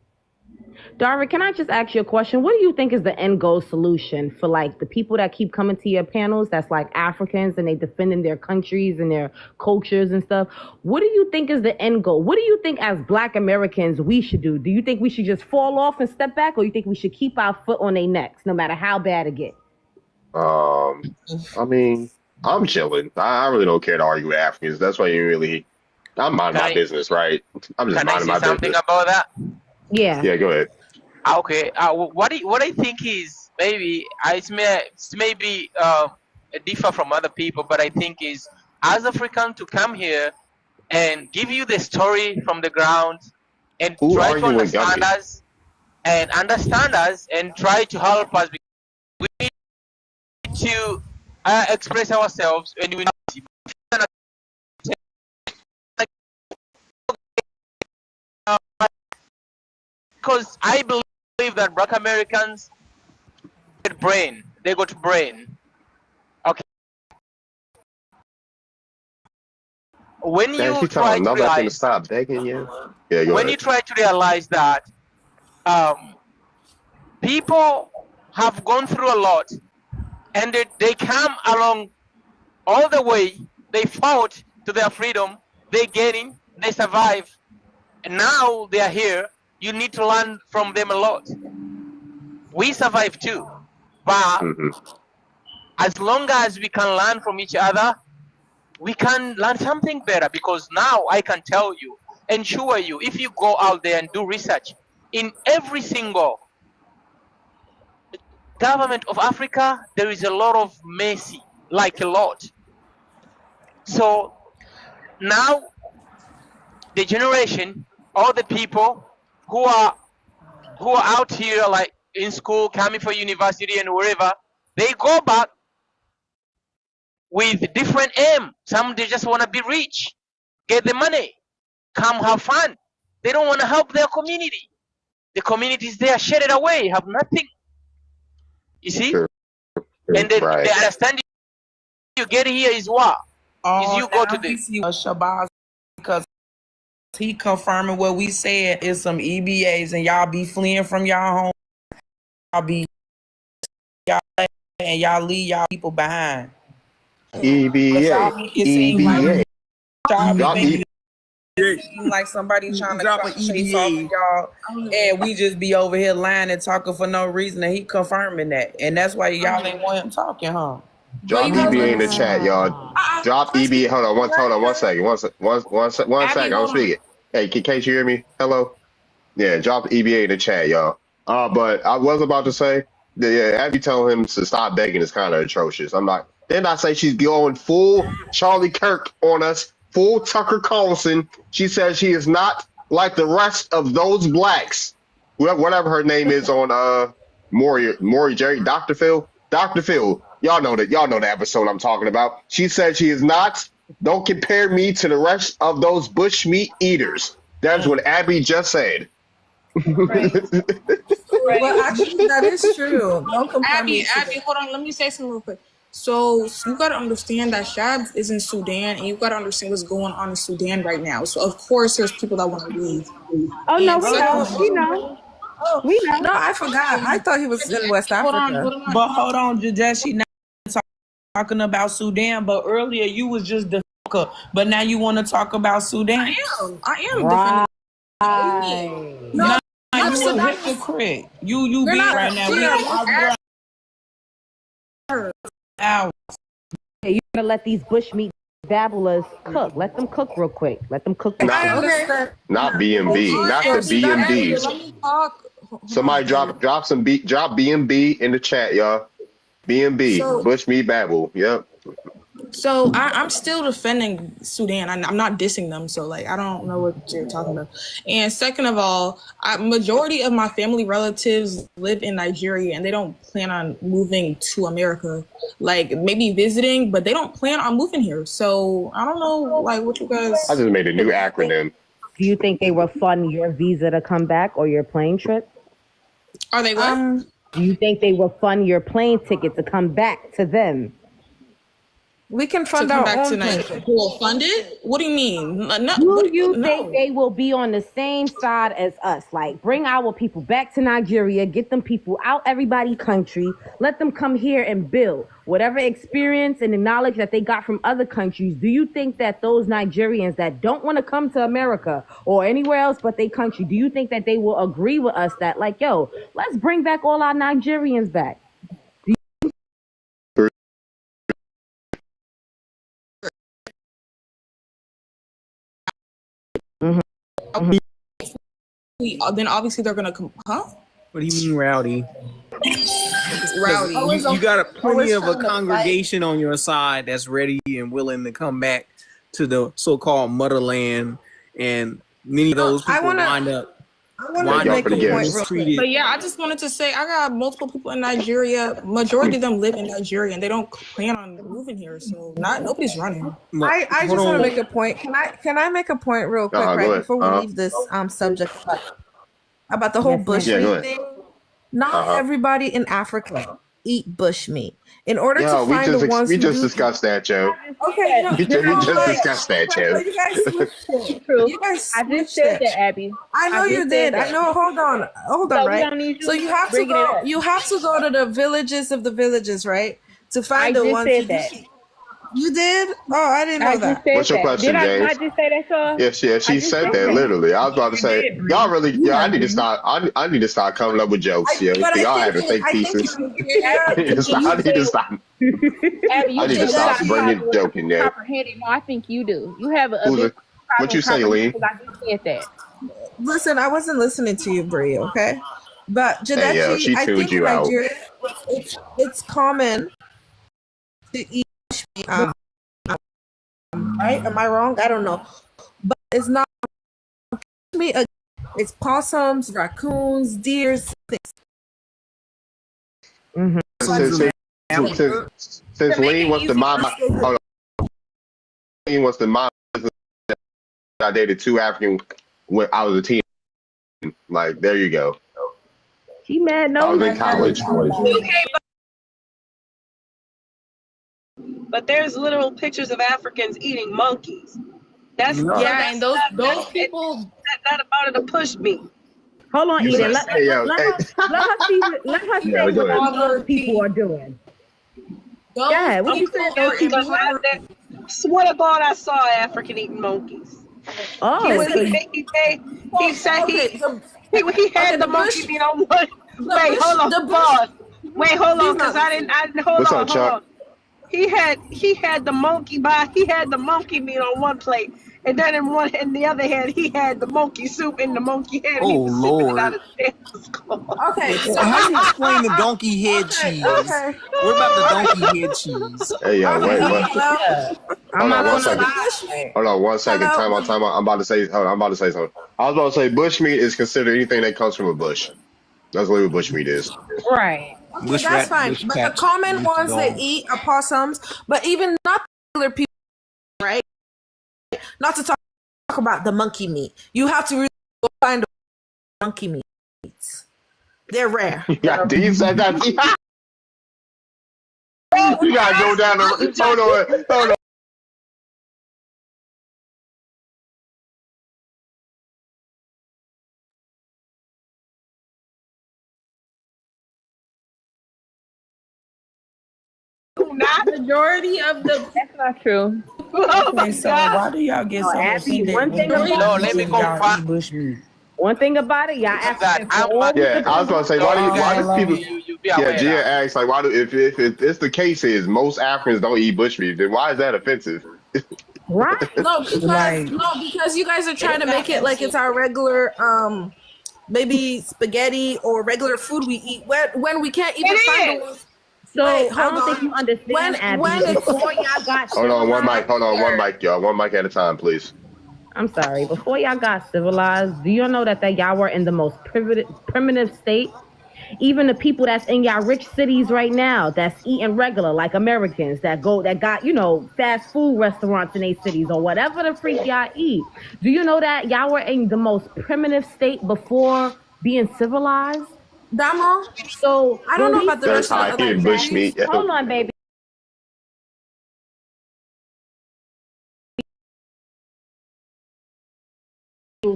Darvin, can I just ask you a question? What do you think is the end goal solution for like the people that keep coming to your panels that's like Africans and they defending their countries and their cultures and stuff? What do you think is the end goal? What do you think as Black Americans we should do? Do you think we should just fall off and step back, or you think we should keep our foot on their necks no matter how bad it gets? I mean, I'm chilling. I really don't care to argue with Africans. That's why I'm minding my business, right? I'm just Can I minding say my something business. about that? Yeah. Yeah, go ahead. Okay. What I think is maybe it may be differ from other people, but I think is as African to come here and give you the story from the ground and Who try to arguing with understand Gumby? us and try to help us. We need to express ourselves and we because I believe that Black Americans get brain. They got brain. Okay. When Man, you she try telling to another thing to realize, stop begging you. Yeah, go when you ahead. try to realize that people have gone through a lot, and they come along all the way. They fought to their freedom. They get in. They survive. And now they are here. You need to learn from them a lot. We survive too, but as long as we can learn from each other, we can learn something better. Because now I can tell you, ensure you, if you go out there and do research in every single government of Africa, there is a lot of messy, like a lot. So now the generation, all the people who are out here like in school, coming for university and wherever, they go back with different aim. Some they just want to be rich, get the money, come have fun. They don't want to help their community. The communities they are shedded away, have nothing. You see? And then Right. the understanding you get here is what? Is you go to the Shabazz because he confirming what we said is some EBAs and y'all be fleeing from y'all home. Y'all leave y'all people behind. EBA. Y'all make it seem EBA. Drop like somebody trying to Drop an chase off of EBA. y'all, and we just be over here lying and talking for no reason, and he confirming that, and that's why y'all ain't want him talking, huh? Drop EBA in the chat, y'all. Drop EBA. Hold on, one second. One second. I'm speaking. Hey, can't you hear me? Hello? Yeah, drop EBA in the chat, y'all. But I was about to say, Abby telling him to stop begging is kind of atrocious. Didn't I say she's going full Charlie Kirk on us, full Tucker Carlson? She says she is not like the rest of those blacks, whatever her name is on Maury Jerry, Dr. Phil. Dr. Phil, y'all know the episode I'm talking about. She said she is not. Don't compare me to the rest of those bushmeat eaters. That's what Abby just said. Right. Well, actually, that is true. Don't compare Abby, hold on. Let me say something real quick. So you got to understand that Shabs is in Sudan, and you got to understand what's going on in Sudan right now. So of course, there's people that want to leave. Oh no, we know. We know. No, I forgot. I thought he was in West Africa. But hold on, Jadeshi, not talking about Sudan, but earlier you was just the fucker, but now you want to talk about Sudan. I am Right. No, you a hypocrite. You beat right now. Yeah, you're gonna let these bushmeat babblers cook. Let them cook real quick. Let them cook. Not BMB, not the BMBs. Let me talk. Somebody drop BMB in the chat, y'all. BMB, Bushmeat Babble. Yep. So I'm still defending Sudan. I'm not dissing them. So like I don't know what you're talking about. And second of all, majority of my family relatives live in Nigeria, and they don't plan on moving to America. Like maybe visiting, but they don't plan on moving here. So I don't know, like what you guys. I just made a new acronym. Do you think they will fund your visa to come back or your plane trip? Are they what? Do you think they will fund your plane ticket to come back to them? We can to fund come our back to own Nigeria. country. Who will fund it? What do you mean? Do you think they will be on the same side as us? Like, bring our people back to Nigeria, get them people out everybody's country, let them come here and build whatever experience and the knowledge that they got from other countries. Do you think that those Nigerians that don't want to come to America or anywhere else but their country, do you think that they will agree with us that, like, yo, let's bring back all our Nigerians back? Then obviously they're gonna come. Huh? What do you mean, rowdy? Rowdy. You got plenty of a trying to congregation on your side that's ready and willing to come back to the so-called motherland, and many of those people wind up make a point real quick. mistreated. But yeah, I just wanted to say I got multiple people in Nigeria. Majority of them live in Nigeria and they don't plan on moving here. So nobody's running. I just want to make a point. Can I make a point real quick, Go right, ahead. before we leave this subject about the whole bush Yeah, go meat ahead. thing? Not everybody in Africa eat bush meat. In order Yo, to find the ones we who just do, discussed that, Joe. okay, no, We just discussed that, Joe. you guys switched it. True. You guys I just switched said it. that, Abby. I know you did. I know. Hold on, So we right? don't need you So you have to bringing it go. up. You have to go to the villages of the villages, right, to find I the just ones said who that. do. You did? Oh, I didn't know I that. just said What's your that. question, Did I James? not just say that, Shaw? Yeah, she said that literally. I was about to say, y'all really, I need to start. I need to start coming up with jokes, yo. But Y'all had to in think pieces. I need to stop. Abby, you I need to just stop got bringing problem joking there. comprehending. No, I think you do. You have a Who's big it? What you say, Lee? because I just said that. Listen, I wasn't listening to you, Brie. Okay, but Hey, yo, Jadechi, she I tuned think in you out. Nigeria, it's common to eat meat. Right? Am I wrong? I don't know, but it's not meat. It's possums, raccoons, deers, things. Since Lean wants to mind my, hold on. Lean wants to mind. I dated two African when I was a teen. Like, there you go. He mad I was no. in college. But there's literal pictures of Africans eating monkeys. That's and those people not about it to push me. Hold on, You Eden. said, Let hey, her yo, let hey. her let her Yeah, say go what ahead. those people are doing. Yeah, what you said? Those people. Swear to God, I saw an African eating monkeys. Oh, He said he had the monkey meat on one. Wait, hold on, pause. Wait, hold on, because I didn't. Hold What's on, up, hold Chuck? on. He had the monkey meat on one plate, and then in the other hand he had the monkey soup in the monkey head, and he Oh was sipping it out Lord! of the tablecloth. Okay, so How do you explain the donkey head cheese? okay. What about the donkey head cheese? Hey, yo, wait, what? I'm not Hold on, 1 gonna second. lie. Hold on, 1 second. Time out. I'm about to say. Hold on, I'm about to say something. I was about to say bush meat is considered anything that comes from a bush. That's what bush meat is. Right. Okay, that's fine. bush But the cats, common bush ones that dogs. eat are possums, but even not regular people, right? Not to talk about the monkey meat. You have to really go find the monkey meats. They're rare. Yeah, you said that. You gotta go down the. Hold on. Majority of the That's not true. Okay, so why do y'all get so Abby, offended one when thing people about let me say go y'all find. eat bush meat? one thing about it, y'all Africans I always Yeah, I was gonna say why do people? you be Yeah, aware Gia now. asks like why do if it's the case is most Africans don't eat bush meat, then why is that offensive? right. because you guys are trying to make it like it's our regular maybe spaghetti or regular food we eat when we can't even find the ones. So Wait, I hold don't think on. you understand, Abby. when it's Before y'all got Hold on, one mic. civilized, Hold on, one mic, y'all. One mic at a time, please. I'm sorry. Before y'all got civilized, do you know that y'all were in the most primitive state? Even the people that's in y'all rich cities right now, that's eating regular, like Americans that got, fast food restaurants in their cities or whatever the freak y'all eat. Do you know that y'all were in the most primitive state before being civilized? Damo, So I don't when know we about the That's rest of how the I other eat bush cities. meat. hold on, baby.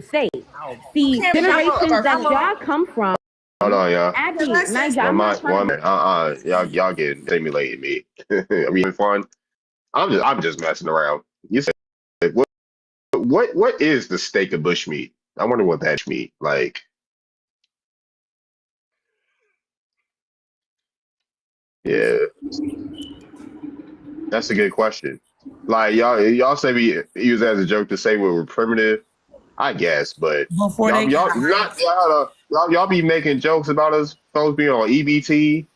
actual state. See, generations that y'all come from, Hold on, y'all. Abby, now y'all not trying to. Y'all getting stimulating me. I mean, fun. I'm just messing around. You said what is the steak of bushmeat? I wonder what that meat like. Yeah, that's a good question. Like y'all say we use it as a joke to say we're primitive. I guess, but Before they y'all get y'all not hyped. y'all be making jokes about us supposed to be on EBT.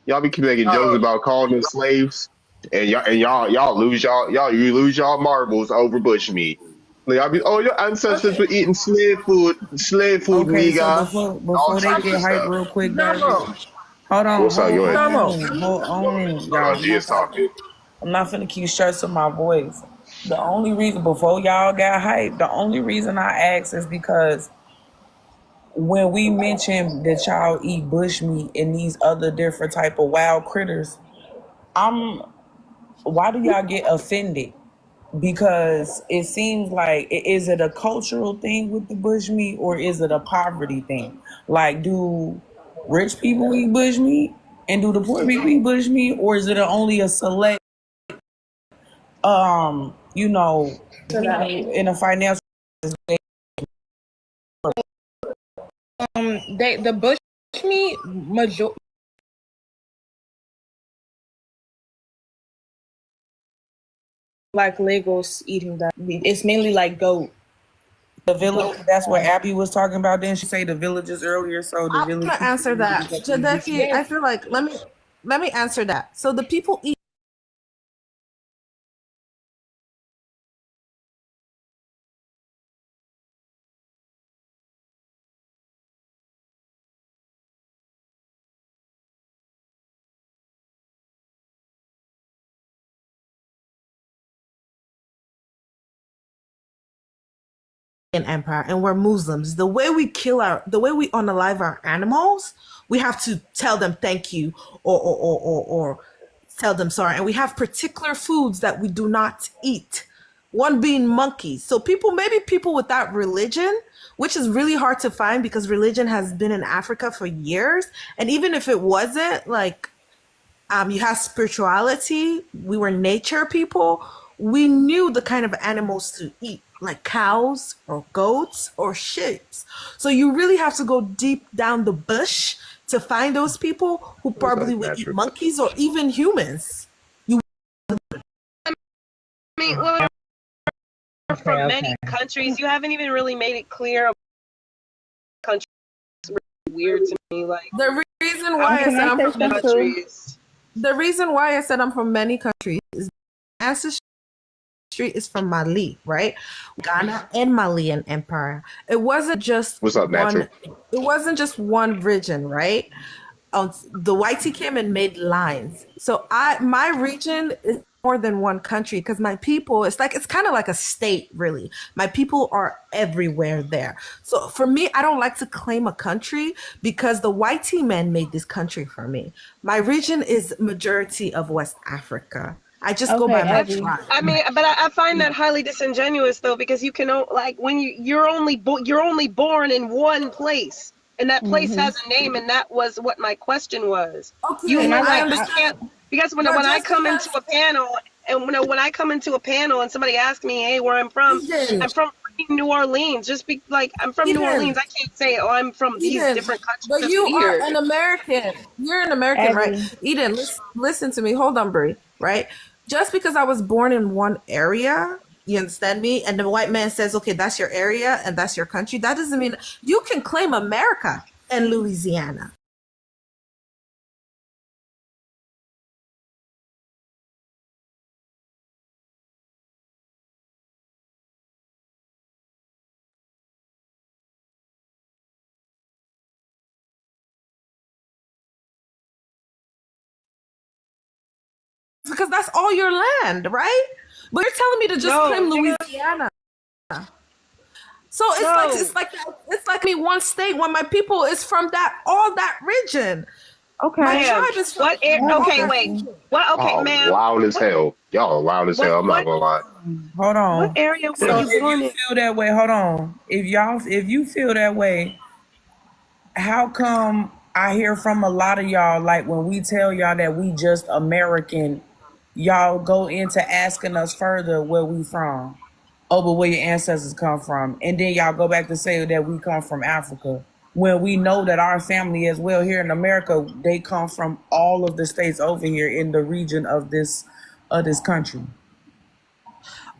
Y'all be making jokes about calling us slaves, and you lose y'all marbles over bushmeat. Like, y'all be your ancestors were eating slave food, Okay, so nigga, all before they types get of hyped stuff. real quick, David. Damo, Hold on, What's up? Go ahead. hold on, Hold y'all. on, G is talking. I'm not finna keep stressing my voice. The only reason before y'all got hyped, the only reason I asked is because when we mentioned that y'all eat bushmeat and these other different type of wild critters, why do y'all get offended? Because it seems like, is it a cultural thing with the bushmeat or is it a poverty thing? Like, do rich people eat bushmeat and do the poor people eat bushmeat, or is it only a select, people in a financial? the bush meat major like Lagos eating that meat. It's mainly like goat. The village, that's what Abby was talking about. Didn't she say the villages earlier? So the I'm village gonna answer that. Jadeki, people. I feel like let me answer that. So the people eat an empire and we're Muslims. The way we unalive our animals, we have to tell them thank you or tell them sorry. And we have particular foods that we do not eat. One being monkeys. So maybe people without religion, which is really hard to find because religion has been in Africa for years. And even if it wasn't, like, you have spirituality. We were nature people. We knew the kind of animals to eat, like cows or goats or sheep. So you really have to go deep down the bush to find those people who What's probably up, would eat Patrick? monkeys or even humans. I mean, well, we're from many countries. You haven't even really made it clear. Countries really weird to me. Like The reason why I I'm said I'm from from many countries. the reason why I said I'm from many countries is ancestry is from Mali, right? Ghana and Malian Empire. It wasn't just What's up, one. natural? It wasn't just one region, right? The YT came and made lines. So my region is more than one country because my people, it's kind of like a state, really. My people are everywhere there. So for me, I don't like to claim a country because the YT man made this country for me. My region is majority of West Africa. I just go Okay, by my Abby. tribe. I mean, but I find that highly disingenuous though, because you can like when you're only born in one place, and that place Mm-hmm. has a name, and that was what my question was. You Okay, And I I like want. you understand. can't because But when I just come into because a panel and when I come into a panel and somebody asks me, hey, where Eden, I'm from freaking New Orleans. Just be like, I'm from New Eden, Orleans. I can't say, oh, I'm from these Eden, different countries. but That's you are weird. an American. You're an American, right? Abby. Eden, listen to me. Hold on, Brie, right? Just because I was born in one area, you understand me? And the white man says, okay, that's your area and that's your country. That doesn't mean you can claim America and Louisiana. Because that's all your land, right? But you're telling me to just No, claim nigga, Louisiana. So no. it's like me one state when my people is from that all that region. My Okay. Ma'am, tribe is from what? Okay, wait. What? Okay, Y'all ma'am. loud as What? hell. Y'all loud as What? hell. I'm not What? gonna lie. Hold What on. area were So Yeah. you if born you in? feel that way, hold on. If you feel that way, how come I hear from a lot of y'all, like when we tell y'all that we just American, y'all go into asking us further where we from? Oh, but where your ancestors come from. And then y'all go back to say that we come from Africa. When we know that our family as well here in America, they come from all of the states over here in the region of this country.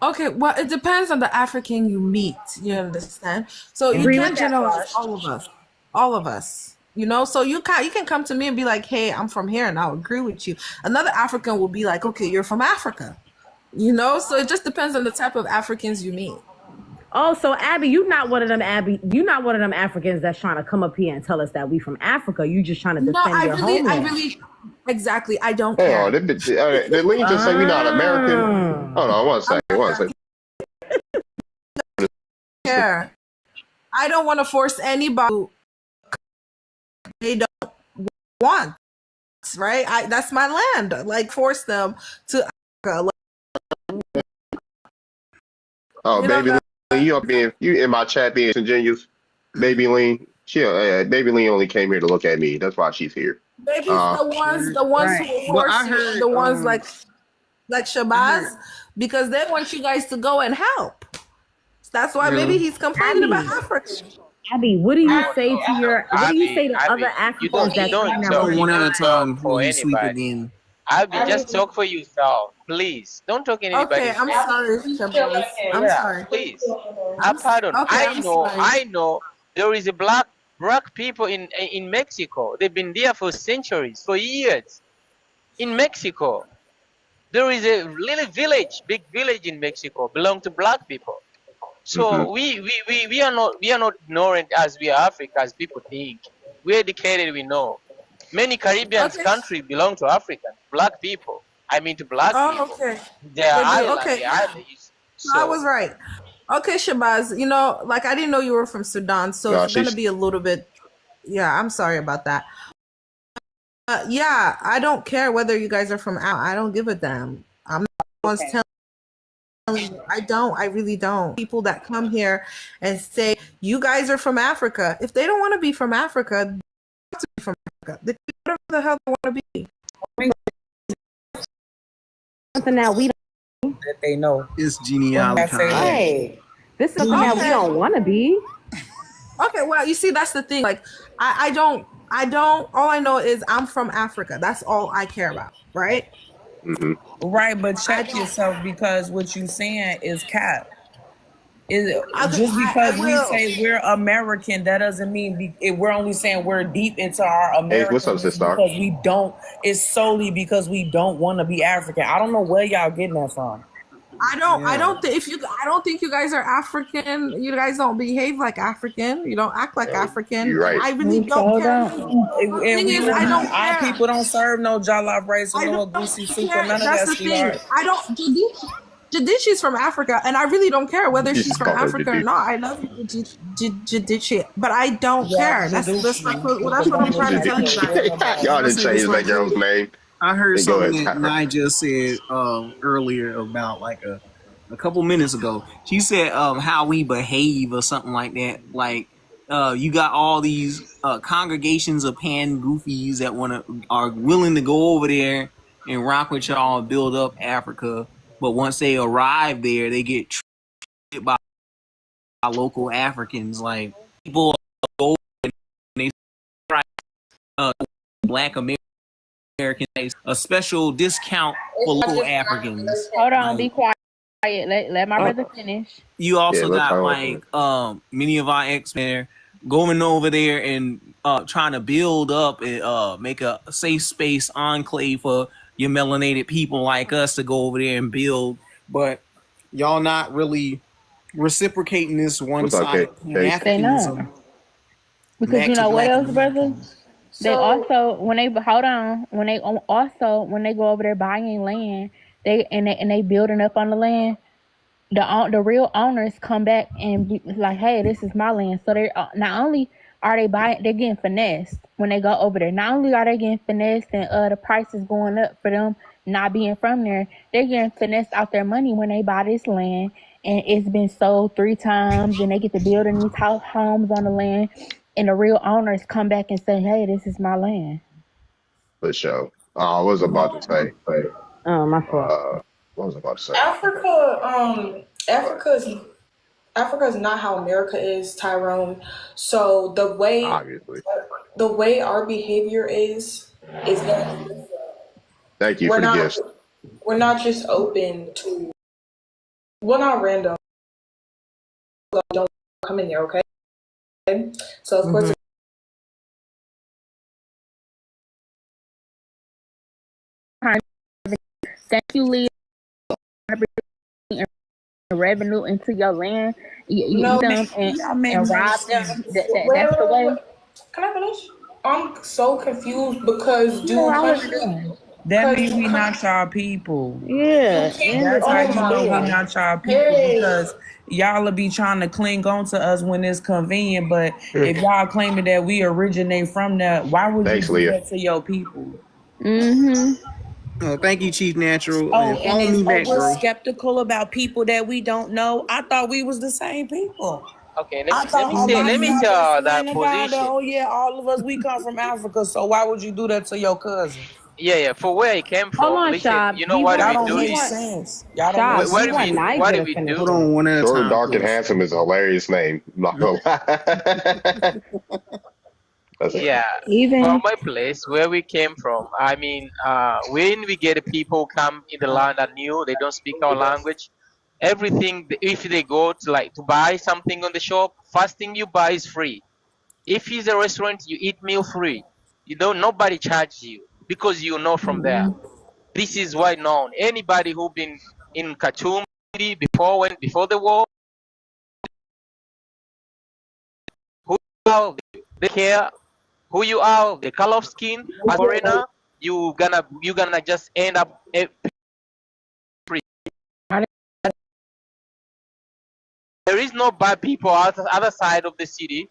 Okay, well, it depends on the African you meet. You understand? So you Agree with can't that, generalize Flush. all of us. All of us. You know, so you can come to me and be like, "Hey, I'm from here," and I'll agree with you. Another African will be like, "Okay, you're from Africa." You know, so it just depends on the type of Africans you meet. Oh, so Abby, you not one of them Africans that's trying to come up here and tell us that we from Africa. You just trying to No, defend your I homeland. really, exactly. I don't Hell, care. did Lee just say we not American? Hold on, one second, one second. Care. I don't want to force anybody. They don't want, right? That's my land. Like force them to Africa. Oh, You know, baby Lean, you in my chat being disingenuous. Baby Lean, Baby Lean only came here to look at me. That's why she's here. baby's Uh, the ones who Right. will But force I you, heard the ones like I Shabazz, heard because they want you guys to go and help. That's why maybe really. he's complaining about Abby, Africa. Abby, what do you No, say no, to no. what do you Abby, say to other Abby, Africans you that don't claim that talk. Go we're You one at a don't not? talk time before for you sleep anybody. again. Abby, just talk for yourself, please. Don't talk in Okay, anybody's I'm name. sorry, Shabazz. I'm Yeah, sorry. please. Pardon. Okay, I'm sorry. I know there is a black people in Mexico. They've been there for centuries, for years. In Mexico, there is a little village, big village in Mexico, belong to black people. hmm So we are not ignorant as we are Africa as people think. We're educated, we know. Many Caribbean Okay. countries belong to African, black people. I mean to black Oh, people. okay. They are They do. island, Okay, they're yeah. islands. I was So right. Okay, Shabazz. You know, like I didn't know you were from Sudan, so No, it's gonna she's be a little bit. Yeah, I'm sorry about that. Yeah, I don't care whether you guys are from out. I don't give a damn. I'm not the ones telling you. I don't. I really don't. People that come here and say you guys are from Africa. If they don't want to be from Africa, they have to be from Africa. They can be whatever the hell they want to be. Something that we That they know. It's When I genealogy. say that. right. This is something that we Okay. don't want to be. Okay, well, you see, that's the thing. Like, I don't. All I know is I'm from Africa. That's all I care about, right? hmm Right, but I check don't. yourself because what you saying is cap. Is Okay, just I because we will. say we're American, that doesn't mean we're only saying we're deep into our Hey, what's up, Americanness sister? because we don't. It's solely because we don't want to be African. I don't know where y'all getting that from. I don't. I Yeah. don't think if you. I don't think you guys are African. You guys don't behave like African. You don't act like African, You're and right. I really We don't sure care. don't. And Thing we is, I don't our care. people don't serve no jollof rice or I no don't goosey soup or care. none of That's that, the thing. sweetheart. I don't. Jadichi's from Africa, and I really don't care whether You she's just from call her Africa or Jadid. not. I love you, Jadichi, but I don't Yeah, care. Jaducci. That's what I'm trying to tell you Can guys. Y'all I didn't say this change right that quick? girl's name. I heard Then go something ahead, that Tyra. Nigel said earlier about like a couple minutes ago. She said how we behave or something like that. Like you got all these congregations of pan goofies that are willing to go over there and rock with y'all and build up Africa, but once they arrive there, they get treated by local Africans. Like people go and they try black Americans a special discount for local Africans. Hold on, Like be quiet. Let my brother finish. you Yeah, also let's got talk. like many of our ex-men going over there and trying to build up and make a safe space enclave for your melanated people like us to go over there and build, but y'all not really reciprocating this What's up, one-sided Case? They not. pan-Africanism Because back you to know what black else, brother? Americans. They So also when they hold on when they go over there buying land, they building up on the land. The real owners come back and be like, hey, this is my land. So they not only are they buying? They're getting finessed when they go over there. Not only are they getting finessed and the price is going up for them not being from there, they're getting finessed out their money when they buy this land and it's been sold 3 times and they get to building these homes on the land and the real owners come back and say, "Hey, this is my land." For sure. I was about to say. Oh, my fault. What was I about to say? Africa is not how America is, Tyrone. So Obviously. the way our behavior is that Thank you we're for the not gifts. we're not just open to, we're not random. Don't come in there, okay? So of course, Thank you, Leah, revenue into your land. You No, man, them y'all make and no rob them. sense. That's the way. can I finish? I'm so confused because Yeah, I already done. That means we not y'all people. Yeah, and That's how oh you know we my not y'all people hey, because y'all will be trying to cling on to us when it's convenient. But if y'all claiming that we originate from that, why would you Thanks, do Leah. that to your people? Oh, thank you, Chief Natural, Oh, and and follow then me back, we're bro. skeptical about people that we don't know. I thought we was the same people. Okay, I let thought me a say lot let of me y'all been tell that swearing to God that, position. oh yeah, all of us, we come from Africa. So why would you do that to your cousin? Yeah. For where I came hold from, on, listen. Shab. You know what Y'all we don't do make is sense. Y'all don't make Shab, we what do want we sense. what Niger do to we finish do? Hold on, it. one at a Short, time, dark, and please. handsome is a hilarious name. I'm not gonna lie. That's a Yeah, from Even my place where we came from. I mean, when we get people come in the land are new, they don't speak our language. Everything, if they go to like to buy something on the shop, first thing you buy is free. If it's a restaurant, you eat meal free. You don't, nobody charges you because you know from there. This is why known. Anybody who been in Khartoum before the war, who you are, they care who you are, the color of skin, as a foreigner, you gonna just end up free. There is no bad people on the other side of the city.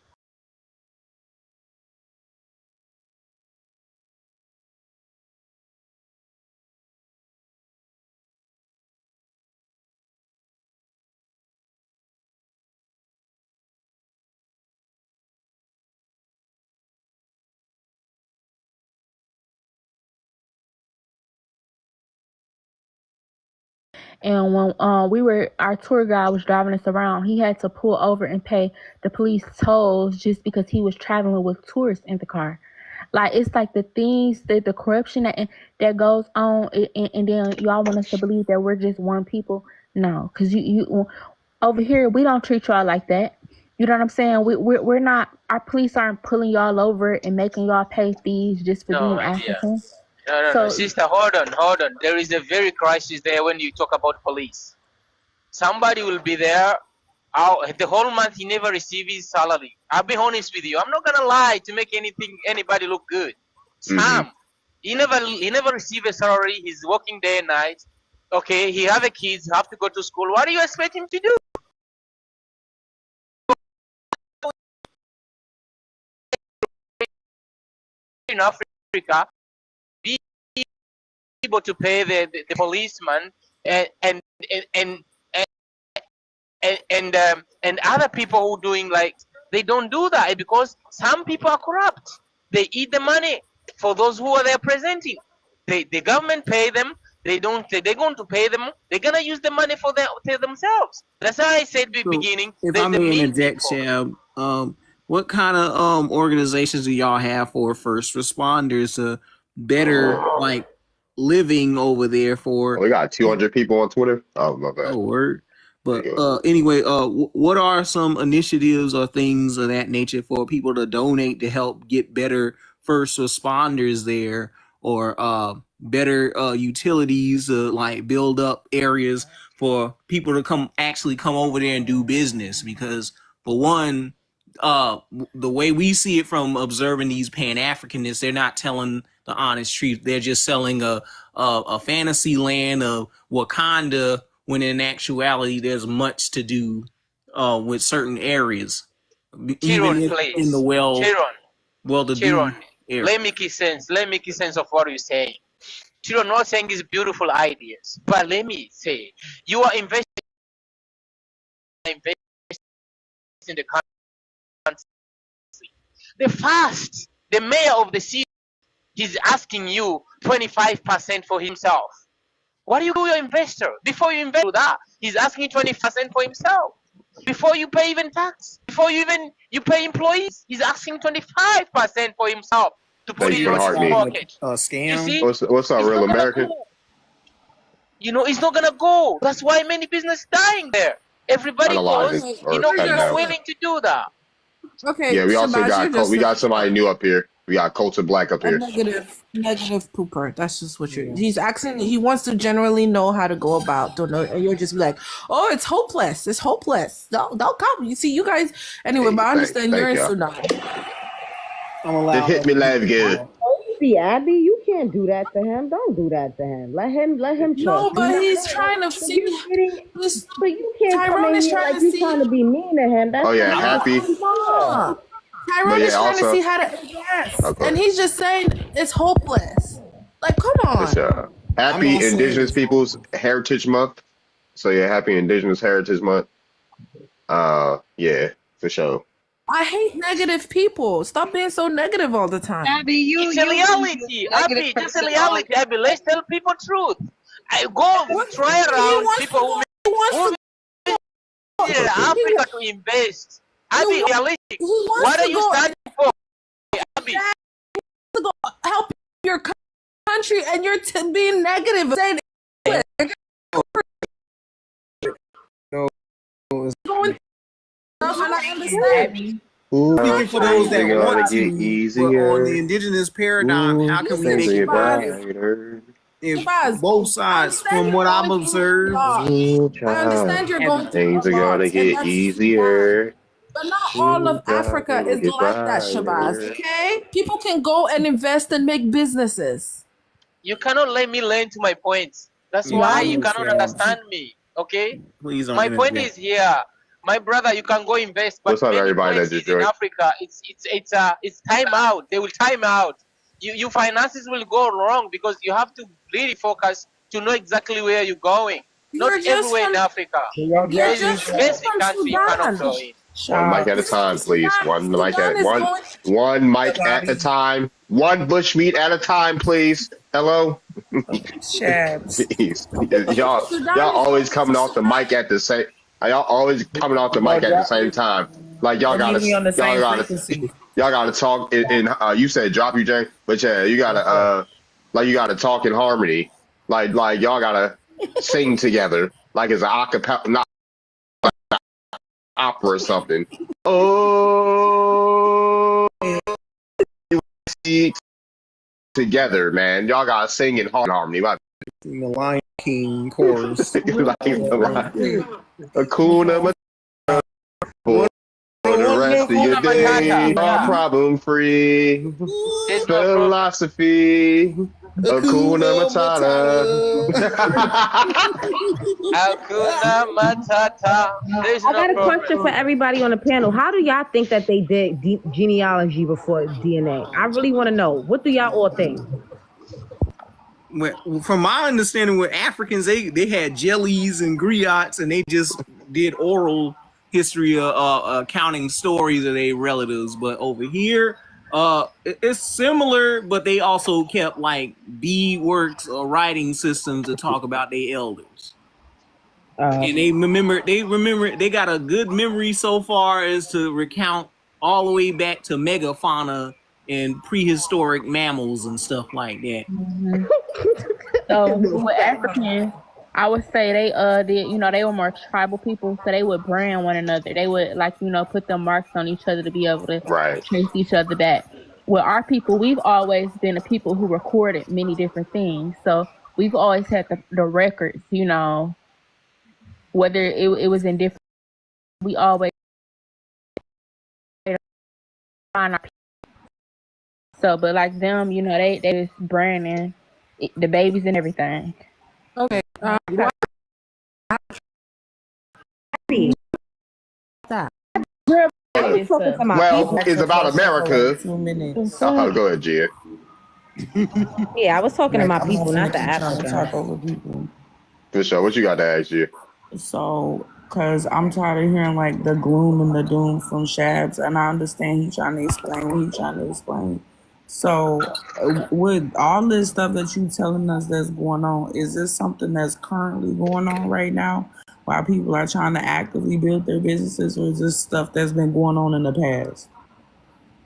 And when our tour guide was driving us around, he had to pull over and pay the police tolls just because he was traveling with tourists in the car. Like it's like the things that the corruption that goes on, and then y'all want us to believe that we're just one people. No, because you over here we don't treat y'all like that. You know what I'm saying? We're not. Our police aren't pulling y'all over and making y'all pay fees just for No, being my dear. African. No, So sister, hold on. There is a very crisis there when you talk about police. Somebody will be there. The whole month he never receives his salary. I'll be honest with you. I'm not gonna lie to make anybody look good. hmm Sam, he never receive a salary. He's working day and night. Okay, he have a kids, have to go to school. What do you expect him to do in Africa? Be able to pay the policeman and and and and and other people who doing like they don't do that because some people are corrupt. They eat the money for those who are there presenting. The government pay them. They don't. They're going to pay them. They're gonna use the money for themselves. That's why I said So, beginning. if I The may mean interject, people. Shab, what kind of organizations do y'all have for first responders to better like living over there for? We got 200 people on Twitter. Oh, my bad. Oh, word. There you But go. anyway, what are some initiatives or things of that nature for people to donate to help get better first responders there, or better utilities to like build up areas for people to come over there and do business? Because for one, the way we see it from observing these Pan Africanists, they're not telling the honest truth. They're just selling a fantasy land of Wakanda, when in actuality there's much to do with certain areas. even Chiron, in the please. well-to-do Chiron, area. let me make sense. Let me make sense of what you're saying. Chiron, not saying is beautiful ideas, but let me say, you are investing in the country. The mayor of the city, he's asking you 25% for himself. What do you do, your investor? Before you invest that, he's asking you 20% for himself. Before you pay even tax, before you pay employees, he's asking 25% for himself to put Thank it you in for the his heartbeat. pocket. You Scam. see, What's up, it's real not gonna American? go. It's not gonna go. That's why many business dying there. Everybody Analyzing goes, or you're cutting not out. willing to do that. Okay, Yeah, we also Shabazz, you're got just we got somebody new up here. We got Colton Black up a here. negative pooper. That's just what you're. He's asking. He wants to generally know how to go about. Don't know, and you're just like, oh, it's hopeless. It's hopeless. Don't come. You see, you guys. Anyway, but I understand you're Thank in you. Sudan. I'm Just allowed hit me live good. See, Abby, you can't do that to him. Don't do that to him. Let him No, trust. but You. he's trying to see. But you can't come Tyrone in is here trying like to you see. trying to be mean to him. Oh That's yeah, not happy. Stop. But Tyrone yeah, is trying to also see how to invest, okay. and he's just saying it's hopeless. Like, come It's on. I'm Happy not saying Indigenous it's Peoples Heritage Month. So yeah, Happy Indigenous Heritage Month. Yeah, for sure. I hate negative people. Stop being so negative all the time. Abby, It's a reality, Abby. Just a reality, Abby. Let's tell people truth. I go try around people who visited Africa to invest. Abby, realistic. What are you standing for, Abby? To go help your country, and you're being negative. Saying going stuff, and I understand. Speaking for those that Things are want gonna to, get but on the easier. indigenous paradigm, how can we Things make will it get better brighter. if Shabazz, both I sides, understand from you're what I've going through a observed, lot. I understand you're going through Things a are gonna lot, and get that's Sudan. easier. But not all of Africa Things will is get like that, Shabazz. brighter. Okay, people can go and invest and make businesses. You cannot let me learn to my points. That's yeah, why you please, cannot understand me. Okay? please don't My point interject. is here. My brother, you can go invest, but What's up, many everybody that points just is in joined? Africa. It's time out. They will time out. You finances will go wrong because you have to really focus to know exactly where you're going. Not You're just everywhere in from Africa. you're There's just specific from country you cannot Sudan. go in. One mic at a time, please. Sudan is going. One mic at a time. One bush meat at a time, please. Hello. Shabs. Jeez. Y'all Sudan is always going coming to off the Sudan. mic at the same. Y'all always coming off the Bro, mic at the same time. Like they need me on the same frequency. y'all gotta talk in you said drop you Jay, but yeah, you gotta like you gotta talk in harmony. Like y'all gotta sing together. Like it's an acapella, not opera or something. Oh, together, man. Y'all gotta sing in harmony. The Lion King chorus. Like Hakuna Matata for the rest of your day. Are problem free. There's no problem. Philosophy. Hakuna Matata. Hakuna Matata. There's I no got a problem. question for everybody on the panel. How do y'all think that they did genealogy before DNA? I really want to know. What do y'all all think? From my understanding, with Africans, they had jellies and griots, and they just did oral history, counting stories of their relatives. But over here, it's similar, but they also kept like bead works or writing systems to talk about their elders. And they remember, they got a good memory so far as to recount all the way back to megafauna and prehistoric mammals and stuff like that. Mm-hmm. So with Africans, I would say they did, they were more tribal people, so they would brand one another. They would put them marks on each other to be able to trace each other back. With our people, we've always been a people who recorded many different things. So we've always had the records, whether it was in different, we always find our people. So, but like them, they just branding the babies and everything. Okay. That. was talking to my Well, people. it's about America. 2 minutes. Oh, go ahead, Jen. Yeah, I was talking to Like my I'm not people, gonna not the keep trying to talk Africans. over people. For sure. What you got to ask you? So, cause I'm tired of hearing like the gloom and the doom from Shabs, and I understand he trying to explain what he trying to explain. So, with all this stuff that you telling us that's going on, is this something that's currently going on right now, while people are trying to actively build their businesses, or is this stuff that's been going on in the past?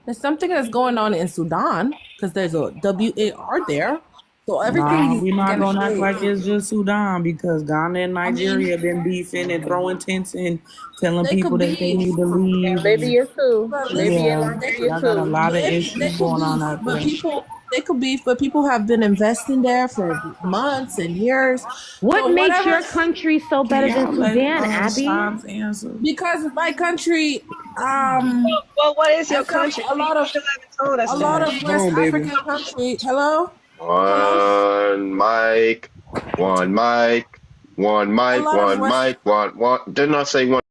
There's something that's going on in Sudan because there's a WAR there. So Nah, everything we not gonna gonna act stay. like it's just Sudan because Ghana and I mean, Nigeria been beefing and throwing tents and telling they people could that they be, need to And leave. And Libya too. but Libya and listen, yeah, they Liberia could, y'all got a too. lot of they issues could going on be, out but there. people, they could be, but people have been investing there for months and years. What So makes whatever, your country so Can better than y'all let Sudan, Abby? Shams answer? because my country, Well, what is your there's country? a You lot of still haven't told us a lot that. of Hold West on, baby. African country. Hello, hello. One mic, one mic, one A mic, lot of one West. mic, one. Didn't I say one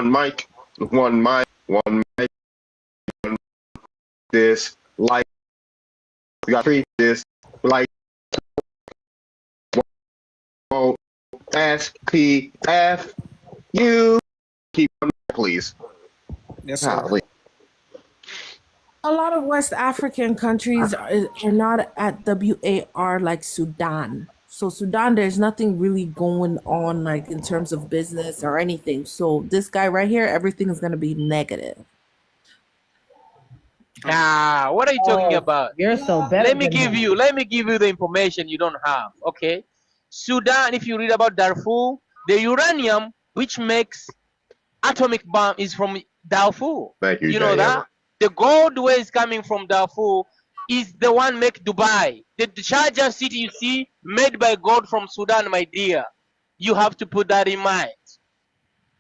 mic? One mic, one mic. This like we got three. This like won't ask P F you. Keep on, please. Yes, sir. Golly. A lot of West African countries are not at WAR like Sudan. So Sudan, there's nothing really going on like in terms of business or anything. So this guy right here, everything is gonna be negative. Ah, what are you talking Oh, about? you're so better Let me than give him. you the information you don't have. Okay, Sudan. If you read about Darfur, the uranium which makes atomic bomb is from Darfur. Thank you, You know Diana. that the gold where is coming from Darfur is the one make Dubai. The Sharjah city you see made by gold from Sudan, my dear. You have to put that in mind.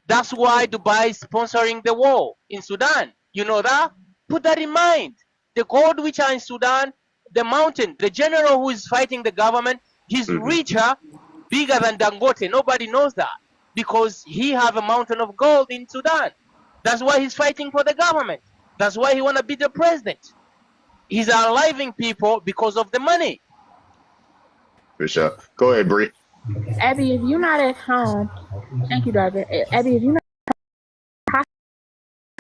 That's why Dubai is sponsoring the war in Sudan. You know that? Put that in mind. The gold which are in Sudan, the mountain, the general who is fighting the government, he's Mm-hmm. richer, bigger than Dangote. Nobody knows that because he have a mountain of gold in Sudan. That's why he's fighting for the government. That's why he wanna be the president. He's enlivening people because of the money. For sure. Go ahead, Bree. Abby, if you're not at home, thank you, Doctor. Abby, if you're not, how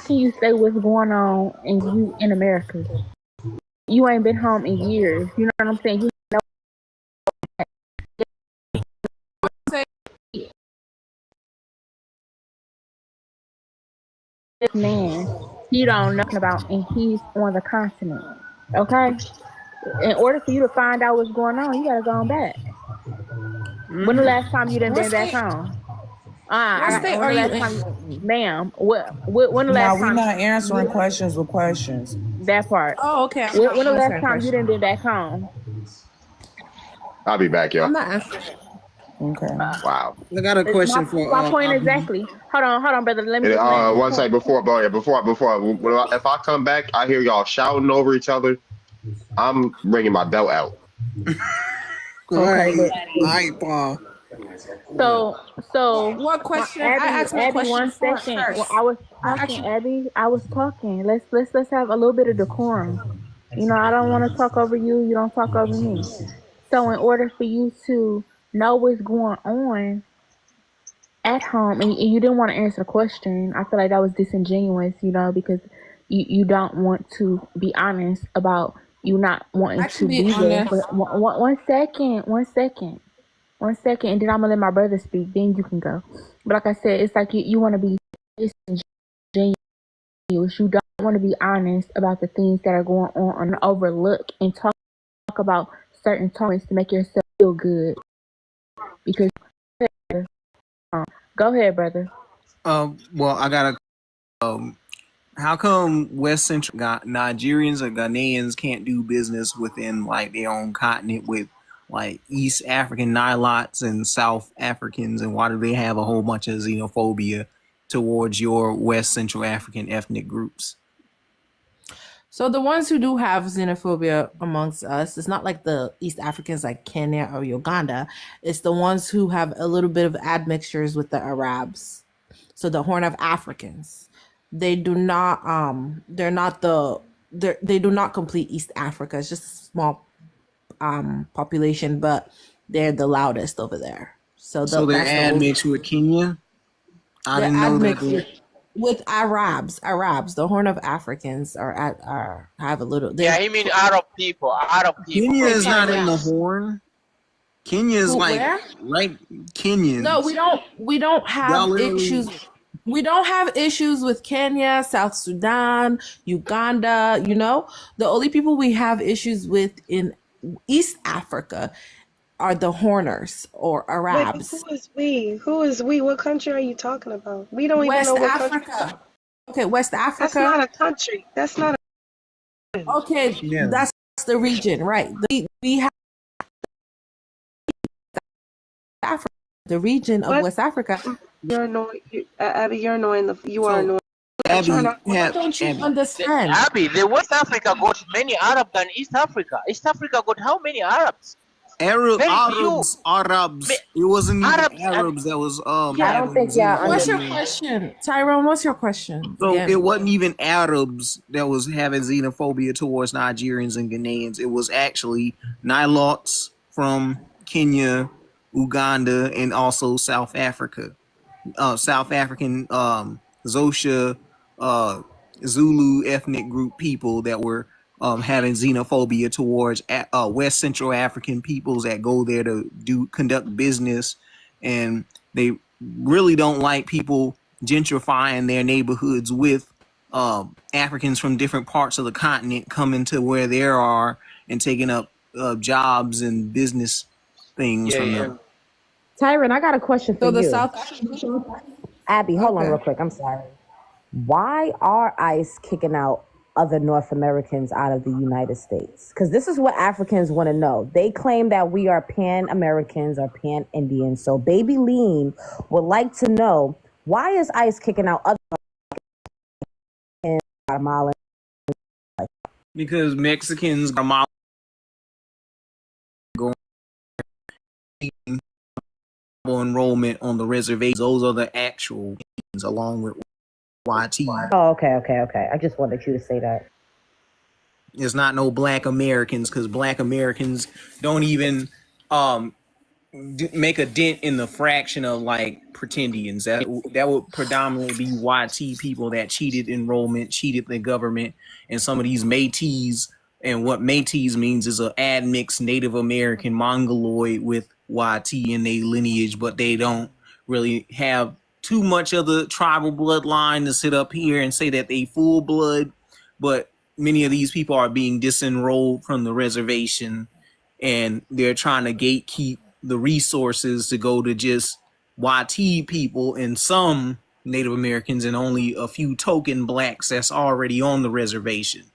can you say what's going on and you in America? You ain't been home in years. You know what I'm saying? You know this man. He don't know nothing about, and he's on the continent. Okay. In order for you to find out what's going on, you gotta go on back. When the last time you done What been back state? home? What state When are the you last in? time, ma'am? When the Nah, last we time not answering you questions with questions. that part? Oh, okay. I'm When not the last answering time you questions. done been back home? I'll be back, y'all. I'm not answering. Okay. Wow. I got a My question for my point Abu. exactly. Hold on, brother. Let me And, just land. one second if I come back, I hear y'all shouting over each other. I'm bringing my belt out. All Okay, right, look. all right, Paul. So, What my question? I asked my Abby, question 1 second. When first. I was I asked talking, you. Abby, I was talking. Let's have a little bit of decorum. You know, I don't want to talk over you. You don't talk over me. So, in order for you to know what's going on at home, and you didn't want to answer the question, I feel like that was disingenuous. You know, because you don't want to be honest about you not wanting I can to be be there. honest. But 1 second, 1 second. 1 second, and then I'm gonna let my brother speak. Then you can go. But like I said, it's like you want to be disingenuous. You don't want to be honest about the things that are going on, and overlook and talk about certain topics to make yourself feel good. Because go ahead, brother. Well, I got a. How come West Central Nigerians or Ghanaians can't do business within like their own continent with like East African Nilots and South Africans, and why do they have a whole bunch of xenophobia towards your West Central African ethnic groups? So the ones who do have xenophobia amongst us, it's not like the East Africans like Kenya or Uganda. It's the ones who have a little bit of admixtures with the Arabs. So the Horn of Africans. They do not they're not they do not complete East Africa. It's just a small population, but they're the loudest over there. So So they're that's the only admixed with Kenya. I they're didn't know that. admixed with Arabs. Arabs, the Horn of Africans are have a little. They're Yeah, he mean Arab people. Arab people. Kenya okay. is not in Kenya. the Horn. Kenya is Who? like Where? right No, we Kenyans. don't. We don't Y'all have literally. issues. We don't have issues with Kenya, South Sudan, Uganda. You know, the only people we have issues with in East Africa are the Horners or Wait, but Arabs. who is we? Who is we? What country are you talking about? We don't even know West what country. Africa. Okay, West That's Africa. not a country. That's not a. Okay, Yeah. that's the region, right? We have Africa, the region of What? West Africa. You're annoying, Abby. You're annoying. You are So annoying. I'm trying Abby, to. Why don't you understand? Abby, the West Africa got many Arab than East Africa. East Africa got how many Arabs? Very few. Arabs. It wasn't even Arabs. Arabs that was Yeah. I don't having think y'all What's your xenophobia. question, Tyrone? What's your question So it again? wasn't even Arabs that was having xenophobia towards Nigerians and Ghanaians. It was actually Nilots from Kenya, Uganda, and also South Africa. South African Xhosa, Zulu ethnic group people that were having xenophobia towards West Central African peoples that go there to conduct business, and they really don't like people gentrifying their neighborhoods with Africans from different parts of the continent coming to where they are and taking up jobs and business things Yeah, from yeah. them. Tyron, I got a question for So the you. South African. Abby, hold on Okay. real quick. I'm sorry. Why are ICE kicking out other North Americans out of the United States? Because this is what Africans want to know. They claim that we are Pan Americans or Pan Indians. So Baby Lean would like to know, why is ICE kicking out other in Guatemala? Because Mexicans are going enrollment on the reservation. Those are the actual ones, along with YT. Oh, okay. I just wanted you to say that. It's not no Black Americans, because Black Americans don't even make a dent in the fraction of like pretendians. That would predominantly be YT people that cheated enrollment, cheated the government, and some of these Métis. And what Métis means is an admixed Native American Mongoloid with YT in their lineage, but they don't really have too much of the tribal bloodline to sit up here and say that they full blood. But many of these people are being disenrolled from the reservation, and they're trying to gatekeep the resources to go to just YT people and some Native Americans and only a few token blacks that's already on the reservation.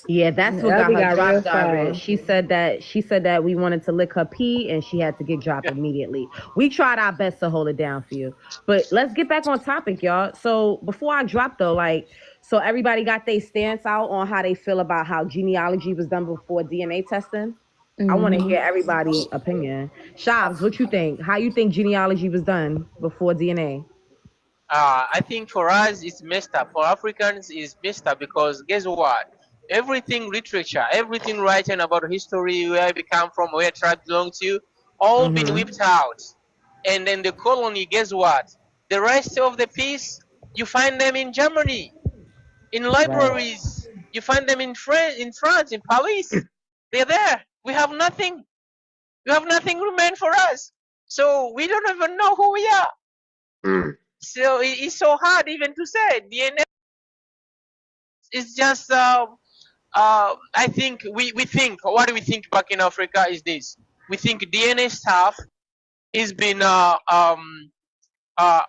Yeah, that's what got Ugly her got real dropped, Iris. foul. She said that we wanted to lick her pee and she had to get dropped immediately. We tried our best to hold it down for you. But let's get back on topic, y'all. So before I drop though, so everybody got their stance out on how they feel about how genealogy was done before DNA testing. I want to Mm-hmm. hear everybody's opinion. Shabs, what you think? How you think genealogy was done before DNA? I think for us it's messed up. For Africans it's messed up because guess what? Everything literature, everything written about history, where we come from, where tribes belong to, all been Mm-hmm. whipped out. And then the colony, guess what? The rest of the piece, you find them in Germany, in Right. libraries. You find them in France, in Paris. They're there. We have nothing. We have nothing remain for us. So we don't even know who we are. Mm. So it's so hard even to say. DNA is just, I think we think, what do we think back in Africa is this. We think DNA stuff is been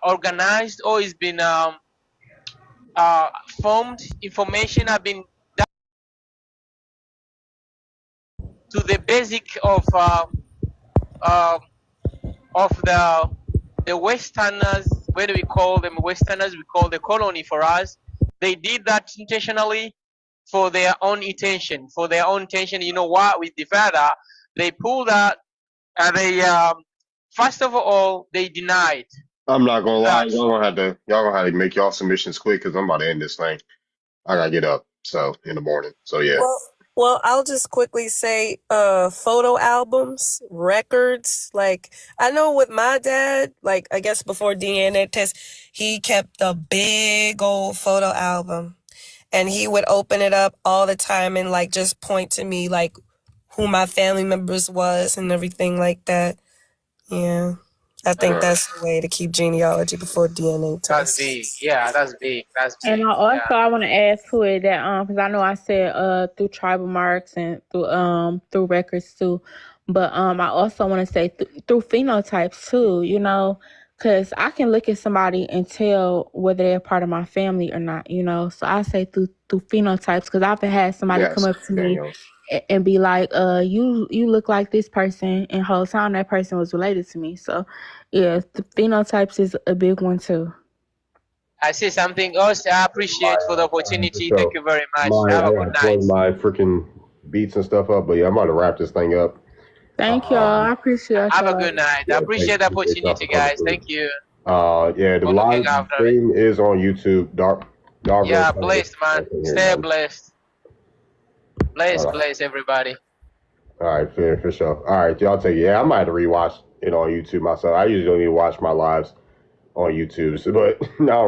organized or is been formed. Information have been done to the basic of the Westerners. Whether we call them Westerners, we call the colony for us. They did that intentionally for their own intention. For their own intention, you know what? With the father, they pulled out. They first of all they denied I'm not gonna lie, that. y'all gonna have to make y'all submissions quick because I'm about to end this thing. I gotta get up in the morning. So yeah. Well, I'll just quickly say, photo albums, records. Like, I know with my dad, like, I guess before DNA test, he kept a big old photo album. And he would open it up all the time and, like, just point to me, like, who my family members was and everything like that. Yeah. I think that's the way to keep genealogy before DNA That's test. big. Yeah, that's big. That's And big. Yeah. I want to add to it that because I know I said through tribal marks and through records too, but I also want to say through phenotypes too. You know, because I can look at somebody and tell whether they're part of my family or not. You know, so I say through phenotypes because I've had somebody come Yes, up to me Daniel. and be like, you look like this person, and whole time that person was related to me. So yeah, the phenotypes is a big one too. I see something else. I appreciate for the opportunity. Thank you very much. Have I a gotta good night. close my freaking beats and stuff up, but yeah, I'm about to wrap this thing up. Thank y'all. I appreciate Have a y'all. good night. I Yeah, appreciate the appreciate y'all for opportunity, coming guys. through. Thank you Yeah, the for looking live after me. stream is on YouTube. Dark Yeah, Road. blessed, man. Stay blessed. Bless everybody. All right, for sure. All right, y'all take it. Yeah, I might have to rewatch it on YouTube myself. I usually don't even watch my lives on YouTube, but now